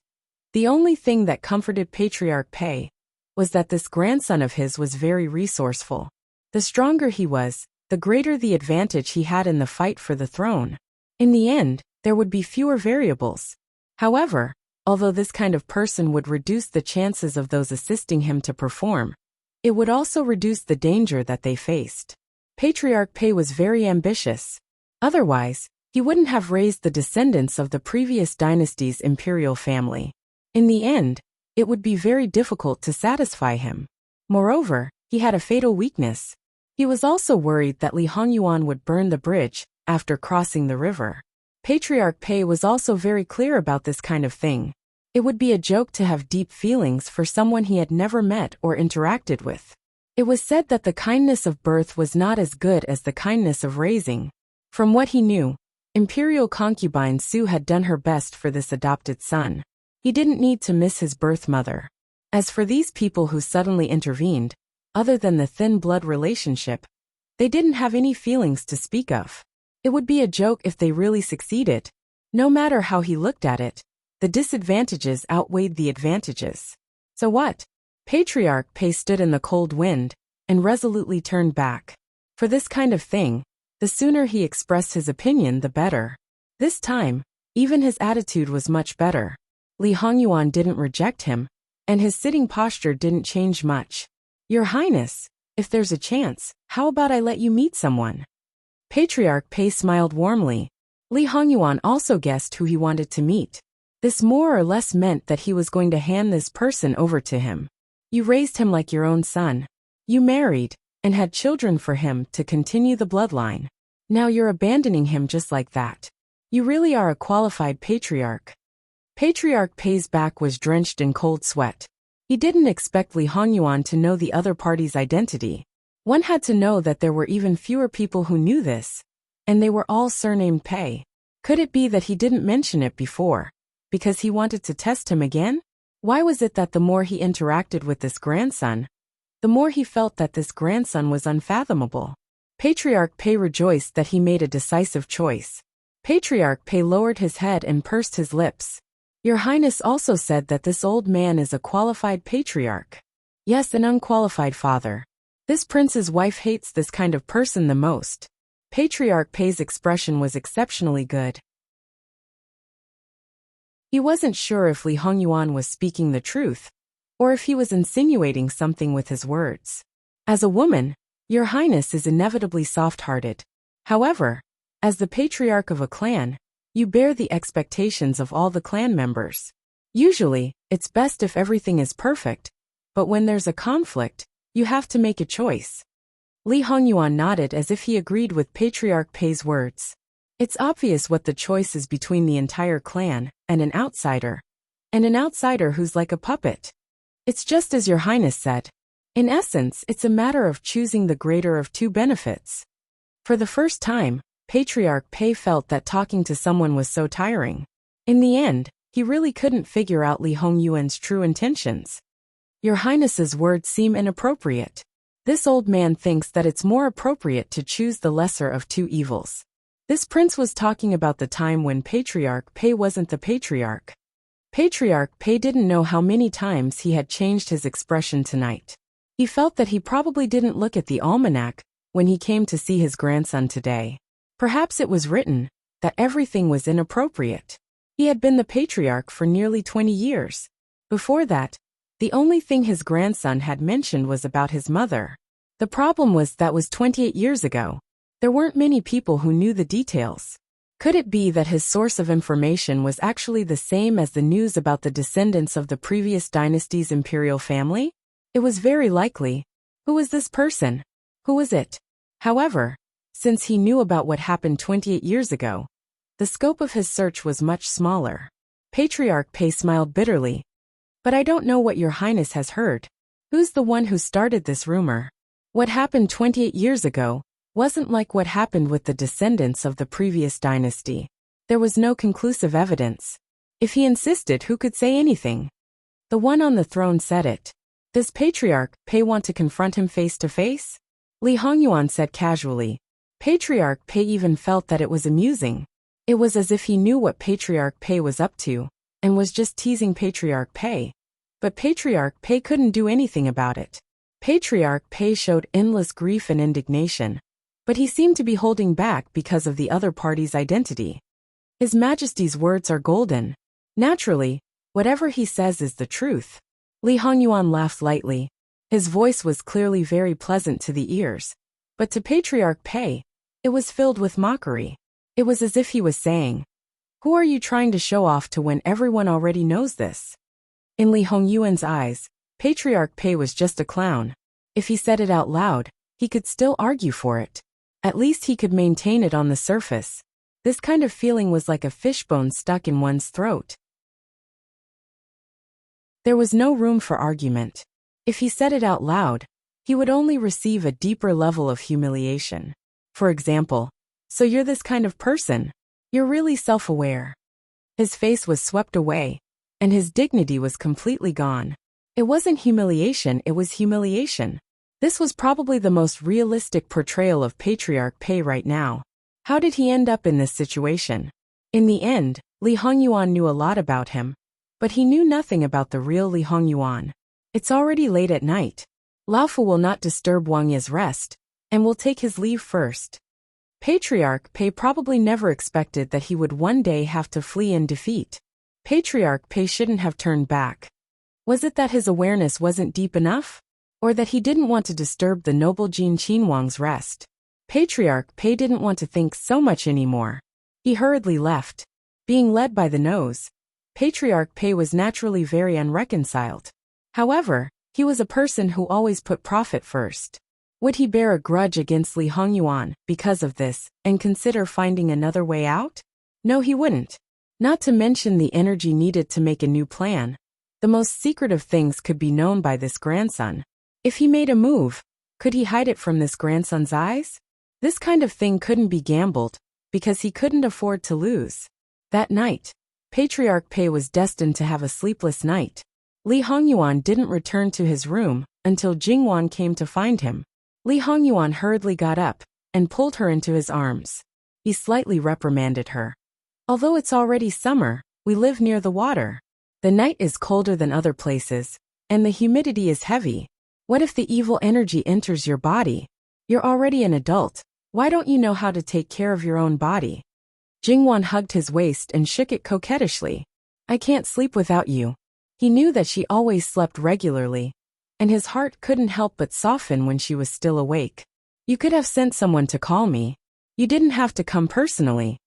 S1: the only thing that comforted Patriarch Pei was that this grandson of his was very resourceful. The stronger he was, the greater the advantage he had in the fight for the throne. In the end, there would be fewer variables. However, although this kind of person would reduce the chances of those assisting him to perform, it would also reduce the danger that they faced. Patriarch Pei was very ambitious. Otherwise, he wouldn't have raised the descendants of the previous dynasty's imperial family. In the end, it would be very difficult to satisfy him. Moreover, he had a fatal weakness. He was also worried that Li Hongyuan would burn the bridge after crossing the river. Patriarch Pei was also very clear about this kind of thing. It would be a joke to have deep feelings for someone he had never met or interacted with. It was said that the kindness of birth was not as good as the kindness of raising. From what he knew, imperial concubine Su had done her best for this adopted son. He didn't need to miss his birth mother. As for these people who suddenly intervened, other than the thin blood relationship, they didn't have any feelings to speak of. It would be a joke if they really succeeded. No matter how he looked at it, the disadvantages outweighed the advantages. So what? Patriarch Pei stood in the cold wind and resolutely turned back. For this kind of thing, the sooner he expressed his opinion, the better. This time, even his attitude was much better. Li Hongyuan didn't reject him, and his sitting posture didn't change much. Your Highness, if there's a chance, how about I let you meet someone? Patriarch Pei smiled warmly. Li Hongyuan also guessed who he wanted to meet. This more or less meant that he was going to hand this person over to him. You raised him like your own son. You married and had children for him to continue the bloodline. Now you're abandoning him just like that. You really are a qualified patriarch. Patriarch Pei's back was drenched in cold sweat. He didn't expect Li Hongyuan to know the other party's identity. One had to know that there were even fewer people who knew this, and they were all surnamed Pei. Could it be that he didn't mention it before, because he wanted to test him again? Why was it that the more he interacted with this grandson, the more he felt that this grandson was unfathomable? Patriarch Pei rejoiced that he made a decisive choice. Patriarch Pei lowered his head and pursed his lips. Your Highness also said that this old man is a qualified patriarch. Yes, an unqualified father. This prince's wife hates this kind of person the most. Patriarch Pei's expression was exceptionally good. He wasn't sure if Li Hongyuan was speaking the truth, or if he was insinuating something with his words. As a woman, Your Highness is inevitably soft-hearted. However, as the patriarch of a clan, you bear the expectations of all the clan members. Usually, it's best if everything is perfect, but when there's a conflict, you have to make a choice. Li Hongyuan nodded as if he agreed with Patriarch Pei's words. It's obvious what the choice is between the entire clan and an outsider who's like a puppet. It's just as Your Highness said. In essence, it's a matter of choosing the greater of two benefits. For the first time, Patriarch Pei felt that talking to someone was so tiring. In the end, he really couldn't figure out Li Hongyuan's true intentions. Your Highness's words seem inappropriate. This old man thinks that it's more appropriate to choose the lesser of two evils. This prince was talking about the time when Patriarch Pei wasn't the patriarch. Patriarch Pei didn't know how many times he had changed his expression tonight. He felt that he probably didn't look at the almanac when he came to see his grandson today. Perhaps it was written that everything was inappropriate. He had been the patriarch for nearly 20 years. Before that, The only thing his grandson had mentioned was about his mother. The problem was that was 28 years ago. There weren't many people who knew the details. Could it be that his source of information was actually the same as the news about the descendants of the previous dynasty's imperial family? It was very likely. Who was this person? Who was it? However, since he knew about what happened 28 years ago, the scope of his search was much smaller. Patriarch Pei smiled bitterly. But I don't know what your highness has heard. Who's the one who started this rumor? What happened 28 years ago wasn't like what happened with the descendants of the previous dynasty. There was no conclusive evidence. If he insisted, who could say anything? The one on the throne said it. Does Patriarch Pei want to confront him face to face? Li Hongyuan said casually. Patriarch Pei even felt that it was amusing. It was as if he knew what Patriarch Pei was up to, and was just teasing Patriarch Pei. But Patriarch Pei couldn't do anything about it. Patriarch Pei showed endless grief and indignation, but he seemed to be holding back because of the other party's identity. His Majesty's words are golden. Naturally, whatever he says is the truth. Li Hongyuan laughed lightly. His voice was clearly very pleasant to the ears, but to Patriarch Pei, it was filled with mockery. It was as if he was saying, "Who are you trying to show off to when everyone already knows this?" In Li Hongyuan's eyes, Patriarch Pei was just a clown. If he said it out loud, he could still argue for it. At least he could maintain it on the surface. This kind of feeling was like a fishbone stuck in one's throat. There was no room for argument. If he said it out loud, he would only receive a deeper level of humiliation. For example, "So you're this kind of person? You're really self-aware." His face was swept away, and his dignity was completely gone. It wasn't humiliation, it was humiliation. This was probably the most realistic portrayal of Patriarch Pei right now. How did he end up in this situation? In the end, Li Hongyuan knew a lot about him, but he knew nothing about the real Li Hongyuan. It's already late at night. Lao Fu will not disturb Wang Ye's rest, and will take his leave first. Patriarch Pei probably never expected that he would one day have to flee in defeat. Patriarch Pei shouldn't have turned back. Was it that his awareness wasn't deep enough? Or that he didn't want to disturb the noble Jin Qinhuang's rest? Patriarch Pei didn't want to think so much anymore. He hurriedly left. Being led by the nose, Patriarch Pei was naturally very unreconciled. However, he was a person who always put profit first. Would he bear a grudge against Li Hongyuan because of this, and consider finding another way out? No, he wouldn't. Not to mention the energy needed to make a new plan. The most secretive things could be known by this grandson. If he made a move, could he hide it from this grandson's eyes? This kind of thing couldn't be gambled, because he couldn't afford to lose. That night, Patriarch Pei was destined to have a sleepless night. Li Hongyuan didn't return to his room until Jingwan came to find him. Li Hongyuan hurriedly got up and pulled her into his arms. He slightly reprimanded her. "Although it's already summer, we live near the water. The night is colder than other places, and the humidity is heavy. What if the evil energy enters your body? You're already an adult. Why don't you know how to take care of your own body?" Jingwan hugged his waist and shook it coquettishly. "I can't sleep without you." He knew that she always slept regularly, and his heart couldn't help but soften when she was still awake. "You could have sent someone to call me. You didn't have to come personally."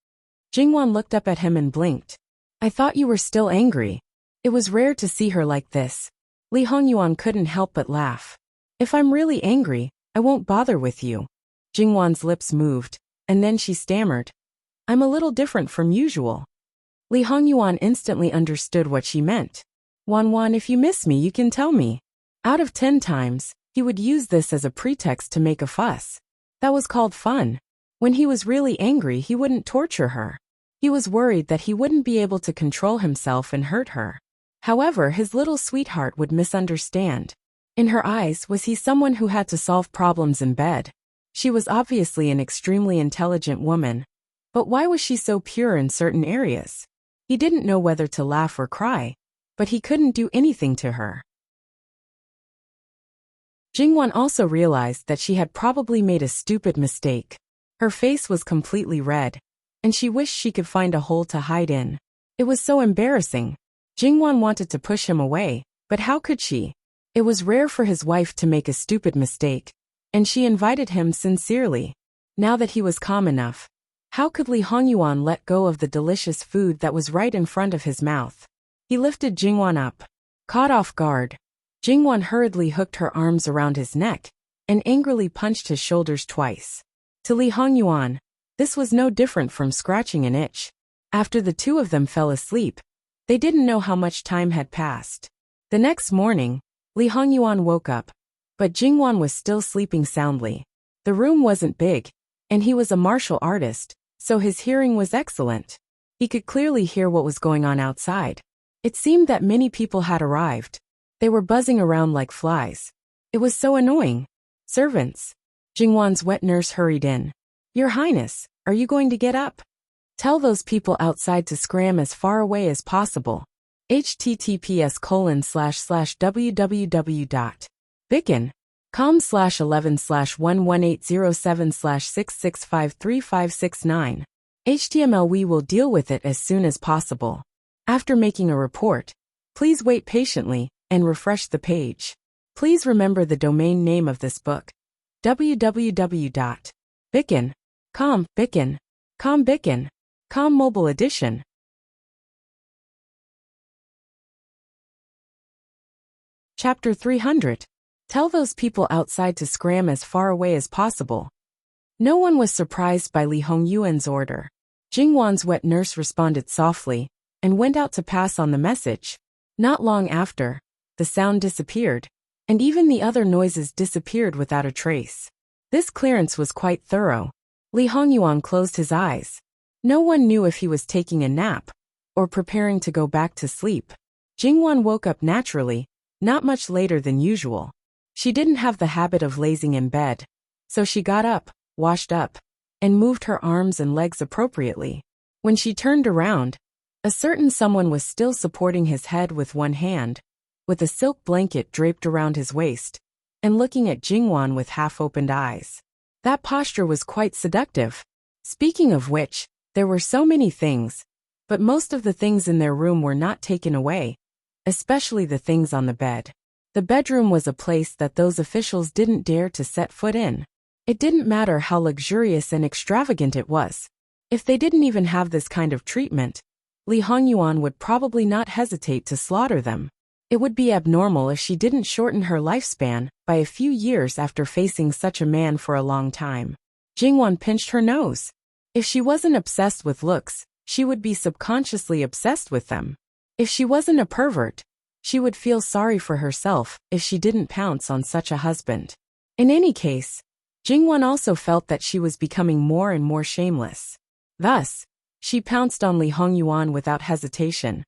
S1: Jingwan looked up at him and blinked. "I thought you were still angry." It was rare to see her like this. Li Hongyuan couldn't help but laugh. "If I'm really angry, I won't bother with you." Jingwan's lips moved, and then she stammered. "I'm a little different from usual." Li Hongyuan instantly understood what she meant. "Wan, if you miss me, you can tell me." Out of 10 times, he would use this as a pretext to make a fuss. That was called fun. When he was really angry, he wouldn't torture her. He was worried that he wouldn't be able to control himself and hurt her. However, his little sweetheart would misunderstand. In her eyes, was he someone who had to solve problems in bed? She was obviously an extremely intelligent woman. But why was she so pure in certain areas? He didn't know whether to laugh or cry, but he couldn't do anything to her. Jingwan also realized that she had probably made a stupid mistake. Her face was completely red, and she wished she could find a hole to hide in. It was so embarrassing. Jingwan wanted to push him away, But how could she? It was rare for his wife to make a stupid mistake, and she invited him sincerely. Now that he was calm enough, how could Li Hongyuan let go of the delicious food that was right in front of his mouth? He lifted Jingwan up. Caught off guard, Jingwan hurriedly hooked her arms around his neck and angrily punched his shoulders twice. To Li Hongyuan, this was no different from scratching an itch. After the two of them fell asleep, they didn't know how much time had passed. The next morning, Li Hongyuan woke up, but Jingwan was still sleeping soundly. The room wasn't big, and he was a martial artist, so his hearing was excellent. He could clearly hear what was going on outside. It seemed that many people had arrived. They were buzzing around like flies. It was so annoying. Servants. Jingwan's wet nurse hurried in. Your Highness, are you going to get up? Tell those people outside to scram as far away as possible. https://www.bicken.com/11/11807/6653569. HTML. We will deal with it as soon as possible. After making a report, please wait patiently and refresh the page. Please remember the domain name of this book. www.bicken.com. Bicken.com. Bicken.com Mobile Edition. Chapter 300. Tell those people outside to scram as far away as possible. No one was surprised by Li Hongyuan's order. Jingwan's wet nurse responded softly and went out to pass on the message. Not long after, the sound disappeared, and even the other noises disappeared without a trace. This clearance was quite thorough. Li Hongyuan closed his eyes. No one knew if he was taking a nap or preparing to go back to sleep. Jingwan woke up naturally, not much later than usual. She didn't have the habit of lazing in bed, so she got up, washed up, and moved her arms and legs appropriately. When she turned around, a certain someone was still supporting his head with one hand, with a silk blanket draped around his waist, and looking at Jingwan with half-opened eyes. That posture was quite seductive. Speaking of which, there were so many things, but most of the things in their room were not taken away, especially the things on the bed. The bedroom was a place that those officials didn't dare to set foot in. It didn't matter how luxurious and extravagant it was. If they didn't even have this kind of treatment, Li Hongyuan would probably not hesitate to slaughter them. It would be abnormal if she didn't shorten her lifespan by a few years after facing such a man for a long time. Jingwan pinched her nose. If she wasn't obsessed with looks, she would be subconsciously obsessed with them. If she wasn't a pervert, she would feel sorry for herself if she didn't pounce on such a husband. In any case, Jingwan also felt that she was becoming more and more shameless. Thus, she pounced on Li Hongyuan without hesitation,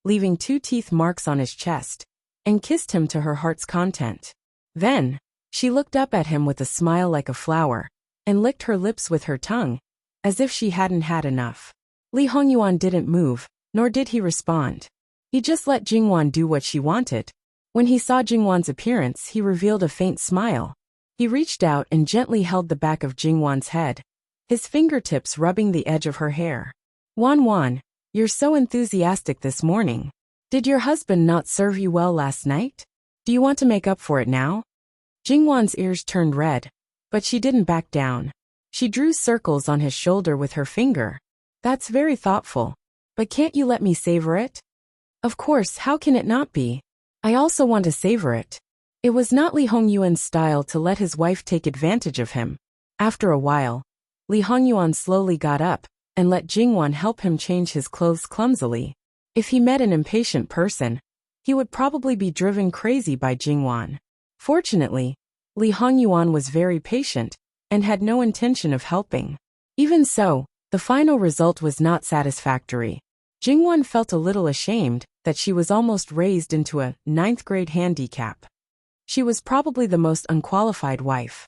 S1: leaving 2 teeth marks on his chest, and kissed him to her heart's content. Then, she looked up at him with a smile like a flower, and licked her lips with her tongue, as if she hadn't had enough. Li Hongyuan didn't move, nor did he respond. He just let Jingwan do what she wanted. When he saw Jingwan's appearance, he revealed a faint smile. He reached out and gently held the back of Jingwan's head, his fingertips rubbing the edge of her hair. Wan, you're so enthusiastic this morning. Did your husband not serve you well last night? Do you want to make up for it now? Jingwan's ears turned red, but she didn't back down. She drew circles on his shoulder with her finger. That's very thoughtful. But can't you let me savor it? Of course, how can it not be? I also want to savor it. It was not Li Hongyuan's style to let his wife take advantage of him. After a while, Li Hongyuan slowly got up and let Jingwan help him change his clothes clumsily. If he met an impatient person, he would probably be driven crazy by Jingwan. Fortunately, Li Hongyuan was very patient and had no intention of helping. Even so, the final result was not satisfactory. Jingwan felt a little ashamed that she was almost raised into a 9th grade handicap. She was probably the most unqualified wife.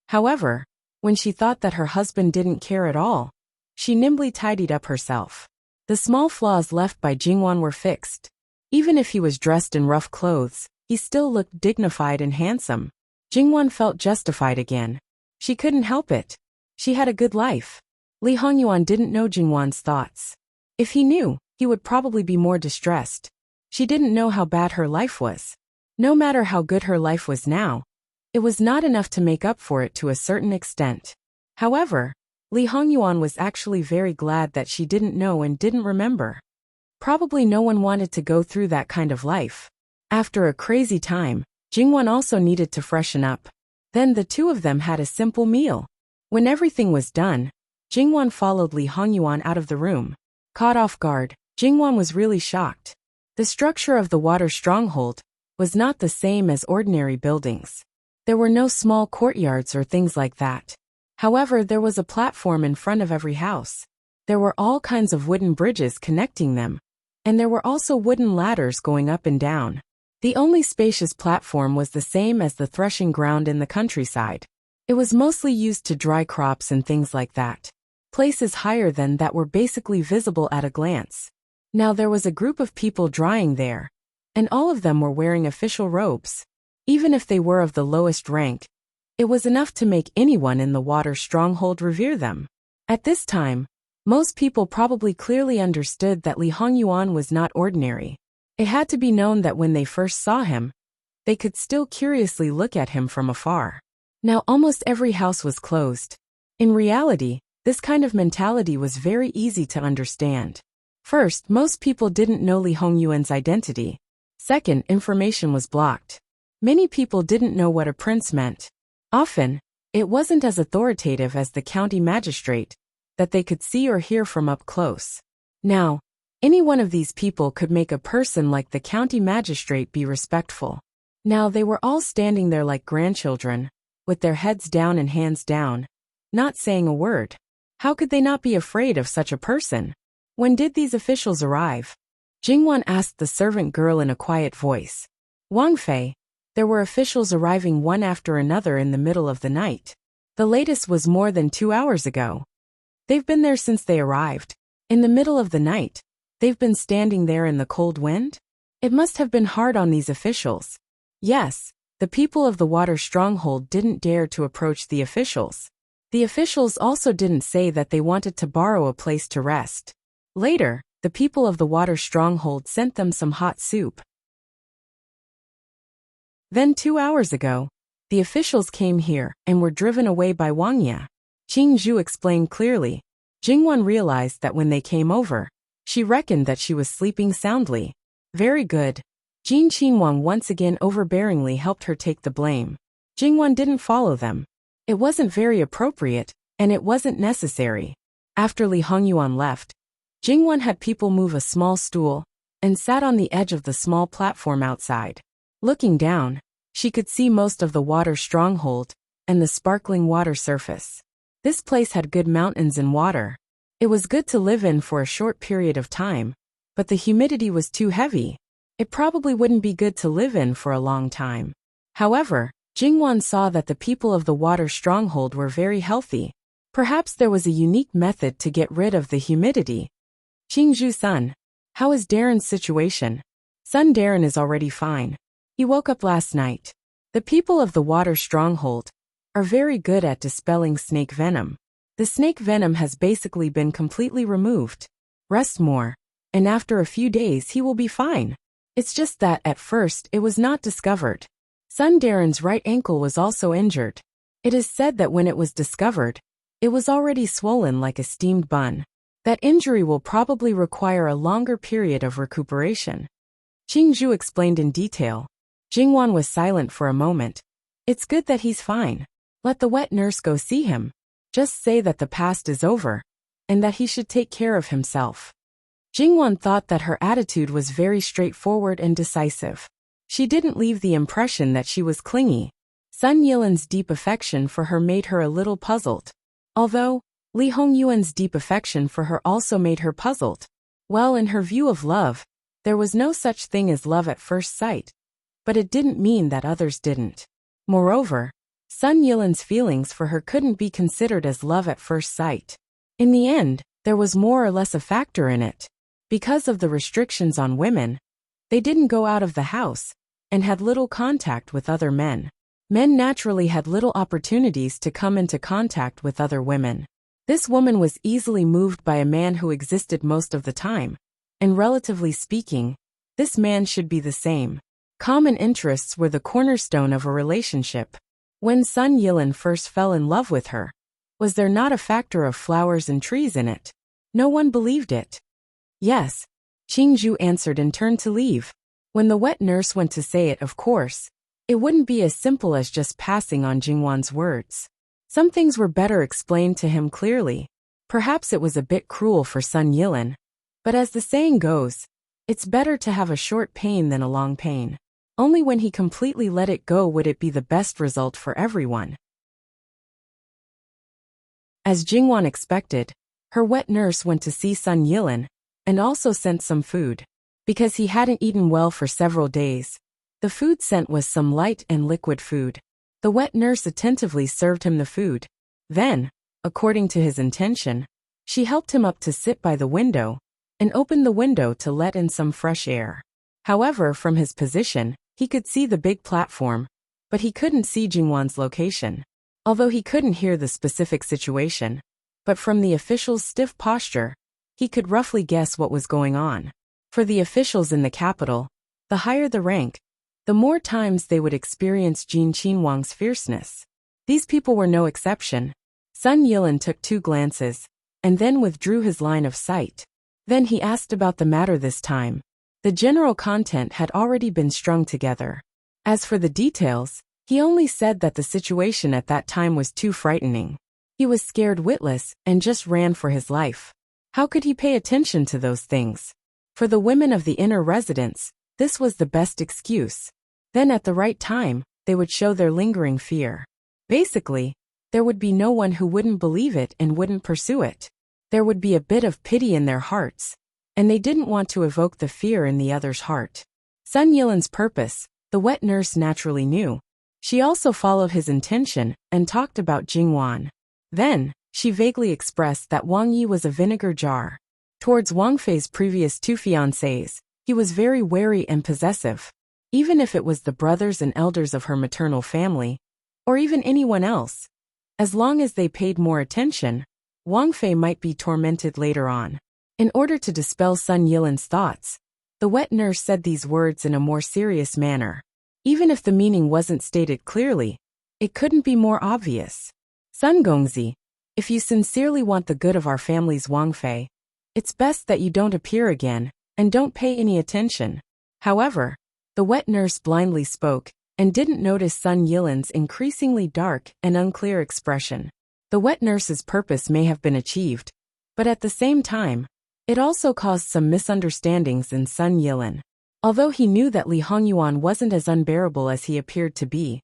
S1: However, when she thought that her husband didn't care at all, she nimbly tidied up herself. The small flaws left by Jingwan were fixed. Even if he was dressed in rough clothes, he still looked dignified and handsome. Jingwan felt justified again. She couldn't help it. She had a good life. Li Hongyuan didn't know Jingwan's thoughts. If he knew, he would probably be more distressed. She didn't know how bad her life was. No matter how good her life was now, it was not enough to make up for it to a certain extent. However, Li Hongyuan was actually very glad that she didn't know and didn't remember. Probably no one wanted to go through that kind of life. After a crazy time, Jingwan also needed to freshen up. Then the two of them had a simple meal. When everything was done, Jingwan followed Li Hongyuan out of the room. Caught off guard, Jingwan was really shocked. The structure of the water stronghold was not the same as ordinary buildings. There were no small courtyards or things like that. However, there was a platform in front of every house. There were all kinds of wooden bridges connecting them, and there were also wooden ladders going up and down. The only spacious platform was the same as the threshing ground in the countryside. It was mostly used to dry crops and things like that. Places higher than that were basically visible at a glance. Now there was a group of people drying there, and all of them were wearing official robes. Even if they were of the lowest rank, it was enough to make anyone in the water stronghold revere them. At this time, most people probably clearly understood that Li Hongyuan was not ordinary. It had to be known that when they first saw him, they could still curiously look at him from afar. Now almost every house was closed. In reality, this kind of mentality was very easy to understand. First, most people didn't know Li Hongyuan's identity. Second, information was blocked. Many people didn't know what a prince meant. Often, it wasn't as authoritative as the county magistrate that they could see or hear from up close. Now, any one of these people could make a person like the county magistrate be respectful. Now they were all standing there like grandchildren, with their heads down and hands down, not saying a word. How could they not be afraid of such a person? When did these officials arrive? Jingwan asked the servant girl in a quiet voice. Wang Fei, there were officials arriving one after another in the middle of the night. The latest was more than 2 hours ago. They've been there since they arrived. In the middle of the night, they've been standing there in the cold wind? It must have been hard on these officials. Yes, the people of the water stronghold didn't dare to approach the officials. The officials also didn't say that they wanted to borrow a place to rest. Later, the people of the water stronghold sent them some hot soup. Then 2 hours ago, the officials came here and were driven away by Wang Ya. Qing Zhu explained clearly. Jingwan realized that when they came over, she reckoned that she was sleeping soundly. Very good. Jin Qinhuang once again overbearingly helped her take the blame. Jingwan didn't follow them. It wasn't very appropriate, and it wasn't necessary. After Li Hongyuan left, Jingwan had people move a small stool and sat on the edge of the small platform outside. Looking down, she could see most of the water stronghold and the sparkling water surface. This place had good mountains and water. It was good to live in for a short period of time, but the humidity was too heavy. It probably wouldn't be good to live in for a long time. However, Jingwan saw that the people of the water stronghold were very healthy. Perhaps there was a unique method to get rid of the humidity. Qingzhu-san, how is Darren's situation? Son Darren is already fine. He woke up last night. The people of the water stronghold are very good at dispelling snake venom. The snake venom has basically been completely removed. Rest more, and after a few days he will be fine. It's just that at first it was not discovered. Son Darren's right ankle was also injured. It is said that when it was discovered, it was already swollen like a steamed bun. That injury will probably require a longer period of recuperation. Qingzhu explained in detail. Jingwan was silent for a moment. It's good that he's fine. Let the wet nurse go see him. Just say that the past is over, and that he should take care of himself. Jingwan thought that her attitude was very straightforward and decisive. She didn't leave the impression that she was clingy. Sun Yilan's deep affection for her made her a little puzzled. Although, Li Hongyuan's deep affection for her also made her puzzled. Well, in her view of love, there was no such thing as love at first sight. But it didn't mean that others didn't. Moreover, Sun Yilan's feelings for her couldn't be considered as love at first sight. In the end, there was more or less a factor in it. Because of the restrictions on women, they didn't go out of the house, and had little contact with other men. Men naturally had little opportunities to come into contact with other women. This woman was easily moved by a man who existed most of the time, and relatively speaking, This man should be the same. Common interests were the cornerstone of a relationship. When Sun Yilin first fell in love with her, was there not a factor of flowers and trees in it? No one believed it. Yes, Qingzhu answered and turned to leave. When the wet nurse went to say it, of course, it wouldn't be as simple as just passing on Jingwan's words. Some things were better explained to him clearly. Perhaps it was a bit cruel for Sun Yilin. But as the saying goes, it's better to have a short pain than a long pain. Only when he completely let it go would it be the best result for everyone. As Jingwan expected, her wet nurse went to see Sun Yilin, and also sent some food. Because he hadn't eaten well for several days, the food sent was some light and liquid food. The wet nurse attentively served him the food. Then, according to his intention, she helped him up to sit by the window, and opened the window to let in some fresh air. However, from his position, he could see the big platform, but he couldn't see Jingwan's location. Although he couldn't hear the specific situation, but from the official's stiff posture, he could roughly guess what was going on. For the officials in the capital, the higher the rank, the more times they would experience Jin Qinhuang's fierceness. These people were no exception. Sun Yilin took 2 glances, and then withdrew his line of sight. Then he asked about the matter this time. The general content had already been strung together. As for the details, he only said that the situation at that time was too frightening. He was scared witless and just ran for his life. How could he pay attention to those things? For the women of the inner residence, this was the best excuse. Then at the right time, they would show their lingering fear. Basically, there would be no one who wouldn't believe it and wouldn't pursue it. There would be a bit of pity in their hearts, and they didn't want to evoke the fear in the other's heart. Sun Yilin's purpose, the wet nurse naturally knew. She also followed his intention and talked about Jingwan. Then, she vaguely expressed that Wang Yi was a vinegar jar. Towards Wang Fei's previous 2 fiancés, he was very wary and possessive. Even if it was the brothers and elders of her maternal family, or even anyone else, as long as they paid more attention, Wang Fei might be tormented later on. In order to dispel Sun Yilin's thoughts, the wet nurse said these words in a more serious manner. Even if the meaning wasn't stated clearly, it couldn't be more obvious. Sun Gongzi, if you sincerely want the good of our family's Wang Fei, it's best that you don't appear again, and don't pay any attention. However, the wet nurse blindly spoke, and didn't notice Sun Yilin's increasingly dark and unclear expression. The wet nurse's purpose may have been achieved, but at the same time, it also caused some misunderstandings in Sun Yilin. Although he knew that Li Hongyuan wasn't as unbearable as he appeared to be,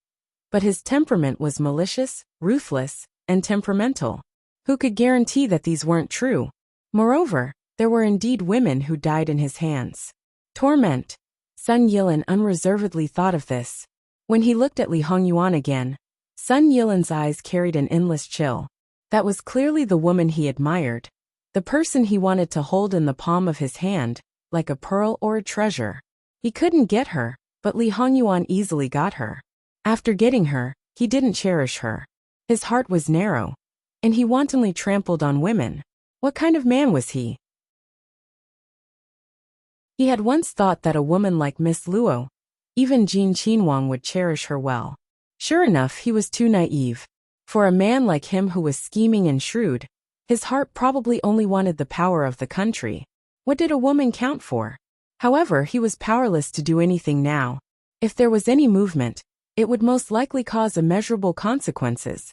S1: but his temperament was malicious, ruthless, and temperamental. Who could guarantee that these weren't true? Moreover, there were indeed women who died in his hands. Torment. Sun Yilin unreservedly thought of this. When he looked at Li Hongyuan again, Sun Yilin's eyes carried an endless chill. That was clearly the woman he admired, the person he wanted to hold in the palm of his hand, like a pearl or a treasure. He couldn't get her, but Li Hongyuan easily got her. After getting her, he didn't cherish her. His heart was narrow, and he wantonly trampled on women. What kind of man was he? He had once thought that a woman like Miss Luo, even Jin Qinhuang, would cherish her well. Sure enough, he was too naive. For a man like him who was scheming and shrewd, his heart probably only wanted the power of the country. What did a woman count for? However, he was powerless to do anything now. If there was any movement, it would most likely cause immeasurable consequences.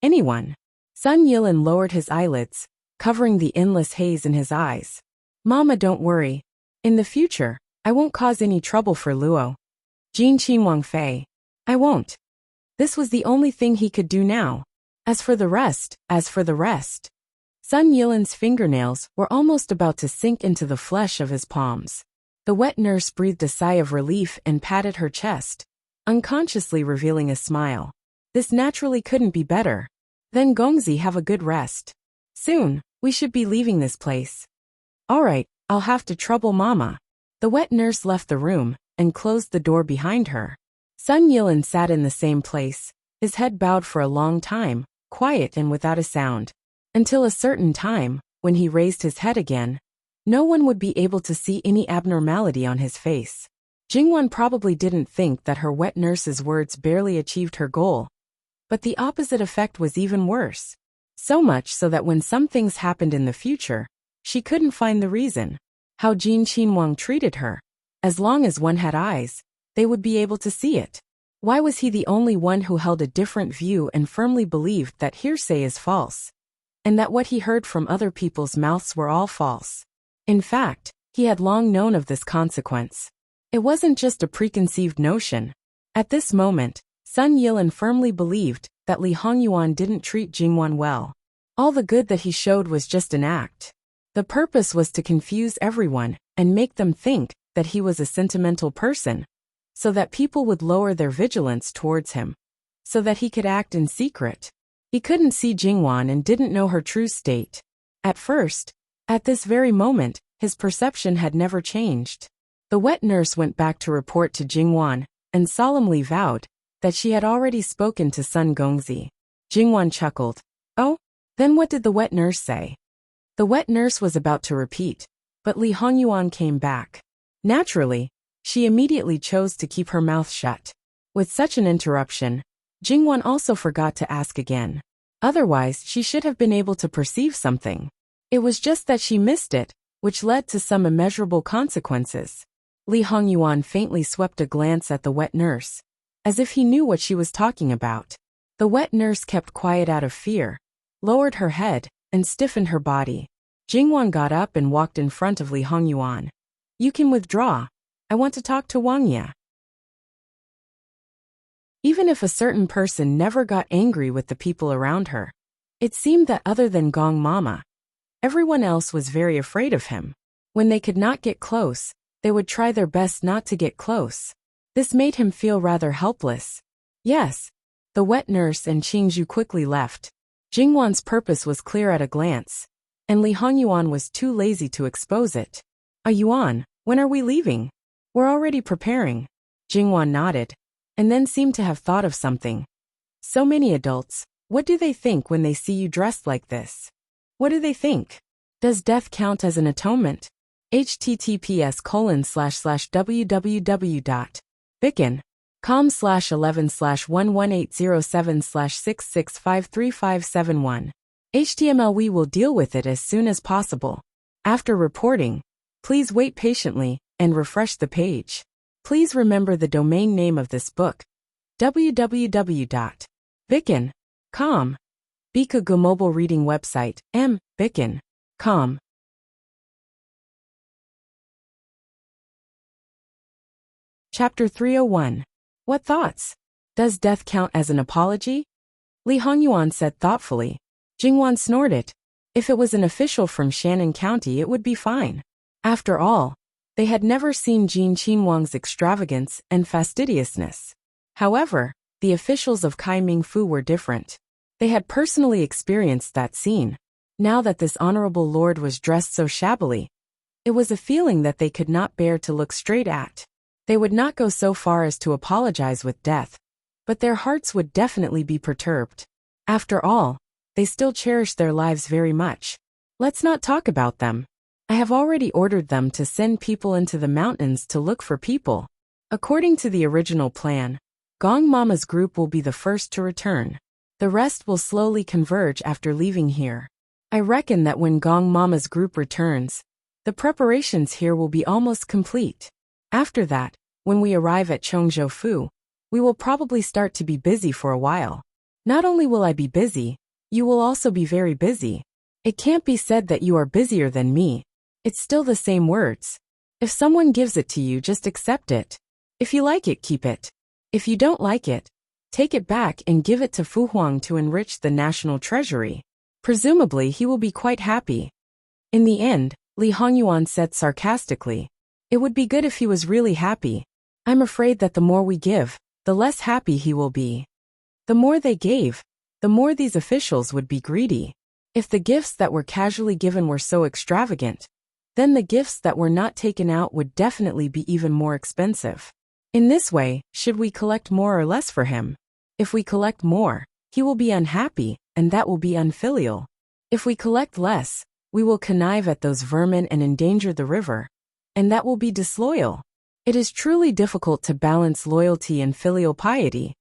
S1: Anyone. Sun Yilin lowered his eyelids, covering the endless haze in his eyes. Mama, don't worry. In the future, I won't cause any trouble for Luo. Jin Qinhuang Fei. I won't. This was the only thing he could do now. As for the rest. Sun Yilin's fingernails were almost about to sink into the flesh of his palms. The wet nurse breathed a sigh of relief and patted her chest, unconsciously revealing a smile. This naturally couldn't be better. Then Gongzi, have a good rest. Soon, we should be leaving this place. All right, I'll have to trouble Mama. The wet nurse left the room and closed the door behind her. Sun Yilin sat in the same place, his head bowed for a long time, quiet and without a sound. Until a certain time, when he raised his head again, No one would be able to see any abnormality on his face. Jingwan probably didn't think that her wet nurse's words barely achieved her goal, but the opposite effect was even worse. So much so that when some things happened in the future, she couldn't find the reason. How Jin Qinhuang treated her. As long as one had eyes, they would be able to see it. Why was he the only one who held a different view and firmly believed that hearsay is false, and that what he heard from other people's mouths were all false? In fact, he had long known of this consequence. It wasn't just a preconceived notion. At this moment, Sun Yilan firmly believed that Li Hongyuan didn't treat Jingwan well. All the good that he showed was just an act. The purpose was to confuse everyone and make them think that he was a sentimental person, so that people would lower their vigilance towards him, so that he could act in secret. He couldn't see Jingwan and didn't know her true state. At first, at this very moment, his perception had never changed. The wet nurse went back to report to Jingwan and solemnly vowed that she had already spoken to Sun Gongzi. Jingwan chuckled. Oh, then what did the wet nurse say? The wet nurse was about to repeat, but Li Hongyuan came back. Naturally, she immediately chose to keep her mouth shut. With such an interruption, Jingwan also forgot to ask again. Otherwise, she should have been able to perceive something. It was just that she missed it, which led to some immeasurable consequences. Li Hongyuan faintly swept a glance at the wet nurse, as if he knew what she was talking about. The wet nurse kept quiet out of fear, lowered her head, and stiffened her body. Jingwan got up and walked in front of Li Hongyuan. You can withdraw. I want to talk to Wang Ye. Even if a certain person never got angry with the people around her, it seemed that other than Gong Mama, everyone else was very afraid of him. When they could not get close, they would try their best not to get close. This made him feel rather helpless. Yes. The wet nurse and Qingzhu quickly left. Jingwan's purpose was clear at a glance, and Li Hongyuan was too lazy to expose it. Yuan, when are we leaving? We're already preparing. Jingwan nodded, and then seemed to have thought of something. So many adults, what do they think when they see you dressed like this? What do they think? Does death count as an atonement? https://www.bicken.com/11/11807/66535571. HTML. We will deal with it as soon as possible. After reporting, please wait patiently and refresh the page. Please remember the domain name of this book, www.bicken.com. Bikagu mobile reading website, bicken.com. Chapter 301. What thoughts? Does death count as an apology? Li Hongyuan said thoughtfully. Jingwan snorted. If it was an official from Shannon County, it would be fine. After all, they had never seen Jin Qinhuang's extravagance and fastidiousness. However, the officials of Kai Mingfu were different. They had personally experienced that scene. Now that this honorable lord was dressed so shabbily, it was a feeling that they could not bear to look straight at. They would not go so far as to apologize with death, but their hearts would definitely be perturbed. After all, they still cherish their lives very much. Let's not talk about them. I have already ordered them to send people into the mountains to look for people. According to the original plan, Gong Mama's group will be the first to return. The rest will slowly converge after leaving here. I reckon that when Gong Mama's group returns, the preparations here will be almost complete. After that, when we arrive at Chongzhou, we will probably start to be busy for a while. Not only will I be busy, you will also be very busy. It can't be said that you are busier than me. It's still the same words. If someone gives it to you, just accept it. If you like it, keep it. If you don't like it, take it back and give it to Fu Huang to enrich the national treasury. Presumably he will be quite happy. In the end, Li Hongyuan said sarcastically, it would be good if he was really happy. I'm afraid that the more we give, the less happy he will be. The more they gave, the more these officials would be greedy. If the gifts that were casually given were so extravagant, then the gifts that were not taken out would definitely be even more expensive. In this way, should we collect more or less for him? If we collect more, he will be unhappy, and that will be unfilial. If we collect less, we will connive at those vermin and endanger the river, and that will be disloyal. It is truly difficult to balance loyalty and filial piety.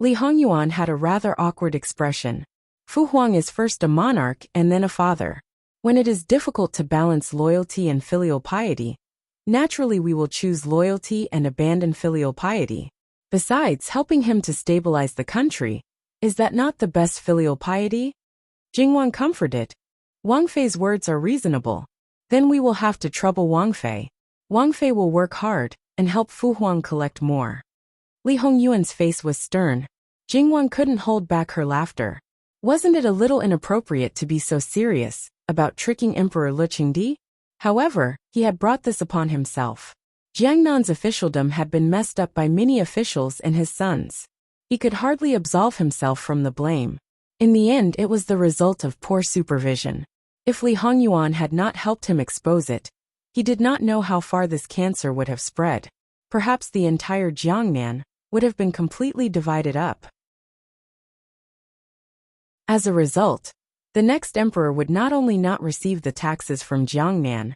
S1: Li Hongyuan had a rather awkward expression. Fu Huang is first a monarch and then a father. When it is difficult to balance loyalty and filial piety, naturally we will choose loyalty and abandon filial piety. Besides helping him to stabilize the country, is that not the best filial piety? Jingwan comforted. Wang Fei's words are reasonable. Then we will have to trouble Wang Fei. Wang Fei will work hard and help Fu Huang collect more. Li Hongyuan's face was stern. Jingwan couldn't hold back her laughter. Wasn't it a little inappropriate to be so serious about tricking Emperor Lu Qingdi? However, he had brought this upon himself. Jiangnan's officialdom had been messed up by many officials and his sons. He could hardly absolve himself from the blame. In the end, it was the result of poor supervision. If Li Hongyuan had not helped him expose it, he did not know how far this cancer would have spread. Perhaps the entire Jiangnan would have been completely divided up. As a result, the next emperor would not only not receive the taxes from Jiangnan,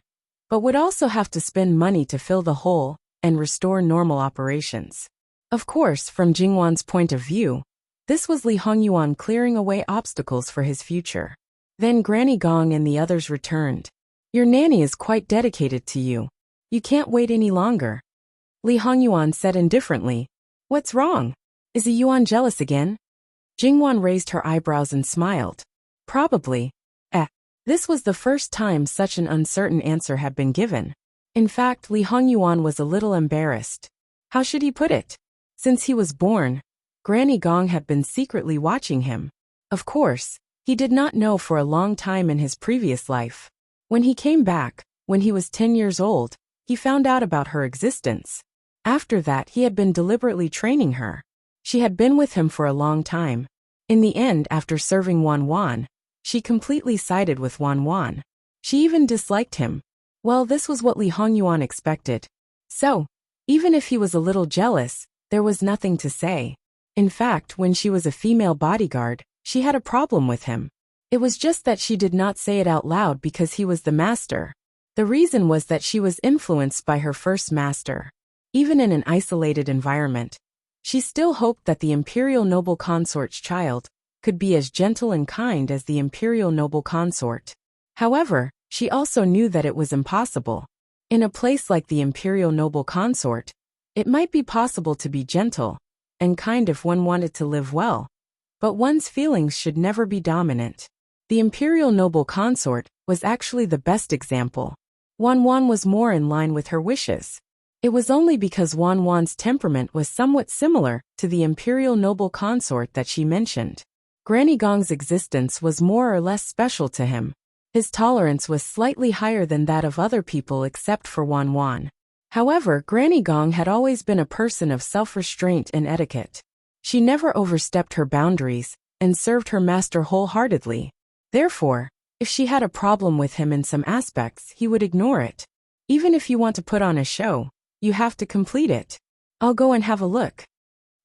S1: but would also have to spend money to fill the hole and restore normal operations. Of course, from Jingwan's point of view, this was Li Hongyuan clearing away obstacles for his future. Then Granny Gong and the others returned. Your nanny is quite dedicated to you. You can't wait any longer. Li Hongyuan said indifferently. What's wrong? Is the Yuan jealous again? Jingwan raised her eyebrows and smiled. Probably. This was the first time such an uncertain answer had been given. In fact, Li Hongyuan was a little embarrassed. How should he put it? Since he was born, Granny Gong had been secretly watching him. Of course, he did not know for a long time in his previous life. When he came back, when he was 10 years old, he found out about her existence. After that, he had been deliberately training her. She had been with him for a long time. In the end, after serving Wan Wan, she completely sided with Wan Wan. She even disliked him. Well, this was what Li Hongyuan expected. So, even if he was a little jealous, there was nothing to say. In fact, when she was a female bodyguard, she had a problem with him. It was just that she did not say it out loud because he was the master. The reason was that she was influenced by her first master. Even in an isolated environment, she still hoped that the imperial noble consort's child could be as gentle and kind as the imperial noble consort. However, she also knew that it was impossible. In a place like the imperial noble consort, it might be possible to be gentle and kind if one wanted to live well, but one's feelings should never be dominant. The imperial noble consort was actually the best example. Wan Wan was more in line with her wishes. It was only because Wan Wan's temperament was somewhat similar to the imperial noble consort that she mentioned. Granny Gong's existence was more or less special to him. His tolerance was slightly higher than that of other people except for Wan Wan. However, Granny Gong had always been a person of self-restraint and etiquette. She never overstepped her boundaries and served her master wholeheartedly. Therefore, if she had a problem with him in some aspects, he would ignore it. Even if you want to put on a show, you have to complete it. I'll go and have a look.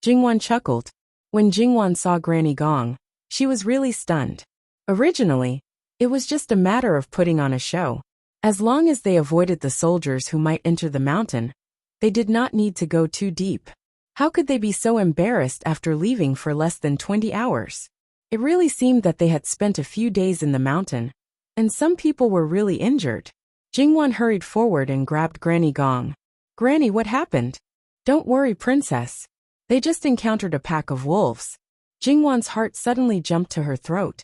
S1: Jingwan chuckled. When Jingwan saw Granny Gong, she was really stunned. Originally, it was just a matter of putting on a show. As long as they avoided the soldiers who might enter the mountain, they did not need to go too deep. How could they be so embarrassed after leaving for less than 20 hours? It really seemed that they had spent a few days in the mountain, and some people were really injured. Jingwan hurried forward and grabbed Granny Gong. Granny, what happened? Don't worry, princess. They just encountered a pack of wolves. Jingwan's heart suddenly jumped to her throat.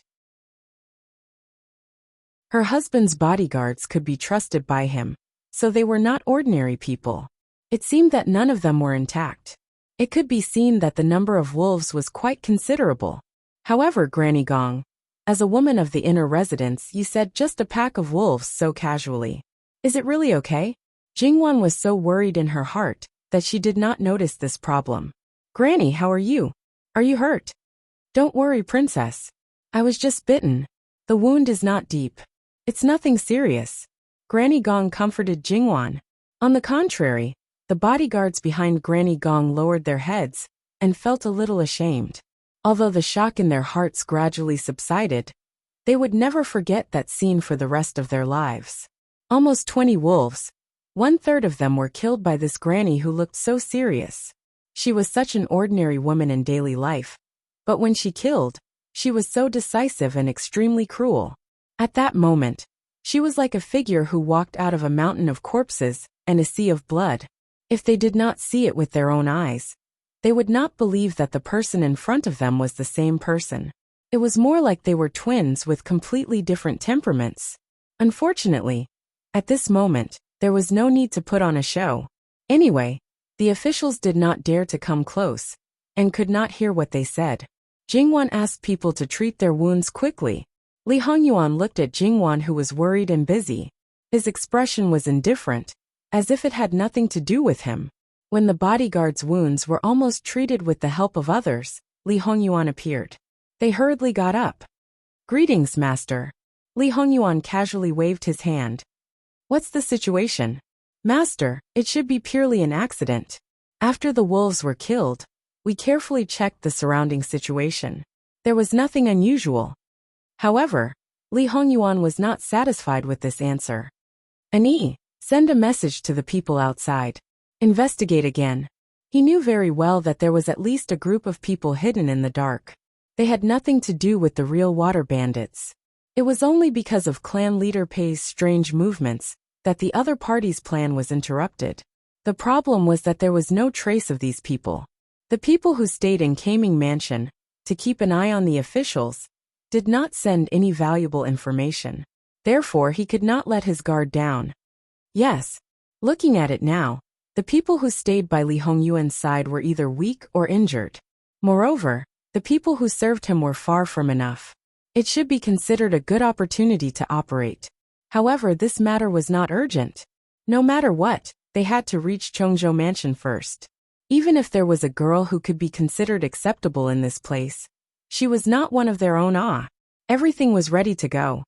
S1: Her husband's bodyguards could be trusted by him, so they were not ordinary people. It seemed that none of them were intact. It could be seen that the number of wolves was quite considerable. However, Granny Gong, as a woman of the inner residence, you said just a pack of wolves so casually. Is it really okay? Jingwan was so worried in her heart that she did not notice this problem. Granny, how are you? Are you hurt? Don't worry, princess. I was just bitten. The wound is not deep. It's nothing serious. Granny Gong comforted Jingwan. On the contrary, the bodyguards behind Granny Gong lowered their heads and felt a little ashamed. Although the shock in their hearts gradually subsided, They would never forget that scene for the rest of their lives. Almost 20 wolves. 1/3 of them were killed by this granny who looked so serious. She was such an ordinary woman in daily life. But when she killed, she was so decisive and extremely cruel. At that moment, she was like a figure who walked out of a mountain of corpses and a sea of blood. If they did not see it with their own eyes, they would not believe that the person in front of them was the same person. It was more like they were twins with completely different temperaments. Unfortunately, at this moment, there was no need to put on a show. Anyway, the officials did not dare to come close, and could not hear what they said. Jingwan asked people to treat their wounds quickly. Li Hongyuan looked at Jingwan, who was worried and busy. His expression was indifferent, as if it had nothing to do with him. When the bodyguard's wounds were almost treated with the help of others, Li Hongyuan appeared. They hurriedly got up. "Greetings, master." Li Hongyuan casually waved his hand. "What's the situation?" "Master, it should be purely an accident. After the wolves were killed, we carefully checked the surrounding situation. There was nothing unusual." However, Li Hongyuan was not satisfied with this answer. "Ani, send a message to the people outside. Investigate again." He knew very well that there was at least a group of people hidden in the dark. They had nothing to do with the real water bandits. It was only because of clan leader Pei's strange movements that the other party's plan was interrupted. The problem was that there was no trace of these people. The people who stayed in Kaming Mansion to keep an eye on the officials did not send any valuable information. Therefore, he could not let his guard down. Yes, looking at it now, the people who stayed by Li Hongyuan's side were either weak or injured. Moreover, the people who served him were far from enough. It should be considered a good opportunity to operate. However, this matter was not urgent. No matter what, they had to reach Chongzhou Mansion first. Even if there was a girl who could be considered acceptable in this place, she was not one of their own. Everything was ready to go.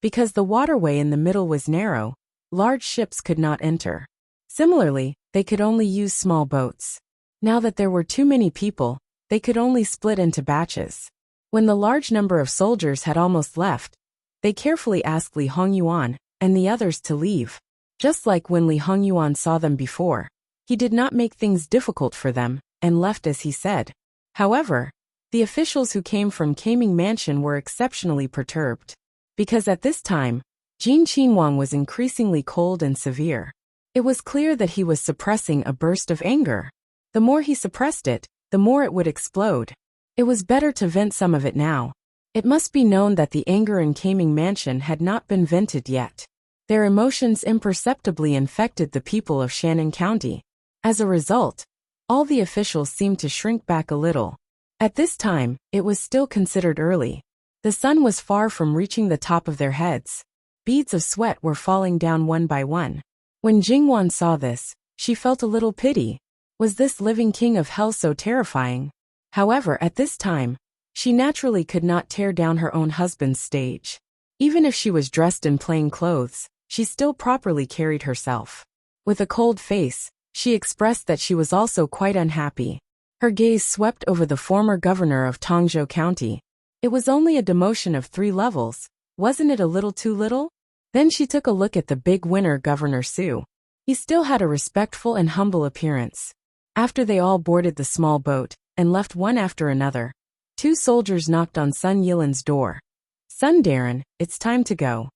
S1: Because the waterway in the middle was narrow, large ships could not enter. Similarly, they could only use small boats. Now that there were too many people, they could only split into batches. When the large number of soldiers had almost left, they carefully asked Li Hongyuan and the others to leave. Just like when Li Hongyuan saw them before, he did not make things difficult for them and left as he said. However, the officials who came from Kaming Mansion were exceptionally perturbed. Because at this time, Jin Qinhuang was increasingly cold and severe. It was clear that he was suppressing a burst of anger. The more he suppressed it, the more it would explode. It was better to vent some of it now. It must be known that the anger in Kaming Mansion had not been vented yet. Their emotions imperceptibly infected the people of Shannon County. As a result, all the officials seemed to shrink back a little. At this time, it was still considered early. The sun was far from reaching the top of their heads. Beads of sweat were falling down one by one. When Jingwan saw this, she felt a little pity. Was this living king of hell so terrifying? However, at this time, she naturally could not tear down her own husband's stage. Even if she was dressed in plain clothes, she still properly carried herself. With a cold face, she expressed that she was also quite unhappy. Her gaze swept over the former governor of Tongzhou County. It was only a demotion of 3 levels. Wasn't it a little too little? Then she took a look at the big winner, Governor Su. He still had a respectful and humble appearance. After they all boarded the small boat and left one after another, 2 soldiers knocked on Sun Yilin's door. "Sun Darren, it's time to go.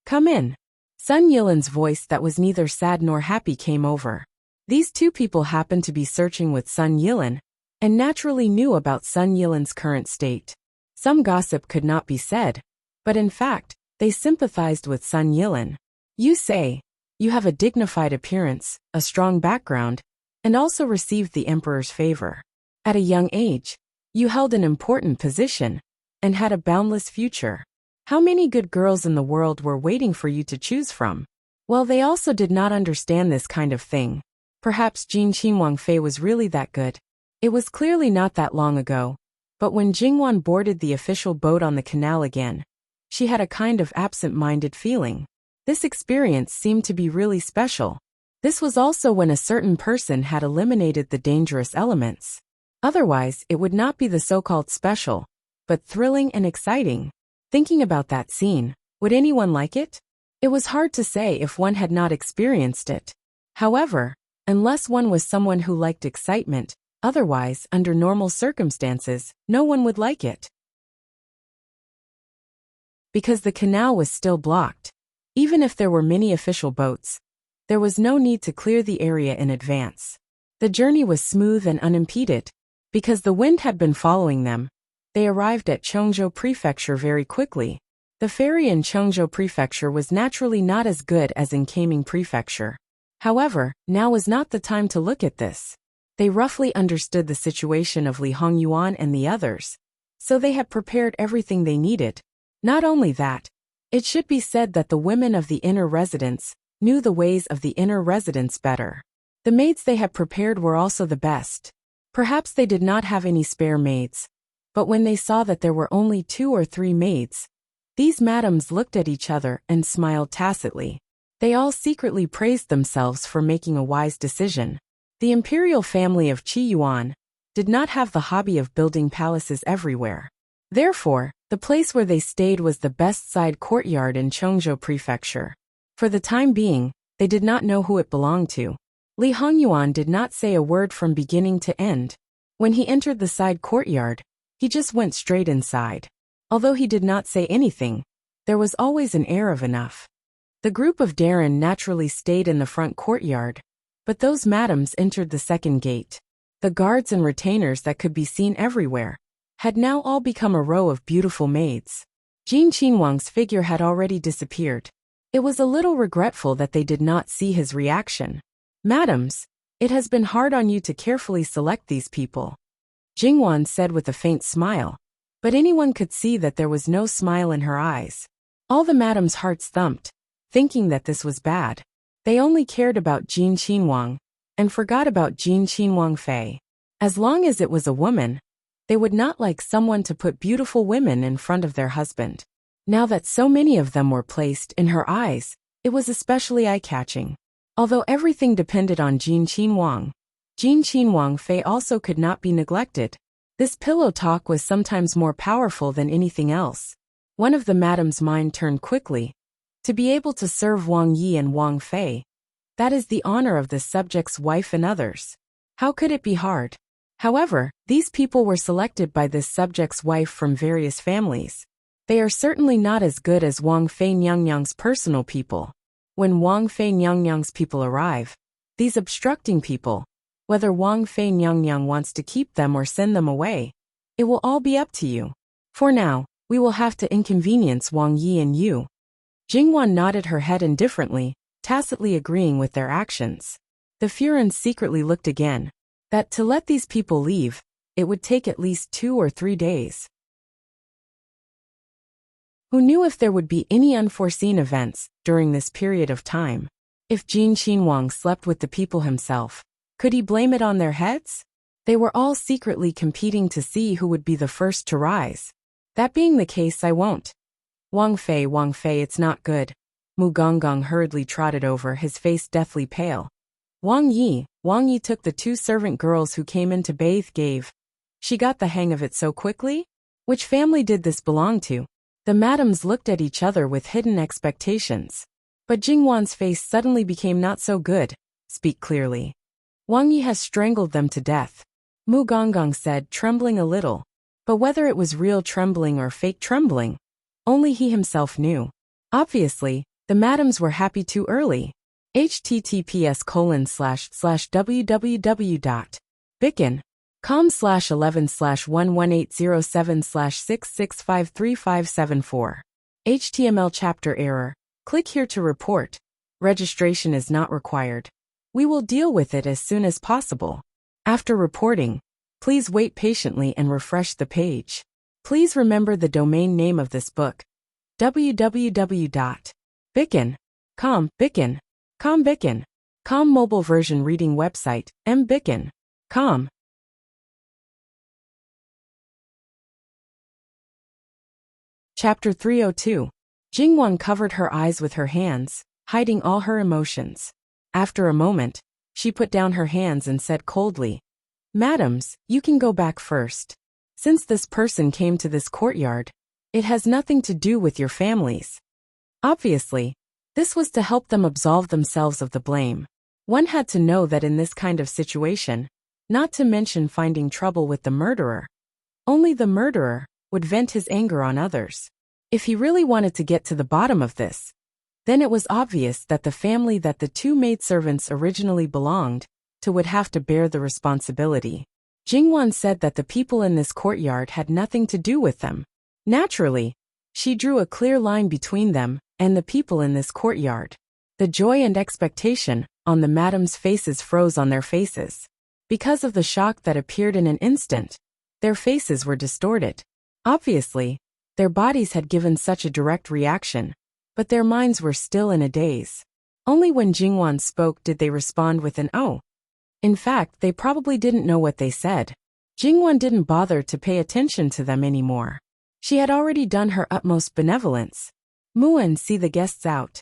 S1: Come in." Sun Yilin's voice that was neither sad nor happy came over. These 2 people happened to be searching with Sun Yilin, and naturally knew about Sun Yilin's current state. Some gossip could not be said, but in fact, they sympathized with Sun Yilin. "You say, you have a dignified appearance, a strong background, and also received the emperor's favor. At a young age, you held an important position, and had a boundless future. How many good girls in the world were waiting for you to choose from?" Well, they also did not understand this kind of thing. Perhaps Jin Qinhuang Fei was really that good. It was clearly not that long ago, but when Jingwan boarded the official boat on the canal again, she had a kind of absent-minded feeling. This experience seemed to be really special. This was also when a certain person had eliminated the dangerous elements. Otherwise, it would not be the so-called special, but thrilling and exciting. Thinking about that scene, would anyone like it? It was hard to say if one had not experienced it. However, unless one was someone who liked excitement, otherwise, under normal circumstances, no one would like it. Because the canal was still blocked, even if there were many official boats, there was no need to clear the area in advance. The journey was smooth and unimpeded. Because the wind had been following them, they arrived at Cheongjo Prefecture very quickly. The ferry in Cheongjo Prefecture was naturally not as good as in Kaming Prefecture. However, now was not the time to look at this. They roughly understood the situation of Li Hongyuan and the others, so they had prepared everything they needed. Not only that, it should be said that the women of the inner residence knew the ways of the inner residence better. The maids they had prepared were also the best. Perhaps they did not have any spare maids, but when they saw that there were only 2 or 3 maids, these madams looked at each other and smiled tacitly. They all secretly praised themselves for making a wise decision. The imperial family of Qi Yuan did not have the hobby of building palaces everywhere. Therefore, the place where they stayed was the best side courtyard in Cheongjo Prefecture. For the time being, they did not know who it belonged to. Li Hongyuan did not say a word from beginning to end. When he entered the side courtyard, he just went straight inside. Although he did not say anything, there was always an air of enough. The group of Darren naturally stayed in the front courtyard, but those madams entered the second gate. The guards and retainers that could be seen everywhere had now all become a row of beautiful maids. Jin Qinhuang's figure had already disappeared. It was a little regretful that they did not see his reaction. Madams, it has been hard on you to carefully select these people, Jingwan said with a faint smile, but anyone could see that there was no smile in her eyes. All the madams' hearts thumped, thinking that this was bad. They only cared about Jin Qinhuang and forgot about Jin Qinhuang Fei. As long as it was a woman, they would not like someone to put beautiful women in front of their husband. Now that so many of them were placed in her eyes, it was especially eye-catching. Although everything depended on Jin Qinhuang Fei also could not be neglected. This pillow talk was sometimes more powerful than anything else. One of the madam's mind turned quickly. To be able to serve Wang Yi and Wang Fei, that is the honor of the subject's wife and others. How could it be hard? However, these people were selected by this subject's wife from various families. They are certainly not as good as Wang Fei Nyangnyang's personal people. When Wang Fei Nyangnyang's people arrive, these obstructing people, whether Wang Fei Nyangnyang wants to keep them or send them away, it will all be up to you. For now, we will have to inconvenience Wang Yi and you. Jingwan nodded her head indifferently, tacitly agreeing with their actions. The Furans secretly looked again, that to let these people leave, it would take at least 2 or 3 days. Who knew if there would be any unforeseen events during this period of time? If Jin Qinhuang slept with the people himself, could he blame it on their heads? They were all secretly competing to see who would be the first to rise. That being the case, I won't. Wang Fei, it's not good. Mu Gonggong hurriedly trotted over, his face deathly pale. Wang Yi took the 2 servant girls who came in to bathe gave. She got the hang of it so quickly? Which family did this belong to? The madams looked at each other with hidden expectations. But Jingwan's face suddenly became not so good. Speak clearly. Wang Yi has strangled them to death, Mu Gonggong said, trembling a little. But whether it was real trembling or fake trembling, only he himself knew. Obviously, the madams were happy too early. https://www.bicken.com/11/118007/6653574. HTML chapter error. Click here to report. Registration is not required. We will deal with it as soon as possible. After reporting, please wait patiently and refresh the page. Please remember the domain name of this book. www.bicken.com. Bicken.com mobile version reading website, mbicken.com. Chapter 302. Jingwan covered her eyes with her hands, hiding all her emotions. After a moment, she put down her hands and said coldly, "Madams, you can go back first." Since this person came to this courtyard, it has nothing to do with your families. Obviously, this was to help them absolve themselves of the blame. One had to know that in this kind of situation, not to mention finding trouble with the murderer, only the murderer would vent his anger on others. If he really wanted to get to the bottom of this, then it was obvious that the family that the two maidservants originally belonged to would have to bear the responsibility. Jingwan said that the people in this courtyard had nothing to do with them. Naturally, she drew a clear line between them and the people in this courtyard. The joy and expectation on the madam's faces froze on their faces. Because of the shock that appeared in an instant, their faces were distorted. Obviously, their bodies had given such a direct reaction, but their minds were still in a daze. Only when Jingwan spoke did they respond with an "oh." In fact, they probably didn't know what they said. Jingwan didn't bother to pay attention to them anymore. She had already done her utmost benevolence. Muan, see the guests out.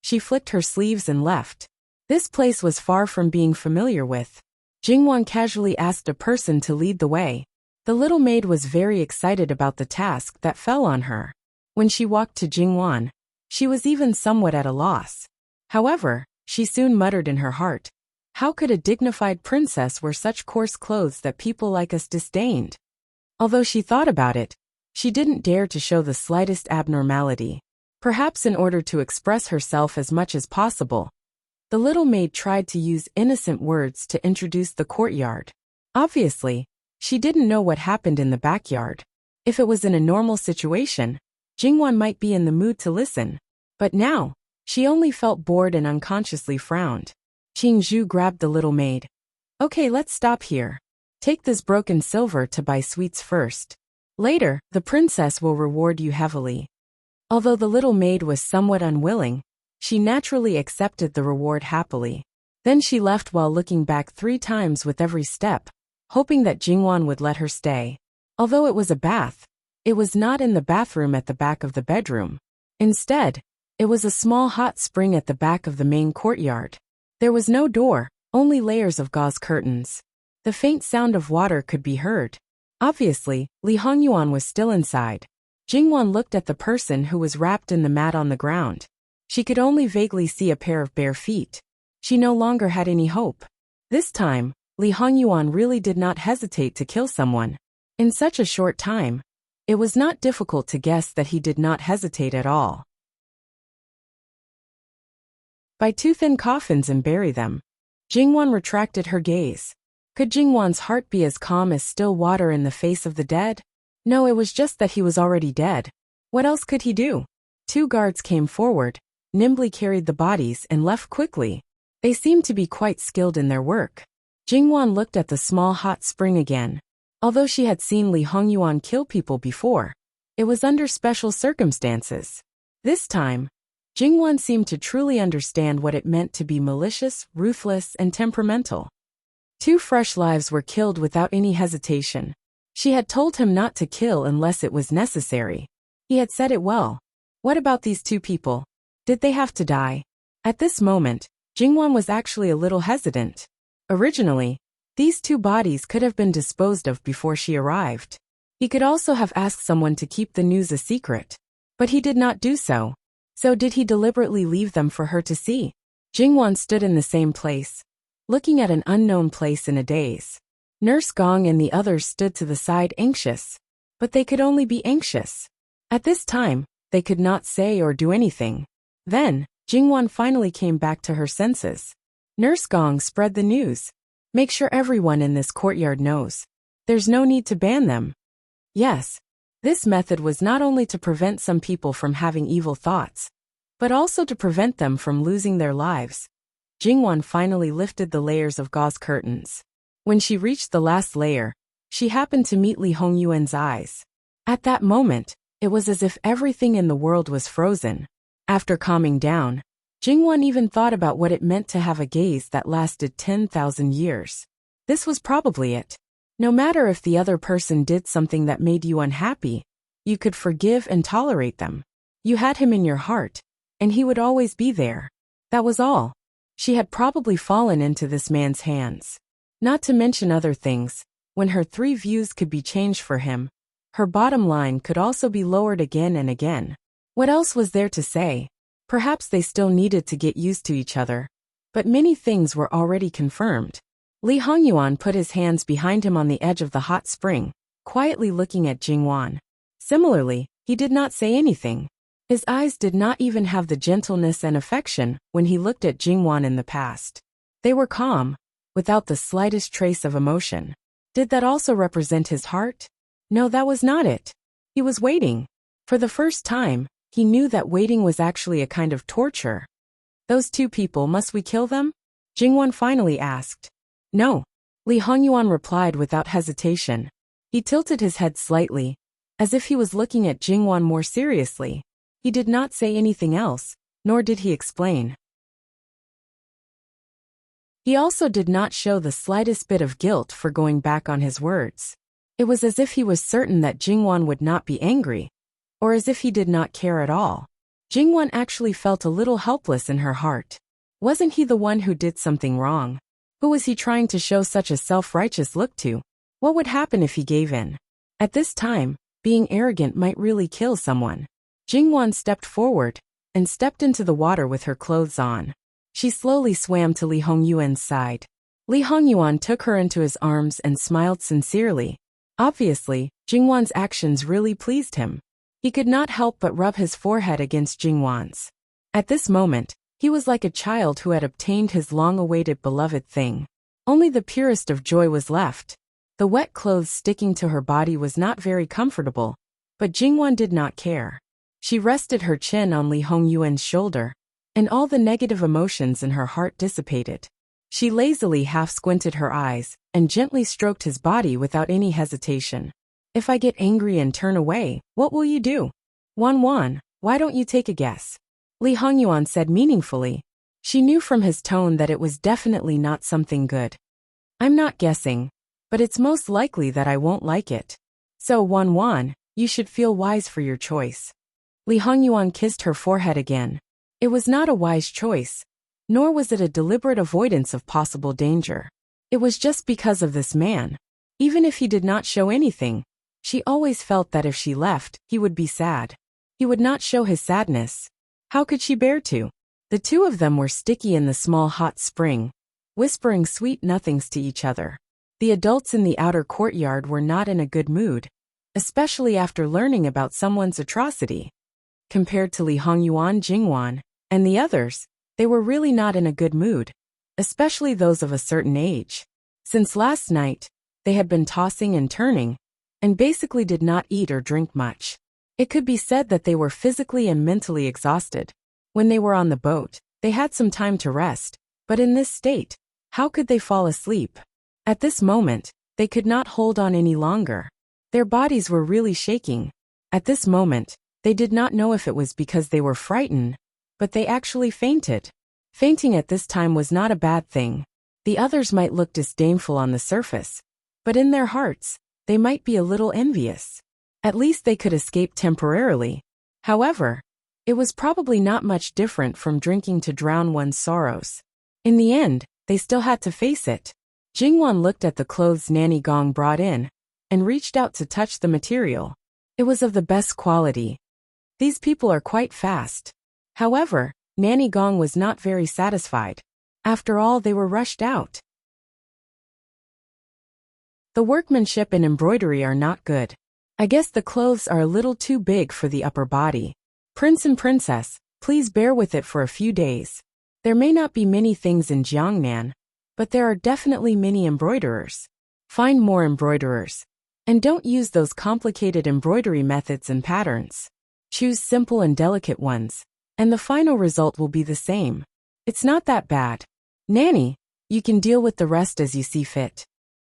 S1: She flicked her sleeves and left. This place was far from being familiar with. Jingwan casually asked a person to lead the way. The little maid was very excited about the task that fell on her. When she walked to Jingwan, she was even somewhat at a loss. However, she soon muttered in her heart, "How could a dignified princess wear such coarse clothes that people like us disdained?" Although she thought about it, she didn't dare to show the slightest abnormality. Perhaps in order to express herself as much as possible, the little maid tried to use innocent words to introduce the courtyard. Obviously, she didn't know what happened in the backyard. If it was in a normal situation, Jingwan might be in the mood to listen. But now, she only felt bored and unconsciously frowned. Qingzhu grabbed the little maid. "Okay, let's stop here. Take this broken silver to buy sweets first. Later, the princess will reward you heavily." Although the little maid was somewhat unwilling, she naturally accepted the reward happily. Then she left while looking back 3 times with every step, hoping that Jingwan would let her stay. Although it was a bath, it was not in the bathroom at the back of the bedroom. Instead, it was a small hot spring at the back of the main courtyard. There was no door, only layers of gauze curtains. The faint sound of water could be heard. Obviously, Li Hongyuan was still inside. Jingwan looked at the person who was wrapped in the mat on the ground. She could only vaguely see a pair of bare feet. She no longer had any hope. This time, Li Hongyuan really did not hesitate to kill someone. In such a short time, it was not difficult to guess that he did not hesitate at all. Buy 2 thin coffins and bury them. Jingwan retracted her gaze. Could Jingwan's heart be as calm as still water in the face of the dead? No, it was just that he was already dead. What else could he do? 2 guards came forward, nimbly carried the bodies and left quickly. They seemed to be quite skilled in their work. Jingwan looked at the small hot spring again. Although she had seen Li Hongyuan kill people before, it was under special circumstances. This time, Jingwan seemed to truly understand what it meant to be malicious, ruthless, and temperamental. 2 fresh lives were killed without any hesitation. She had told him not to kill unless it was necessary. He had said it well. What about these 2 people? Did they have to die? At this moment, Jingwan was actually a little hesitant. Originally, these 2 bodies could have been disposed of before she arrived. He could also have asked someone to keep the news a secret. But he did not do so. So did he deliberately leave them for her to see? Jingwan stood in the same place, looking at an unknown place in a daze. Nurse Gong and the others stood to the side anxious. But they could only be anxious. At this time, they could not say or do anything. Then, Jingwan finally came back to her senses. Nurse Gong spread the news. Make sure everyone in this courtyard knows. There's no need to ban them. Yes, this method was not only to prevent some people from having evil thoughts, but also to prevent them from losing their lives. Jingwan finally lifted the layers of gauze curtains. When she reached the last layer, she happened to meet Li Hongyuan's eyes. At that moment, it was as if everything in the world was frozen. After calming down, Jingwan even thought about what it meant to have a gaze that lasted 10,000 years. This was probably it. No matter if the other person did something that made you unhappy, you could forgive and tolerate them. You had him in your heart, and he would always be there. That was all. She had probably fallen into this man's hands. Not to mention other things, when her 3 views could be changed for him, her bottom line could also be lowered again and again. What else was there to say? Perhaps they still needed to get used to each other. But many things were already confirmed. Li Hongyuan put his hands behind him on the edge of the hot spring, quietly looking at Jingwan. Similarly, he did not say anything. His eyes did not even have the gentleness and affection when he looked at Jingwan in the past. They were calm, without the slightest trace of emotion. Did that also represent his heart? No, that was not it. He was waiting. For the first time, he knew that waiting was actually a kind of torture. Those 2 people, must we kill them? Jingwan finally asked. No. Li Hongyuan replied without hesitation. He tilted his head slightly, as if he was looking at Jingwan more seriously. He did not say anything else, nor did he explain. He also did not show the slightest bit of guilt for going back on his words. It was as if he was certain that Jingwan would not be angry, or as if he did not care at all. Jingwan actually felt a little helpless in her heart. Wasn't he the one who did something wrong? Who was he trying to show such a self-righteous look to? What would happen if he gave in? At this time, being arrogant might really kill someone. Jingwan stepped forward and stepped into the water with her clothes on. She slowly swam to Li Hongyuan's side. Li Hongyuan took her into his arms and smiled sincerely. Obviously, Jingwan's actions really pleased him. He could not help but rub his forehead against Jingwan's. At this moment, he was like a child who had obtained his long-awaited beloved thing. Only the purest of joy was left. The wet clothes sticking to her body was not very comfortable, but Jingwan did not care. She rested her chin on Li Hongyuan's shoulder, and all the negative emotions in her heart dissipated. She lazily half-squinted her eyes and gently stroked his body without any hesitation. If I get angry and turn away, what will you do? Wan, why don't you take a guess? Li Hongyuan said meaningfully. She knew from his tone that it was definitely not something good. I'm not guessing, but it's most likely that I won't like it. So Wan, you should feel wise for your choice. Li Hongyuan kissed her forehead again. It was not a wise choice, nor was it a deliberate avoidance of possible danger. It was just because of this man. Even if he did not show anything, she always felt that if she left, he would be sad. He would not show his sadness. How could she bear to? The 2 of them were sticky in the small hot spring, whispering sweet nothings to each other. The adults in the outer courtyard were not in a good mood, especially after learning about someone's atrocity. Compared to Li Hongyuan, Jingwan, and the others, they were really not in a good mood, especially those of a certain age. Since last night, they had been tossing and turning, and basically did not eat or drink much. It could be said that they were physically and mentally exhausted. When they were on the boat, they had some time to rest, but in this state, how could they fall asleep? At this moment, they could not hold on any longer. Their bodies were really shaking. At this moment, they did not know if it was because they were frightened, but they actually fainted. Fainting at this time was not a bad thing. The others might look disdainful on the surface, but in their hearts, they might be a little envious. At least they could escape temporarily. However, it was probably not much different from drinking to drown one's sorrows. In the end, they still had to face it. Jingwan looked at the clothes Nanny Gong brought in, and reached out to touch the material. It was of the best quality. These people are quite fast. However, Nanny Gong was not very satisfied. After all, they were rushed out. The workmanship and embroidery are not good. I guess the clothes are a little too big for the upper body. Prince and Princess, please bear with it for a few days. There may not be many things in Jiangnan, but there are definitely many embroiderers. Find more embroiderers. And don't use those complicated embroidery methods and patterns. Choose simple and delicate ones, and the final result will be the same. It's not that bad. Nanny, you can deal with the rest as you see fit.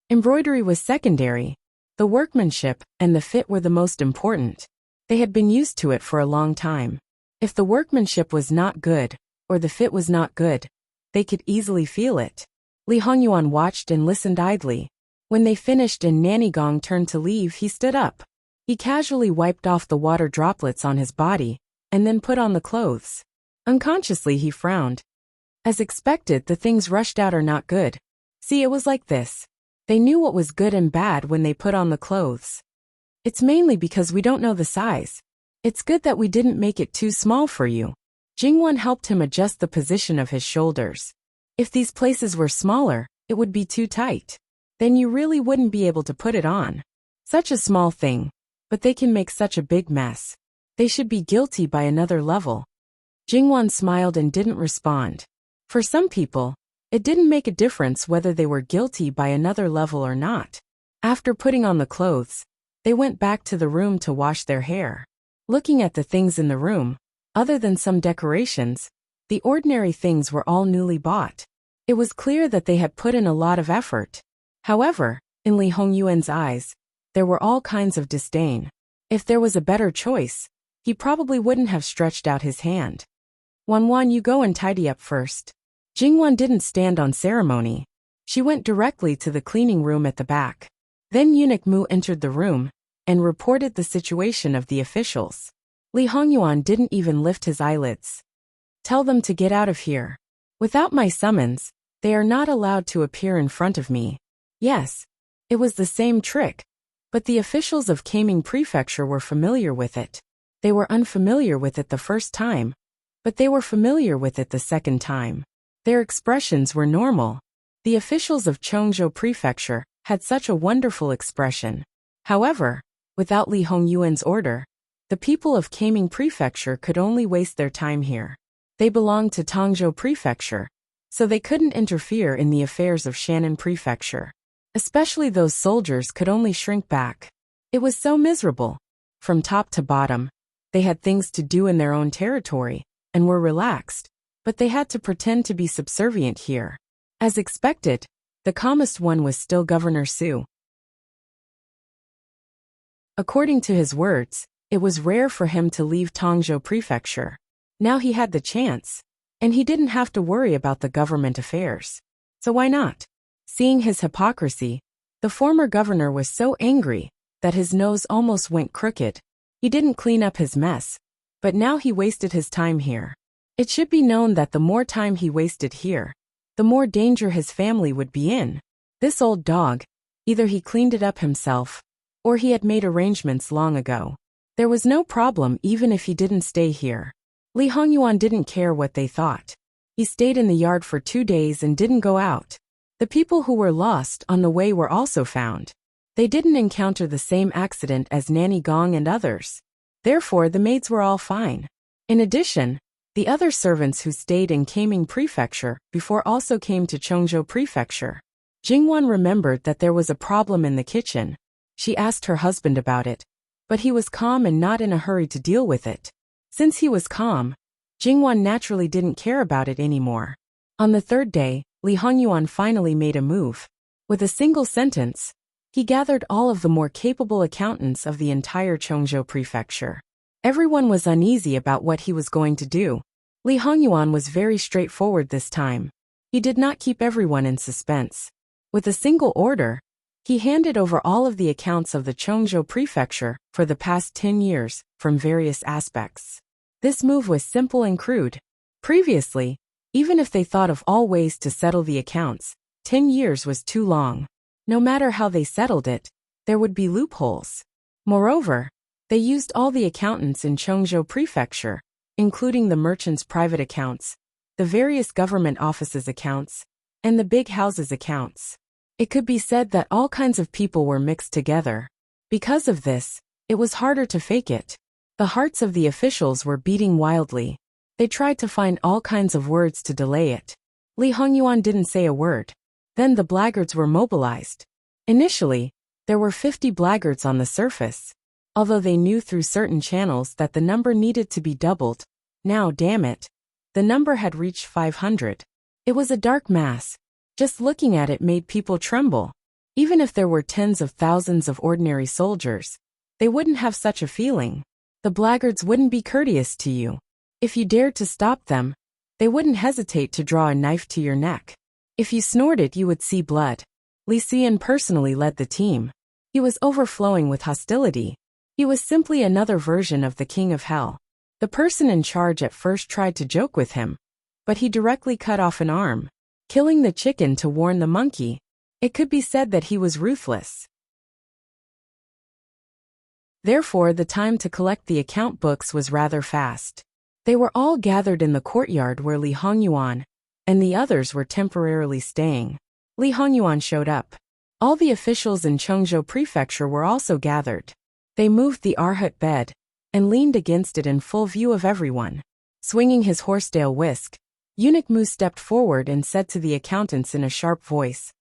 S1: Embroidery was secondary. The workmanship and the fit were the most important. They had been used to it for a long time. If the workmanship was not good, or the fit was not good, they could easily feel it. Li Hongyuan watched and listened idly. When they finished and Nanny Gong turned to leave, he stood up. He casually wiped off the water droplets on his body, and then put on the clothes. Unconsciously he frowned. As expected, the things rushed out are not good. See, it was like this. They knew what was good and bad when they put on the clothes. It's mainly because we don't know the size. It's good that we didn't make it too small for you. Jingwan helped him adjust the position of his shoulders. If these places were smaller, it would be too tight. Then you really wouldn't be able to put it on. Such a small thing, but they can make such a big mess. They should be guilty by another level. Jingwan smiled and didn't respond. For some people, it didn't make a difference whether they were guilty by another level or not. After putting on the clothes, they went back to the room to wash their hair. Looking at the things in the room, other than some decorations, the ordinary things were all newly bought. It was clear that they had put in a lot of effort. However, in Li Hongyuan's eyes, there were all kinds of disdain. If there was a better choice, he probably wouldn't have stretched out his hand. Wanwan, you go and tidy up first. Jingwan didn't stand on ceremony. She went directly to the cleaning room at the back. Then Eunuch Mu entered the room and reported the situation of the officials. Li Hongyuan didn't even lift his eyelids. Tell them to get out of here. Without my summons, they are not allowed to appear in front of me. Yes, it was the same trick, but the officials of Kaming Prefecture were familiar with it. They were unfamiliar with it the first time, but they were familiar with it the second time. Their expressions were normal. The officials of Chongzhou Prefecture had such a wonderful expression. However, without Li Hongyuan's order, the people of Kaming Prefecture could only waste their time here. They belonged to Tongzhou Prefecture, so they couldn't interfere in the affairs of Shannon Prefecture. Especially those soldiers could only shrink back. It was so miserable. From top to bottom, they had things to do in their own territory, and were relaxed, but they had to pretend to be subservient here. As expected, the calmest one was still Governor Su. According to his words, it was rare for him to leave Tongzhou Prefecture. Now he had the chance, and he didn't have to worry about the government affairs. So why not? Seeing his hypocrisy, the former governor was so angry that his nose almost went crooked. He didn't clean up his mess, but now he wasted his time here. It should be known that the more time he wasted here, the more danger his family would be in. This old dog, either he cleaned it up himself, or he had made arrangements long ago. There was no problem even if he didn't stay here. Li Hongyuan didn't care what they thought. He stayed in the yard for 2 days and didn't go out. The people who were lost on the way were also found. They didn't encounter the same accident as Nanny Gong and others. Therefore, the maids were all fine. In addition, the other servants who stayed in Kaming Prefecture before also came to Chongzhou Prefecture. Jingwan remembered that there was a problem in the kitchen. She asked her husband about it, but he was calm and not in a hurry to deal with it. Since he was calm, Jingwan naturally didn't care about it anymore. On the third day, Li Hongyuan finally made a move. With a single sentence, he gathered all of the more capable accountants of the entire Chongzhou Prefecture. Everyone was uneasy about what he was going to do. Li Hongyuan was very straightforward this time. He did not keep everyone in suspense. With a single order, he handed over all of the accounts of the Chongzhou Prefecture for the past 10 years, from various aspects. This move was simple and crude. Previously, even if they thought of all ways to settle the accounts, 10 years was too long. No matter how they settled it, there would be loopholes. Moreover, they used all the accountants in Chongzhou Prefecture, including the merchants' private accounts, the various government offices' accounts, and the big houses' accounts. It could be said that all kinds of people were mixed together. Because of this, it was harder to fake it. The hearts of the officials were beating wildly. They tried to find all kinds of words to delay it. Li Hongyuan didn't say a word. Then the blackguards were mobilized. Initially, there were 50 blackguards on the surface. Although they knew through certain channels that the number needed to be doubled, now, damn it, the number had reached 500. It was a dark mass. Just looking at it made people tremble. Even if there were tens of thousands of ordinary soldiers, they wouldn't have such a feeling. The blackguards wouldn't be courteous to you. If you dared to stop them, they wouldn't hesitate to draw a knife to your neck. If you snorted, you would see blood. Li Xian personally led the team. He was overflowing with hostility. He was simply another version of the King of Hell. The person in charge at first tried to joke with him, but he directly cut off an arm, killing the chicken to warn the monkey. It could be said that he was ruthless. Therefore, the time to collect the account books was rather fast. They were all gathered in the courtyard where Li Hongyuan and the others were temporarily staying. Li Hongyuan showed up. All the officials in Chengzhou Prefecture were also gathered. They moved the Arhut bed and leaned against it in full view of everyone. Swinging his horsetail whisk, Eunuch Mu stepped forward and said to the accountants in a sharp voice,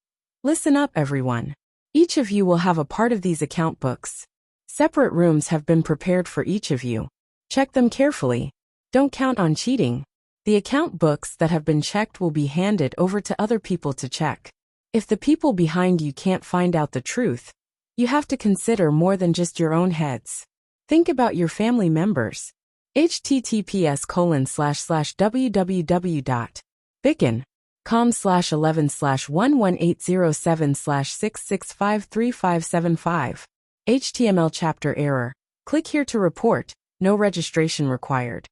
S1: "Listen up, everyone. Each of you will have a part of these account books. Separate rooms have been prepared for each of you. Check them carefully. Don't count on cheating. The account books that have been checked will be handed over to other people to check. If the people behind you can't find out the truth, you have to consider more than just your own heads. Think about your family members. https://www.bicken.com/11/11807/6653575. HTML chapter error. Click here to report. No registration required.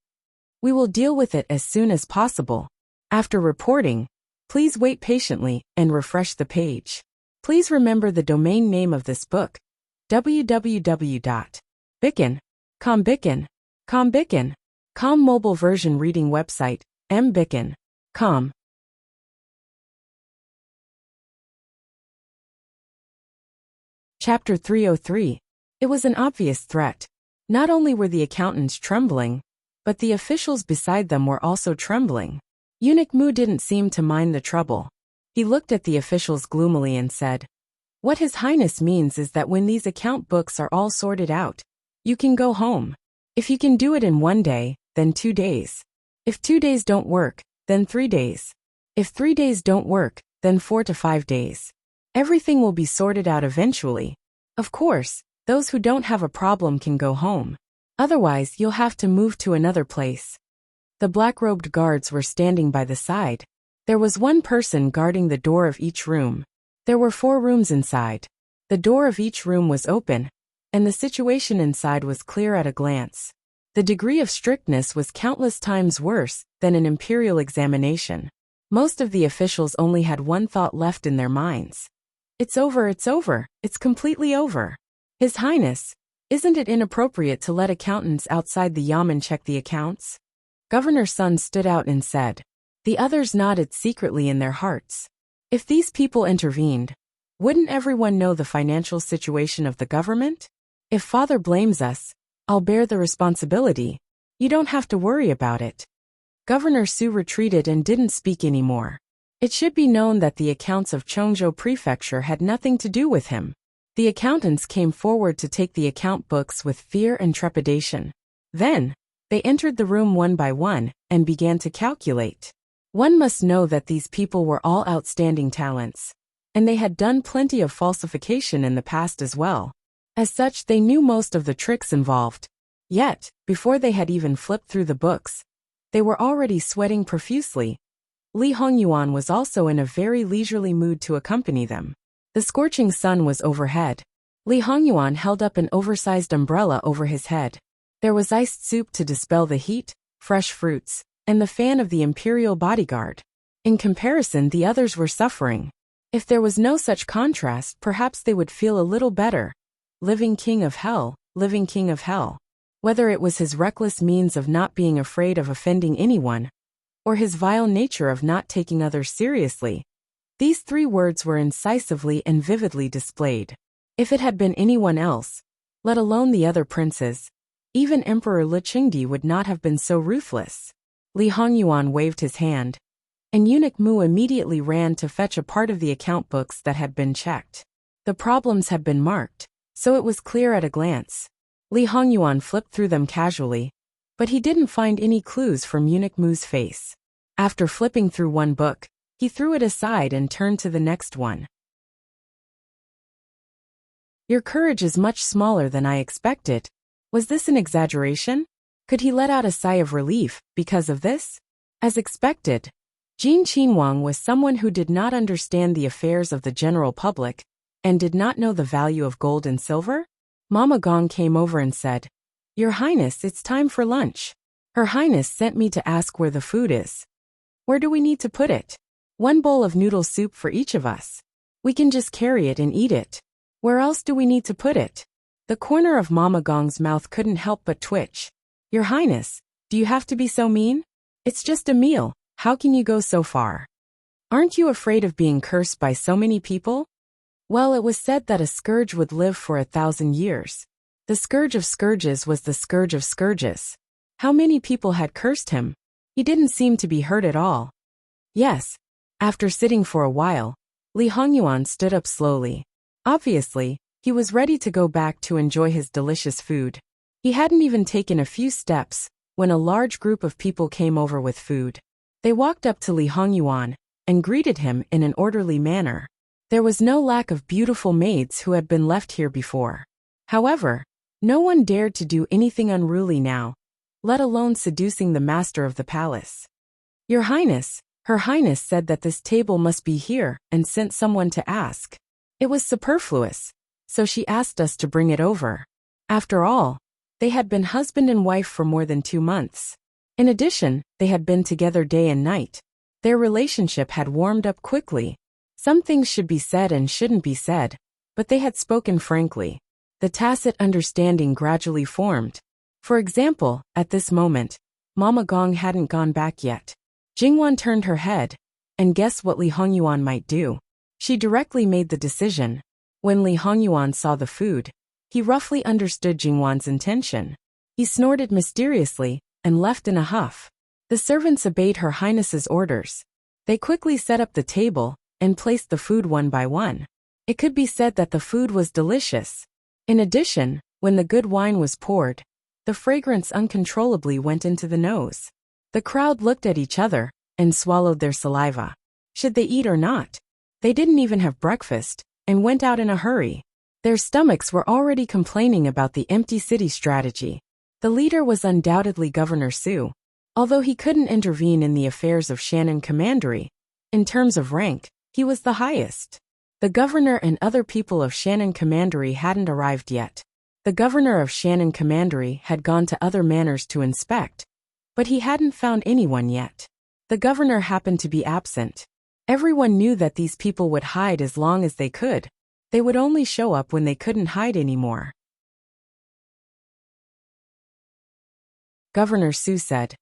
S1: We will deal with it as soon as possible. After reporting, please wait patiently and refresh the page. Please remember the domain name of this book, www.bicken.com mobile version reading website, mbicken.com. Chapter 303. It was an obvious threat. Not only were the accountants trembling, but the officials beside them were also trembling. Eunuch Mu didn't seem to mind the trouble. He looked at the officials gloomily and said, "What His Highness means is that when these account books are all sorted out, you can go home. If you can do it in 1 day, then 2 days. If 2 days don't work, then 3 days. If 3 days don't work, then 4 to 5 days. Everything will be sorted out eventually. Of course, those who don't have a problem can go home. Otherwise, you'll have to move to another place." The black-robed guards were standing by the side. There was one person guarding the door of each room. There were 4 rooms inside. The door of each room was open, and the situation inside was clear at a glance. The degree of strictness was countless times worse than an imperial examination. Most of the officials only had one thought left in their minds. It's over, it's completely over. His Highness, isn't it inappropriate to let accountants outside the yamen check the accounts? Governor Sun stood out and said. The others nodded secretly in their hearts. If these people intervened, wouldn't everyone know the financial situation of the government? If Father blames us, I'll bear the responsibility. You don't have to worry about it. Governor Su retreated and didn't speak anymore. It should be known that the accounts of Chengzhou Prefecture had nothing to do with him. The accountants came forward to take the account books with fear and trepidation. Then, they entered the room one by one and began to calculate. One must know that these people were all outstanding talents, and they had done plenty of falsification in the past as well. As such, they knew most of the tricks involved. Yet, before they had even flipped through the books, they were already sweating profusely. Li Hongyuan was also in a very leisurely mood to accompany them. The scorching sun was overhead. Li Hongyuan held up an oversized umbrella over his head. There was iced soup to dispel the heat, fresh fruits, and the fan of the imperial bodyguard. In comparison, the others were suffering. If there was no such contrast, perhaps they would feel a little better. Living king of hell, living king of hell. Whether it was his reckless means of not being afraid of offending anyone, or his vile nature of not taking others seriously, these 3 words were incisively and vividly displayed. If it had been anyone else, let alone the other princes, even Emperor Li Qingdi would not have been so ruthless. Li Hongyuan waved his hand, and Eunuch Mu immediately ran to fetch a part of the account books that had been checked. The problems had been marked, so it was clear at a glance. Li Hongyuan flipped through them casually, but he didn't find any clues from Eunuch Mu's face. After flipping through one book, he threw it aside and turned to the next one. Your courage is much smaller than I expected. Was this an exaggeration? Could he let out a sigh of relief because of this? As expected, Jin Qinhuang was someone who did not understand the affairs of the general public and did not know the value of gold and silver. Mama Gong came over and said, Your Highness, it's time for lunch. Her Highness sent me to ask where the food is. Where do we need to put it? 1 bowl of noodle soup for each of us. We can just carry it and eat it. Where else do we need to put it? The corner of Mama Gong's mouth couldn't help but twitch. Your Highness, do you have to be so mean? It's just a meal, how can you go so far? Aren't you afraid of being cursed by so many people? Well, it was said that a scourge would live for 1,000 years. The scourge of scourges was the scourge of scourges. How many people had cursed him? He didn't seem to be hurt at all. Yes. After sitting for a while, Li Hongyuan stood up slowly. Obviously, he was ready to go back to enjoy his delicious food. He hadn't even taken a few steps when a large group of people came over with food. They walked up to Li Hongyuan and greeted him in an orderly manner. There was no lack of beautiful maids who had been left here before. However, no one dared to do anything unruly now, let alone seducing the master of the palace. Your Highness, Her Highness said that this table must be here and sent someone to ask. It was superfluous, so she asked us to bring it over. After all, they had been husband and wife for more than 2 months. In addition, they had been together day and night. Their relationship had warmed up quickly. Some things should be said and shouldn't be said, but they had spoken frankly. The tacit understanding gradually formed. For example, at this moment, Mama Gong hadn't gone back yet. Jingwan turned her head, and guess what Li Hongyuan might do? She directly made the decision. When Li Hongyuan saw the food, he roughly understood Jingwan's intention. He snorted mysteriously and left in a huff. The servants obeyed Her Highness's orders. They quickly set up the table and placed the food one by one. It could be said that the food was delicious. In addition, when the good wine was poured, the fragrance uncontrollably went into the nose. The crowd looked at each other and swallowed their saliva. Should they eat or not? They didn't even have breakfast and went out in a hurry. Their stomachs were already complaining about the empty city strategy. The leader was undoubtedly Governor Su. Although he couldn't intervene in the affairs of Shannon Commandery, in terms of rank, he was the highest. The governor and other people of Shannon Commandery hadn't arrived yet. The governor of Shannon Commandery had gone to other manors to inspect, but he hadn't found anyone yet. The governor happened to be absent. Everyone knew that these people would hide as long as they could. They would only show up when they couldn't hide anymore. Governor Su said,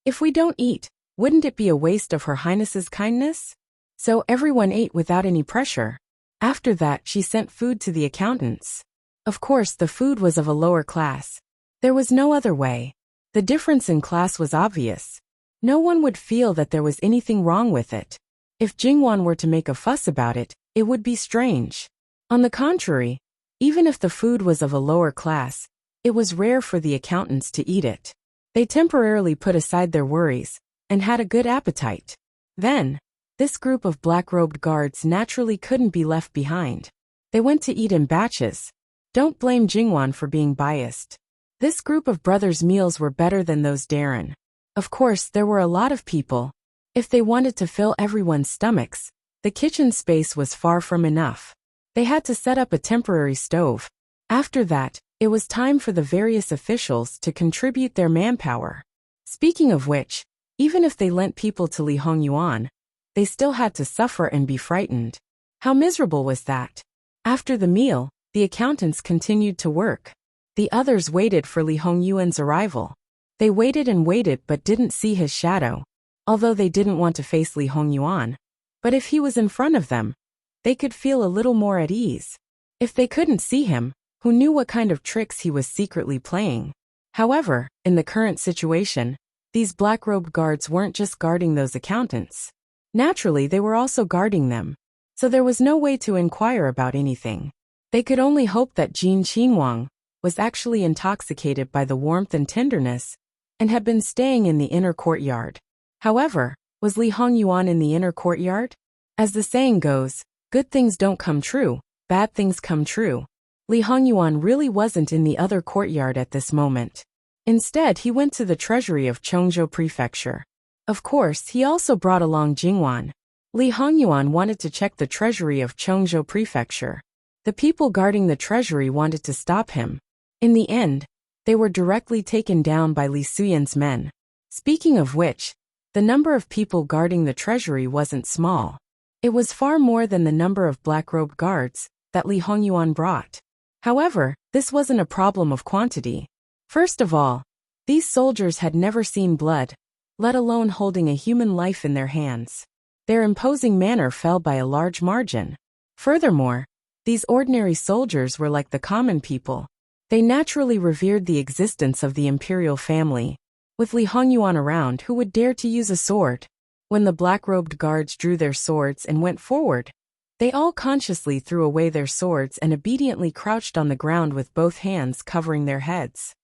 S1: "If we don't eat, wouldn't it be a waste of Her Highness's kindness?" So everyone ate without any pressure. After that, she sent food to the accountants. Of course, the food was of a lower class. There was no other way. The difference in class was obvious. No one would feel that there was anything wrong with it. If Jingwan were to make a fuss about it, it would be strange. On the contrary, even if the food was of a lower class, it was rare for the accountants to eat it. They temporarily put aside their worries and had a good appetite. Then, this group of black-robed guards naturally couldn't be left behind. They went to eat in batches. Don't blame Jingwan for being biased. This group of brothers' meals were better than those Darren. Of course, there were a lot of people. If they wanted to fill everyone's stomachs, the kitchen space was far from enough. They had to set up a temporary stove. After that, it was time for the various officials to contribute their manpower. Speaking of which, even if they lent people to Li Hongyuan, they still had to suffer and be frightened. How miserable was that? After the meal, the accountants continued to work. The others waited for Li Hongyuan's arrival. They waited and waited but didn't see his shadow. Although they didn't want to face Li Hongyuan, but if he was in front of them, they could feel a little more at ease. If they couldn't see him, who knew what kind of tricks he was secretly playing? However, in the current situation, these black-robed guards weren't just guarding those accountants. Naturally, they were also guarding them. So there was no way to inquire about anything. They could only hope that Jin Qinhuang was actually intoxicated by the warmth and tenderness and had been staying in the inner courtyard. However, was Li Hongyuan in the inner courtyard? As the saying goes, good things don't come true, bad things come true. Li Hongyuan really wasn't in the other courtyard at this moment. Instead, he went to the treasury of Chongzhou Prefecture. Of course, he also brought along Jingwan. Li Hongyuan wanted to check the treasury of Chongzhou Prefecture. The people guarding the treasury wanted to stop him. In the end, they were directly taken down by Li Suyan's men. Speaking of which, the number of people guarding the treasury wasn't small. It was far more than the number of black-robed guards that Li Hongyuan brought. However, this wasn't a problem of quantity. First of all, these soldiers had never seen blood, let alone holding a human life in their hands. Their imposing manner fell by a large margin. Furthermore, these ordinary soldiers were like the common people. They naturally revered the existence of the imperial family. With Li Hongyuan around, who would dare to use a sword? When the black-robed guards drew their swords and went forward, they all consciously threw away their swords and obediently crouched on the ground with both hands covering their heads.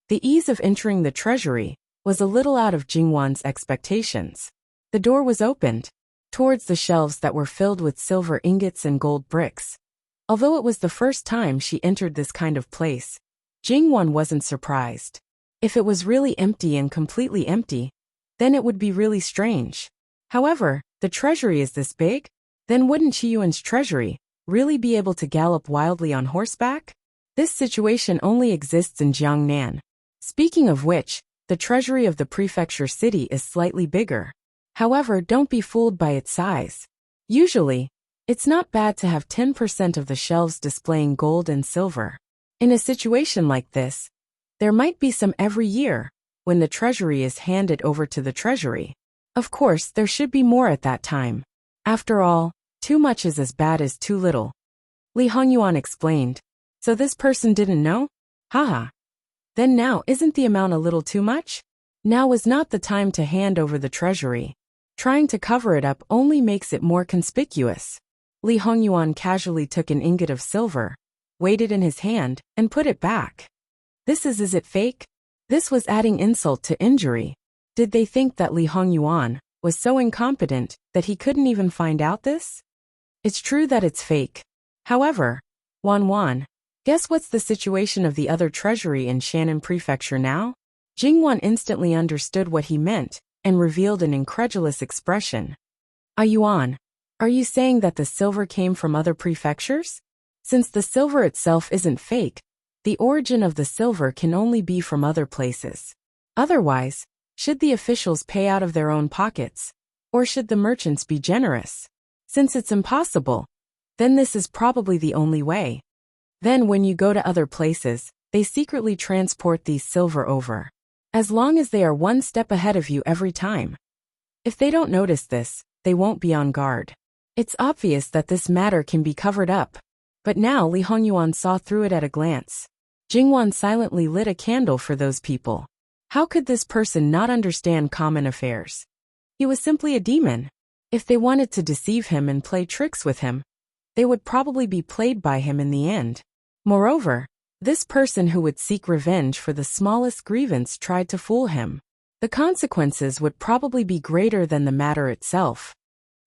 S1: The ease of entering the treasury was a little out of Jingwan's expectations. The door was opened towards the shelves that were filled with silver ingots and gold bricks. Although it was the first time she entered this kind of place, Jingwan wasn't surprised. If it was really empty and completely empty, then it would be really strange. However, the treasury is this big? Then wouldn't Qiyuan's treasury really be able to gallop wildly on horseback? This situation only exists in Jiangnan. Speaking of which, the treasury of the prefecture city is slightly bigger. However, don't be fooled by its size. Usually, it's not bad to have 10% of the shelves displaying gold and silver. In a situation like this, there might be some every year, when the treasury is handed over to the treasury. Of course, there should be more at that time. After all, too much is as bad as too little. Li Hongyuan explained. So this person didn't know? Haha. Then now isn't the amount a little too much? Now is not the time to hand over the treasury. Trying to cover it up only makes it more conspicuous. Li Hongyuan casually took an ingot of silver, weighed it in his hand, and put it back. Is it fake? This was adding insult to injury. Did they think that Li Hongyuan was so incompetent that he couldn't even find out this? It's true that it's fake. However, Wan, guess what's the situation of the other treasury in Shannon Prefecture now? Jingwan instantly understood what he meant and revealed an incredulous expression. Yuan, are you saying that the silver came from other prefectures? Since the silver itself isn't fake, the origin of the silver can only be from other places. Otherwise, should the officials pay out of their own pockets? Or should the merchants be generous? Since it's impossible, then this is probably the only way. Then when you go to other places, they secretly transport these silver over. As long as they are one step ahead of you every time. If they don't notice this, they won't be on guard. It's obvious that this matter can be covered up. But now Li Hongyuan saw through it at a glance. Jingwan silently lit a candle for those people. How could this person not understand common affairs? He was simply a demon. If they wanted to deceive him and play tricks with him, they would probably be played by him in the end. Moreover, this person who would seek revenge for the smallest grievance tried to fool him. The consequences would probably be greater than the matter itself.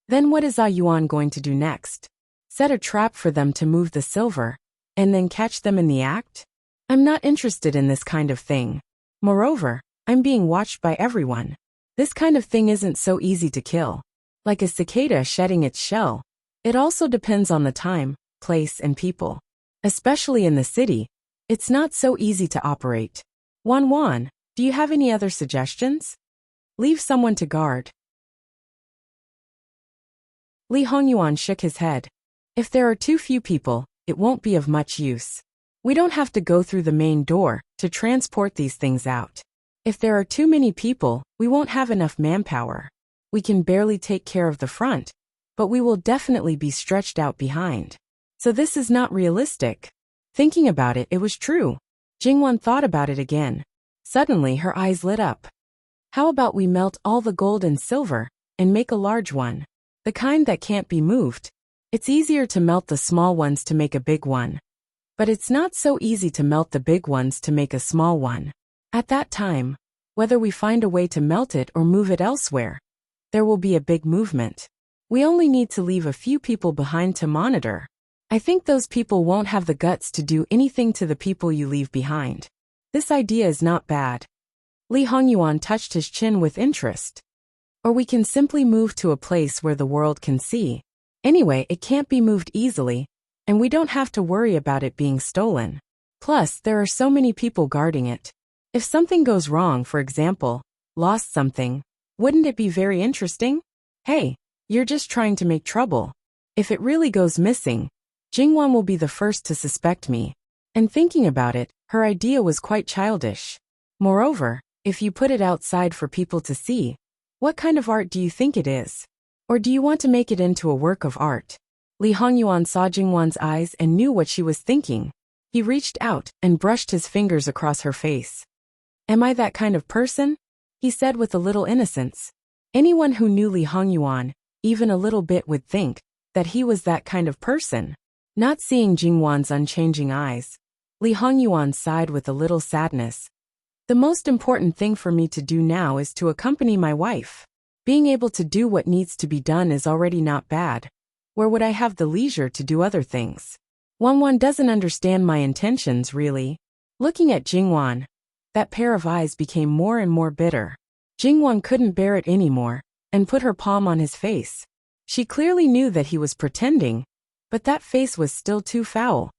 S1: Then what is Yuan going to do next? Set a trap for them to move the silver, and then catch them in the act? I'm not interested in this kind of thing. Moreover, I'm being watched by everyone. This kind of thing isn't so easy to kill. Like a cicada shedding its shell. It also depends on the time, place, and people. Especially in the city, it's not so easy to operate. Wan, do you have any other suggestions? Leave someone to guard. Li Hongyuan shook his head. If there are too few people, it won't be of much use. We don't have to go through the main door to transport these things out. If there are too many people, we won't have enough manpower. We can barely take care of the front, but we will definitely be stretched out behind. So this is not realistic. Thinking about it, it was true. Jingwan thought about it again. Suddenly her eyes lit up. How about we melt all the gold and silver, and make a large one? The kind that can't be moved. It's easier to melt the small ones to make a big one. But it's not so easy to melt the big ones to make a small one. At that time, whether we find a way to melt it or move it elsewhere, there will be a big movement. We only need to leave a few people behind to monitor. I think those people won't have the guts to do anything to the people you leave behind. This idea is not bad. Li Hongyuan touched his chin with interest. Or we can simply move to a place where the world can see. Anyway, it can't be moved easily, and we don't have to worry about it being stolen. Plus, there are so many people guarding it. If something goes wrong, for example, lost something, wouldn't it be very interesting? Hey, you're just trying to make trouble. If it really goes missing, Jingwan will be the first to suspect me. And thinking about it, her idea was quite childish. Moreover, if you put it outside for people to see, what kind of art do you think it is? Or do you want to make it into a work of art? Li Hongyuan saw Jingwan's eyes and knew what she was thinking. He reached out and brushed his fingers across her face. Am I that kind of person? He said with a little innocence. Anyone who knew Li Hongyuan, even a little bit, would think that he was that kind of person. Not seeing Jingwan's unchanging eyes, Li Hongyuan sighed with a little sadness. The most important thing for me to do now is to accompany my wife. Being able to do what needs to be done is already not bad. Where would I have the leisure to do other things? Wanwan doesn't understand my intentions, really. Looking at Jingwan, that pair of eyes became more and more bitter. Jingwan couldn't bear it anymore, and put her palm on his face. She clearly knew that he was pretending, but that face was still too foul,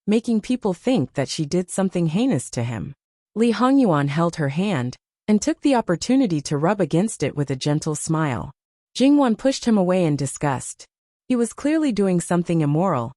S1: making people think that she did something heinous to him. Li Hongyuan held her hand, and took the opportunity to rub against it with a gentle smile. Jingwan pushed him away in disgust. He was clearly doing something immoral,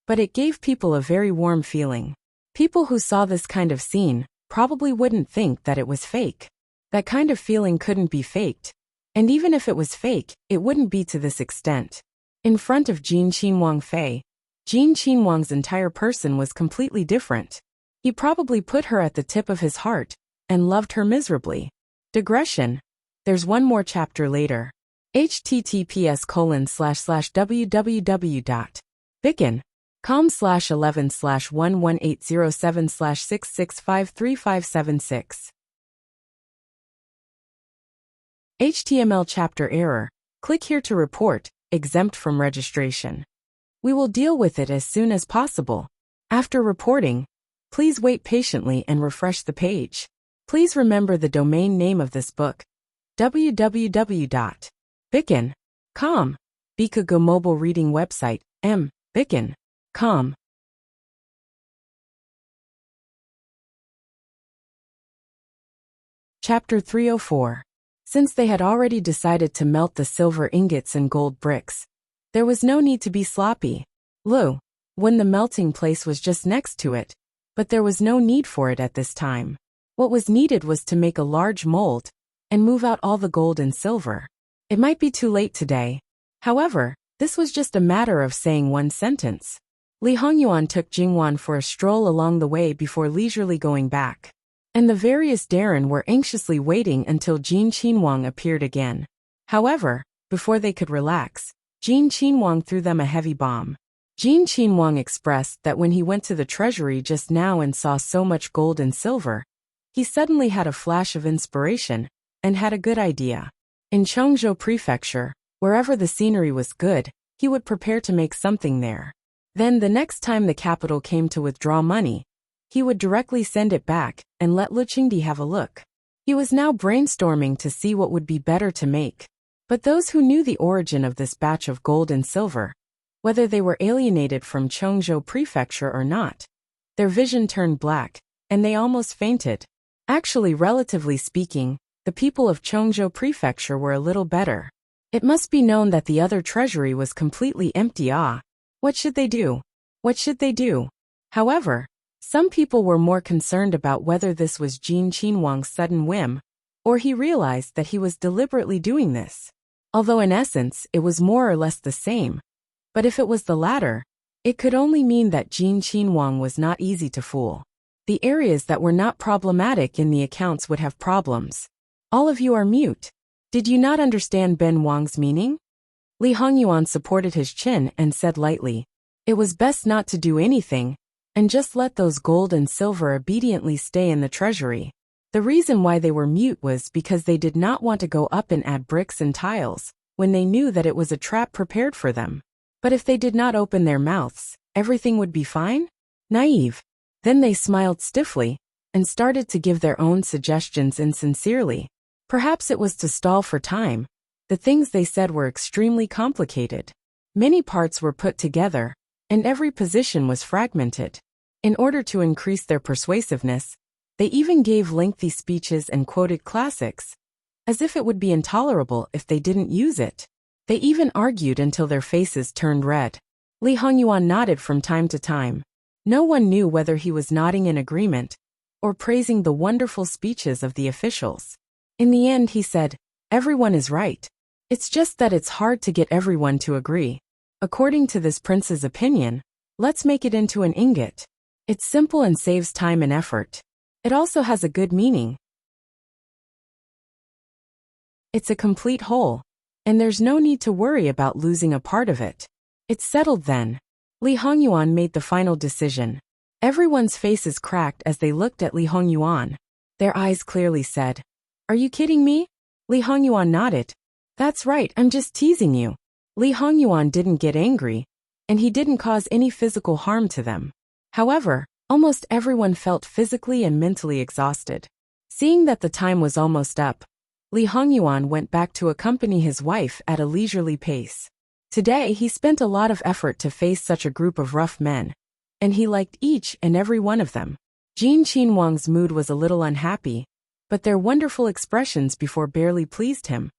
S1: but it gave people a very warm feeling. People who saw this kind of scene probably wouldn't think that it was fake. That kind of feeling couldn't be faked, and even if it was fake, it wouldn't be to this extent. In front of Jin Qinhuang Fei, Jin Qinhuang's entire person was completely different. He probably put her at the tip of his heart, and loved her miserably. Digression. There's one more chapter later. https://www.bicken.com/11/11807/6653576. HTML chapter error. Click here to report, exempt from registration. We will deal with it as soon as possible. After reporting, please wait patiently and refresh the page. Please remember the domain name of this book, www.bicken.com. Bikago mobile reading website, bicken.com. Chapter 304. Since they had already decided to melt the silver ingots and gold bricks, there was no need to be sloppy. When the melting place was just next to it, but there was no need for it at this time. What was needed was to make a large mold and move out all the gold and silver. It might be too late today. However, this was just a matter of saying one sentence. Li Hongyuan took Jingwan for a stroll along the way before leisurely going back. And the various Darren were anxiously waiting until Jin Qinhuang appeared again. However, before they could relax, Jin Qinhuang threw them a heavy bomb. Jin Qinhuang expressed that when he went to the treasury just now and saw so much gold and silver, he suddenly had a flash of inspiration, and had a good idea. In Chongzhou Prefecture, wherever the scenery was good, he would prepare to make something there. Then the next time the capital came to withdraw money, he would directly send it back, and let Lu Qingdi have a look. He was now brainstorming to see what would be better to make. But those who knew the origin of this batch of gold and silver, whether they were alienated from Chongzhou Prefecture or not, their vision turned black, and they almost fainted. Actually, relatively speaking, the people of Chongzhou Prefecture were a little better. It must be known that the other treasury was completely empty. What should they do? What should they do? However, some people were more concerned about whether this was Jin Qinhuang's sudden whim, or he realized that he was deliberately doing this. Although in essence it was more or less the same. But if it was the latter, it could only mean that Jin Qinhuang was not easy to fool. The areas that were not problematic in the accounts would have problems. All of you are mute. Did you not understand Ben Wang's meaning? Li Hongyuan supported his chin and said lightly, it was best not to do anything, and just let those gold and silver obediently stay in the treasury. The reason why they were mute was because they did not want to go up and add bricks and tiles, when they knew that it was a trap prepared for them. But if they did not open their mouths, everything would be fine? Naive. Then they smiled stiffly, and started to give their own suggestions insincerely. Perhaps it was to stall for time. The things they said were extremely complicated. Many parts were put together, and every position was fragmented. In order to increase their persuasiveness, they even gave lengthy speeches and quoted classics, as if it would be intolerable if they didn't use it. They even argued until their faces turned red. Li Hongyuan nodded from time to time. No one knew whether he was nodding in agreement or praising the wonderful speeches of the officials. In the end, he said, "Everyone is right. It's just that it's hard to get everyone to agree. According to this prince's opinion, let's make it into an ingot. It's simple and saves time and effort. It also has a good meaning. It's a complete whole, and there's no need to worry about losing a part of it. It's settled then." Li Hongyuan made the final decision. Everyone's faces cracked as they looked at Li Hongyuan. Their eyes clearly said, "Are you kidding me?" Li Hongyuan nodded. "That's right, I'm just teasing you." Li Hongyuan didn't get angry, and he didn't cause any physical harm to them. However, almost everyone felt physically and mentally exhausted. Seeing that the time was almost up, Li Hongyuan went back to accompany his wife at a leisurely pace. Today he spent a lot of effort to face such a group of rough men, and he liked each and every one of them. Jin Qinhuang's mood was a little unhappy, but their wonderful expressions before barely pleased him,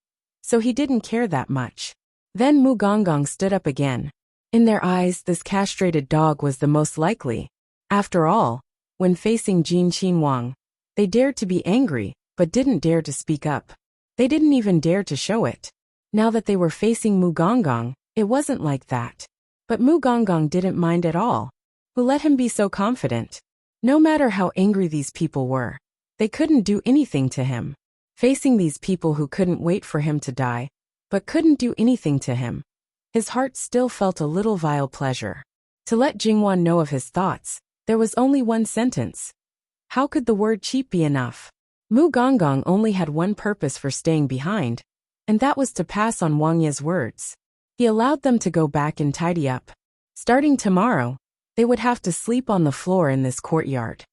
S1: so he didn't care that much. Then Mu Gonggong stood up again. In their eyes, this castrated dog was the most likely. After all, when facing Jin Qinhuang, they dared to be angry, but didn't dare to speak up. They didn't even dare to show it. Now that they were facing Mu Gonggong, it wasn't like that. But Mu Gonggong didn't mind at all. Who let him be so confident? No matter how angry these people were, they couldn't do anything to him. Facing these people who couldn't wait for him to die, but couldn't do anything to him, his heart still felt a little vile pleasure. To let Jingwan know of his thoughts, there was only one sentence. How could the word cheap be enough? Mu Gonggong only had one purpose for staying behind, and that was to pass on Wang Ye's words. He allowed them to go back and tidy up. Starting tomorrow, they would have to sleep on the floor in this courtyard.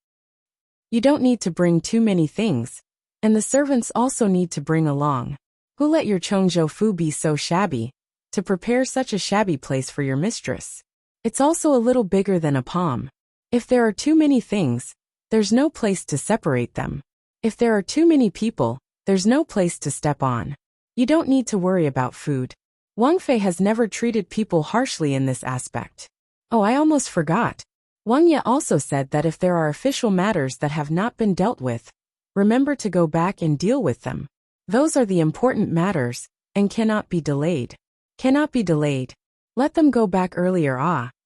S1: You don't need to bring too many things, and the servants also need to bring along. Who let your Chongzhou Fu be so shabby, to prepare such a shabby place for your mistress? It's also a little bigger than a palm. If there are too many things, there's no place to separate them. If there are too many people, there's no place to step on. You don't need to worry about food. Wang Fei has never treated people harshly in this aspect. Oh, I almost forgot. Wang Ye also said that if there are official matters that have not been dealt with, remember to go back and deal with them. Those are the important matters, and cannot be delayed. Cannot be delayed. Let them go back earlier.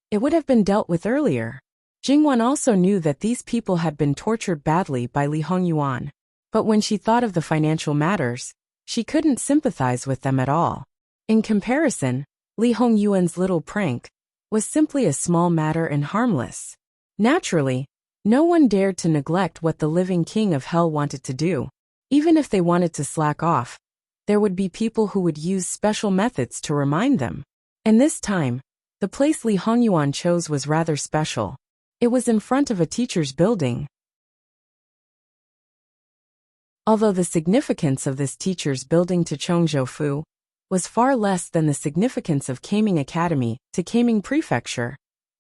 S1: It would have been dealt with earlier. Jingwan also knew that these people had been tortured badly by Li Hongyuan. But when she thought of the financial matters, she couldn't sympathize with them at all. In comparison, Li Hongyuan's little prank was simply a small matter and harmless. Naturally, no one dared to neglect what the living king of hell wanted to do. Even if they wanted to slack off, there would be people who would use special methods to remind them. And this time, the place Li Hongyuan chose was rather special. It was in front of a teacher's building. Although the significance of this teacher's building to Chongzhou Fu was far less than the significance of Kaming Academy to Kaming Prefecture,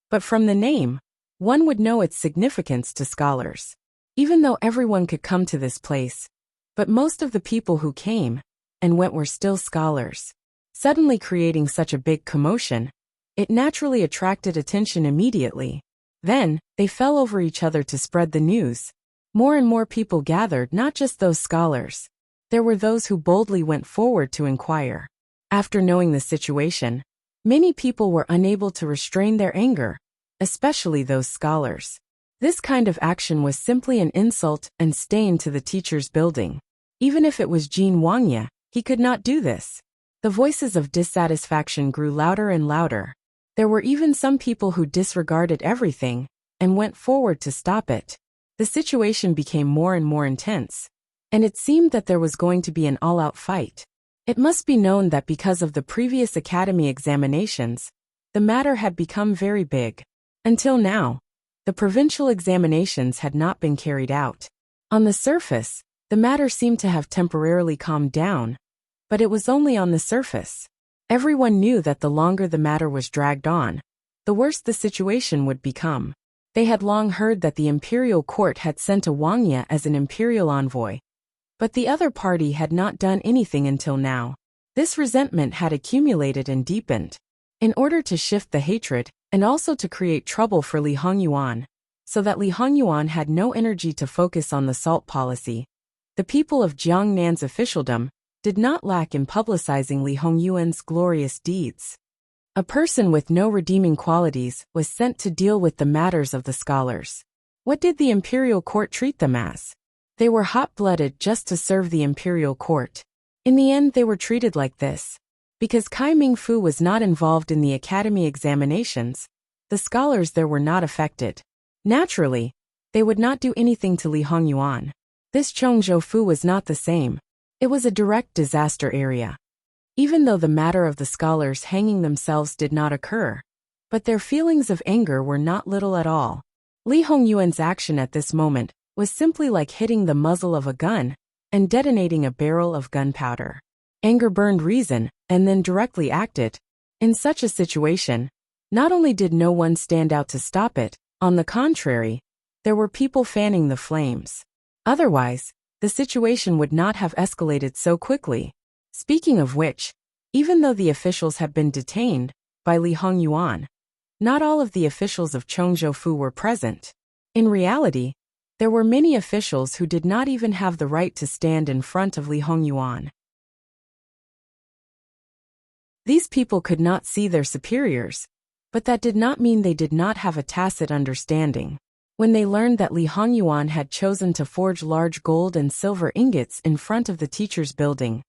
S1: but from the name, one would know its significance to scholars. Even though everyone could come to this place, but most of the people who came and went were still scholars. Suddenly creating such a big commotion, it naturally attracted attention immediately. Then, they fell over each other to spread the news. More and more people gathered, not just those scholars. There were those who boldly went forward to inquire. After knowing the situation, many people were unable to restrain their anger, especially those scholars. This kind of action was simply an insult and stain to the teacher's building. Even if it was Jin Wangye, he could not do this. The voices of dissatisfaction grew louder and louder. There were even some people who disregarded everything and went forward to stop it. The situation became more and more intense, and it seemed that there was going to be an all-out fight. It must be known that because of the previous academy examinations, the matter had become very big. Until now, the provincial examinations had not been carried out. On the surface, the matter seemed to have temporarily calmed down, but it was only on the surface. Everyone knew that the longer the matter was dragged on, the worse the situation would become. They had long heard that the imperial court had sent a Wang Ye as an imperial envoy, but the other party had not done anything until now. This resentment had accumulated and deepened. In order to shift the hatred, and also to create trouble for Li Hongyuan, so that Li Hongyuan had no energy to focus on the salt policy, the people of Jiangnan's officialdom did not lack in publicizing Li Hongyuan's glorious deeds. A person with no redeeming qualities was sent to deal with the matters of the scholars. What did the imperial court treat them as? They were hot-blooded just to serve the imperial court. In the end, they were treated like this. Because Kai Mingfu was not involved in the academy examinations, the scholars there were not affected. Naturally, they would not do anything to Li Hongyuan. This Chongzhou was not the same. It was a direct disaster area. Even though the matter of the scholars hanging themselves did not occur, but their feelings of anger were not little at all. Li Hongyuan's action at this moment was simply like hitting the muzzle of a gun and detonating a barrel of gunpowder. Anger burned reason, and then directly acted. In such a situation, not only did no one stand out to stop it, on the contrary, there were people fanning the flames. Otherwise, the situation would not have escalated so quickly. Speaking of which, even though the officials had been detained by Li Hongyuan, not all of the officials of Chongzhou were present. In reality, there were many officials who did not even have the right to stand in front of Li Hongyuan. These people could not see their superiors, but that did not mean they did not have a tacit understanding. When they learned that Li Hongyuan had chosen to forge large gold and silver ingots in front of the teacher's building,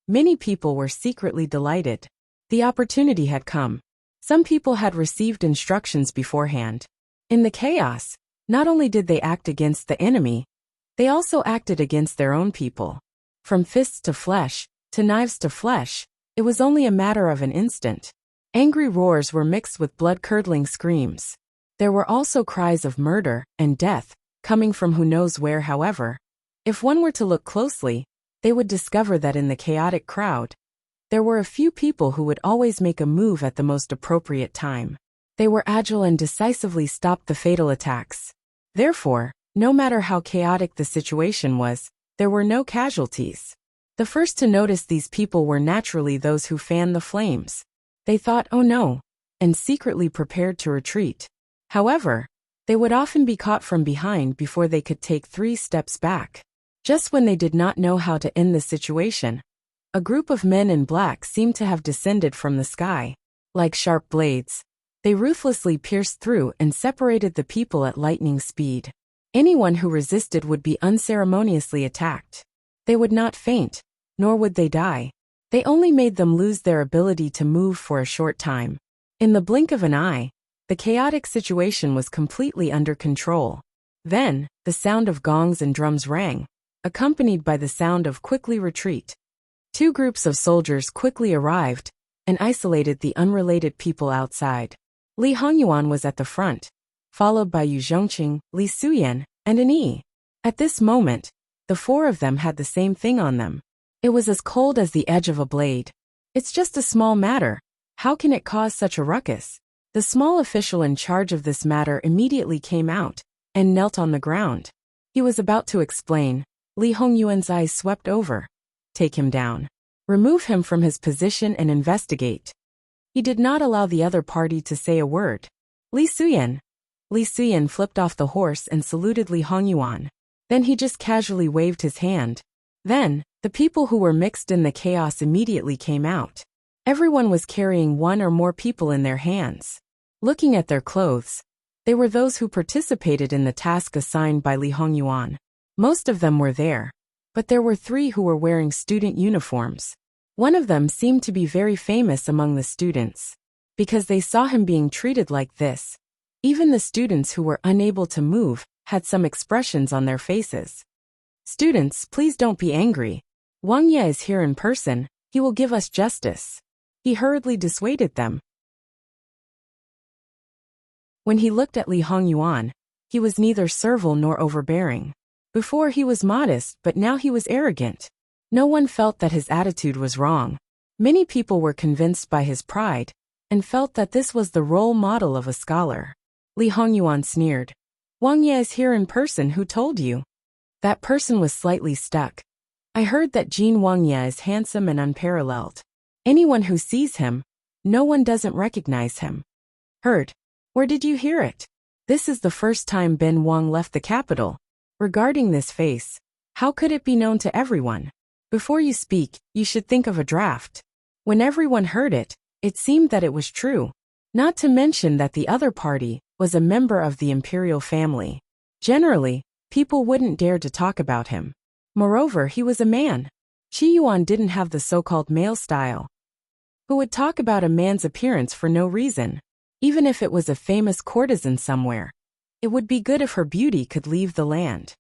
S1: many people were secretly delighted. The opportunity had come. Some people had received instructions beforehand. In the chaos, not only did they act against the enemy, they also acted against their own people. From fists to flesh, to knives to flesh, it was only a matter of an instant. Angry roars were mixed with blood-curdling screams. There were also cries of murder and death, coming from who knows where. However, if one were to look closely, they would discover that in the chaotic crowd, there were a few people who would always make a move at the most appropriate time. They were agile and decisively stopped the fatal attacks. Therefore, no matter how chaotic the situation was, there were no casualties. The first to notice these people were naturally those who fanned the flames. They thought, "Oh no," and secretly prepared to retreat. However, they would often be caught from behind before they could take 3 steps back. Just when they did not know how to end the situation, a group of men in black seemed to have descended from the sky. Like sharp blades, they ruthlessly pierced through and separated the people at lightning speed. Anyone who resisted would be unceremoniously attacked. They would not faint, nor would they die. They only made them lose their ability to move for a short time. In the blink of an eye, the chaotic situation was completely under control. Then, the sound of gongs and drums rang, accompanied by the sound of quickly retreat. 2 groups of soldiers quickly arrived and isolated the unrelated people outside. Li Hongyuan was at the front, followed by Yu Zhongqing, Li Suyan, and An Yi. At this moment, the 4 of them had the same thing on them. It was as cold as the edge of a blade. It's just a small matter. How can it cause such a ruckus? The small official in charge of this matter immediately came out and knelt on the ground. He was about to explain. Li Hongyuan's eyes swept over. Take him down. Remove him from his position and investigate. He did not allow the other party to say a word. Li Suyan. Li Suyan flipped off the horse and saluted Li Hongyuan. Then he just casually waved his hand. Then, the people who were mixed in the chaos immediately came out. Everyone was carrying 1 or more people in their hands. Looking at their clothes, they were those who participated in the task assigned by Li Hongyuan. Most of them were there, but there were 3 who were wearing student uniforms. One of them seemed to be very famous among the students. Because they saw him being treated like this, even the students who were unable to move had some expressions on their faces. "Students, please don't be angry. Wang Ye is here in person, he will give us justice." He hurriedly dissuaded them. When he looked at Li Hongyuan, he was neither servile nor overbearing. Before he was modest, but now he was arrogant. No one felt that his attitude was wrong. Many people were convinced by his pride, and felt that this was the role model of a scholar. Li Hongyuan sneered. "Wang Ye is here in person, who told you?" That person was slightly stuck. "I heard that Jin Wang Ye is handsome and unparalleled." Anyone who sees him, no one doesn't recognize him. Heard. Where did you hear it? This is the first time Ben Wang left the capital. Regarding this face, how could it be known to everyone? Before you speak, you should think of a draft. When everyone heard it, it seemed that it was true. Not to mention that the other party was a member of the imperial family. Generally, people wouldn't dare to talk about him. Moreover, he was a man. Qi Yuan didn't have the so-called male style. Who would talk about a man's appearance for no reason? Even if it was a famous courtesan somewhere. It would be good if her beauty could leave the land.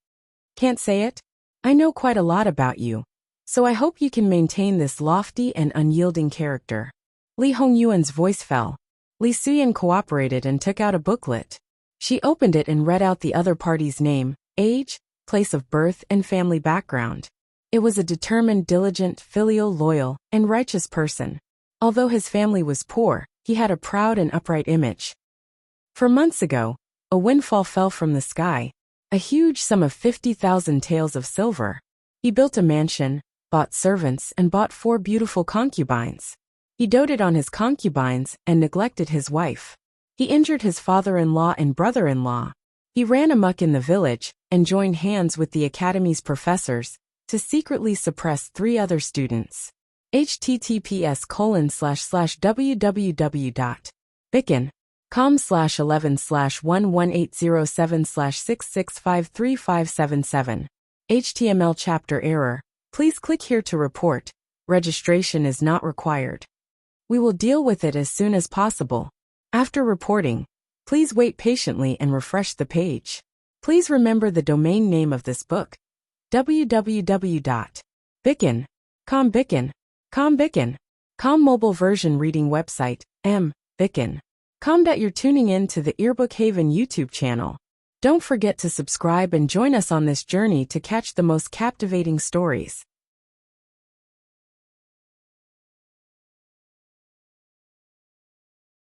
S1: Can't say it? I know quite a lot about you. So I hope you can maintain this lofty and unyielding character. Li Hongyuan's voice fell. Li Suyan cooperated and took out a booklet. She opened it and read out the other party's name, age, place of birth, and family background. It was a determined, diligent, filial, loyal, and righteous person. Although his family was poor, he had a proud and upright image. For months ago, a windfall fell from the sky, a huge sum of 50,000 taels of silver. He built a mansion, bought servants, and bought 4 beautiful concubines. He doted on his concubines and neglected his wife. He injured his father-in-law and brother-in-law. He ran amok in the village and joined hands with the academy's professors to secretly suppress 3 other students. https://www.bicken.com/11/11807/66535777. HTML chapter error. Please click here to report. Registration is not required. We will deal with it as soon as possible. After reporting, please wait patiently and refresh the page. Please remember the domain name of this book. www.bicken.com Com mobile version reading website, Bicken.com. You're tuning in to the Earbook Haven YouTube channel. Don't forget to subscribe and join us on this journey to catch the most captivating stories.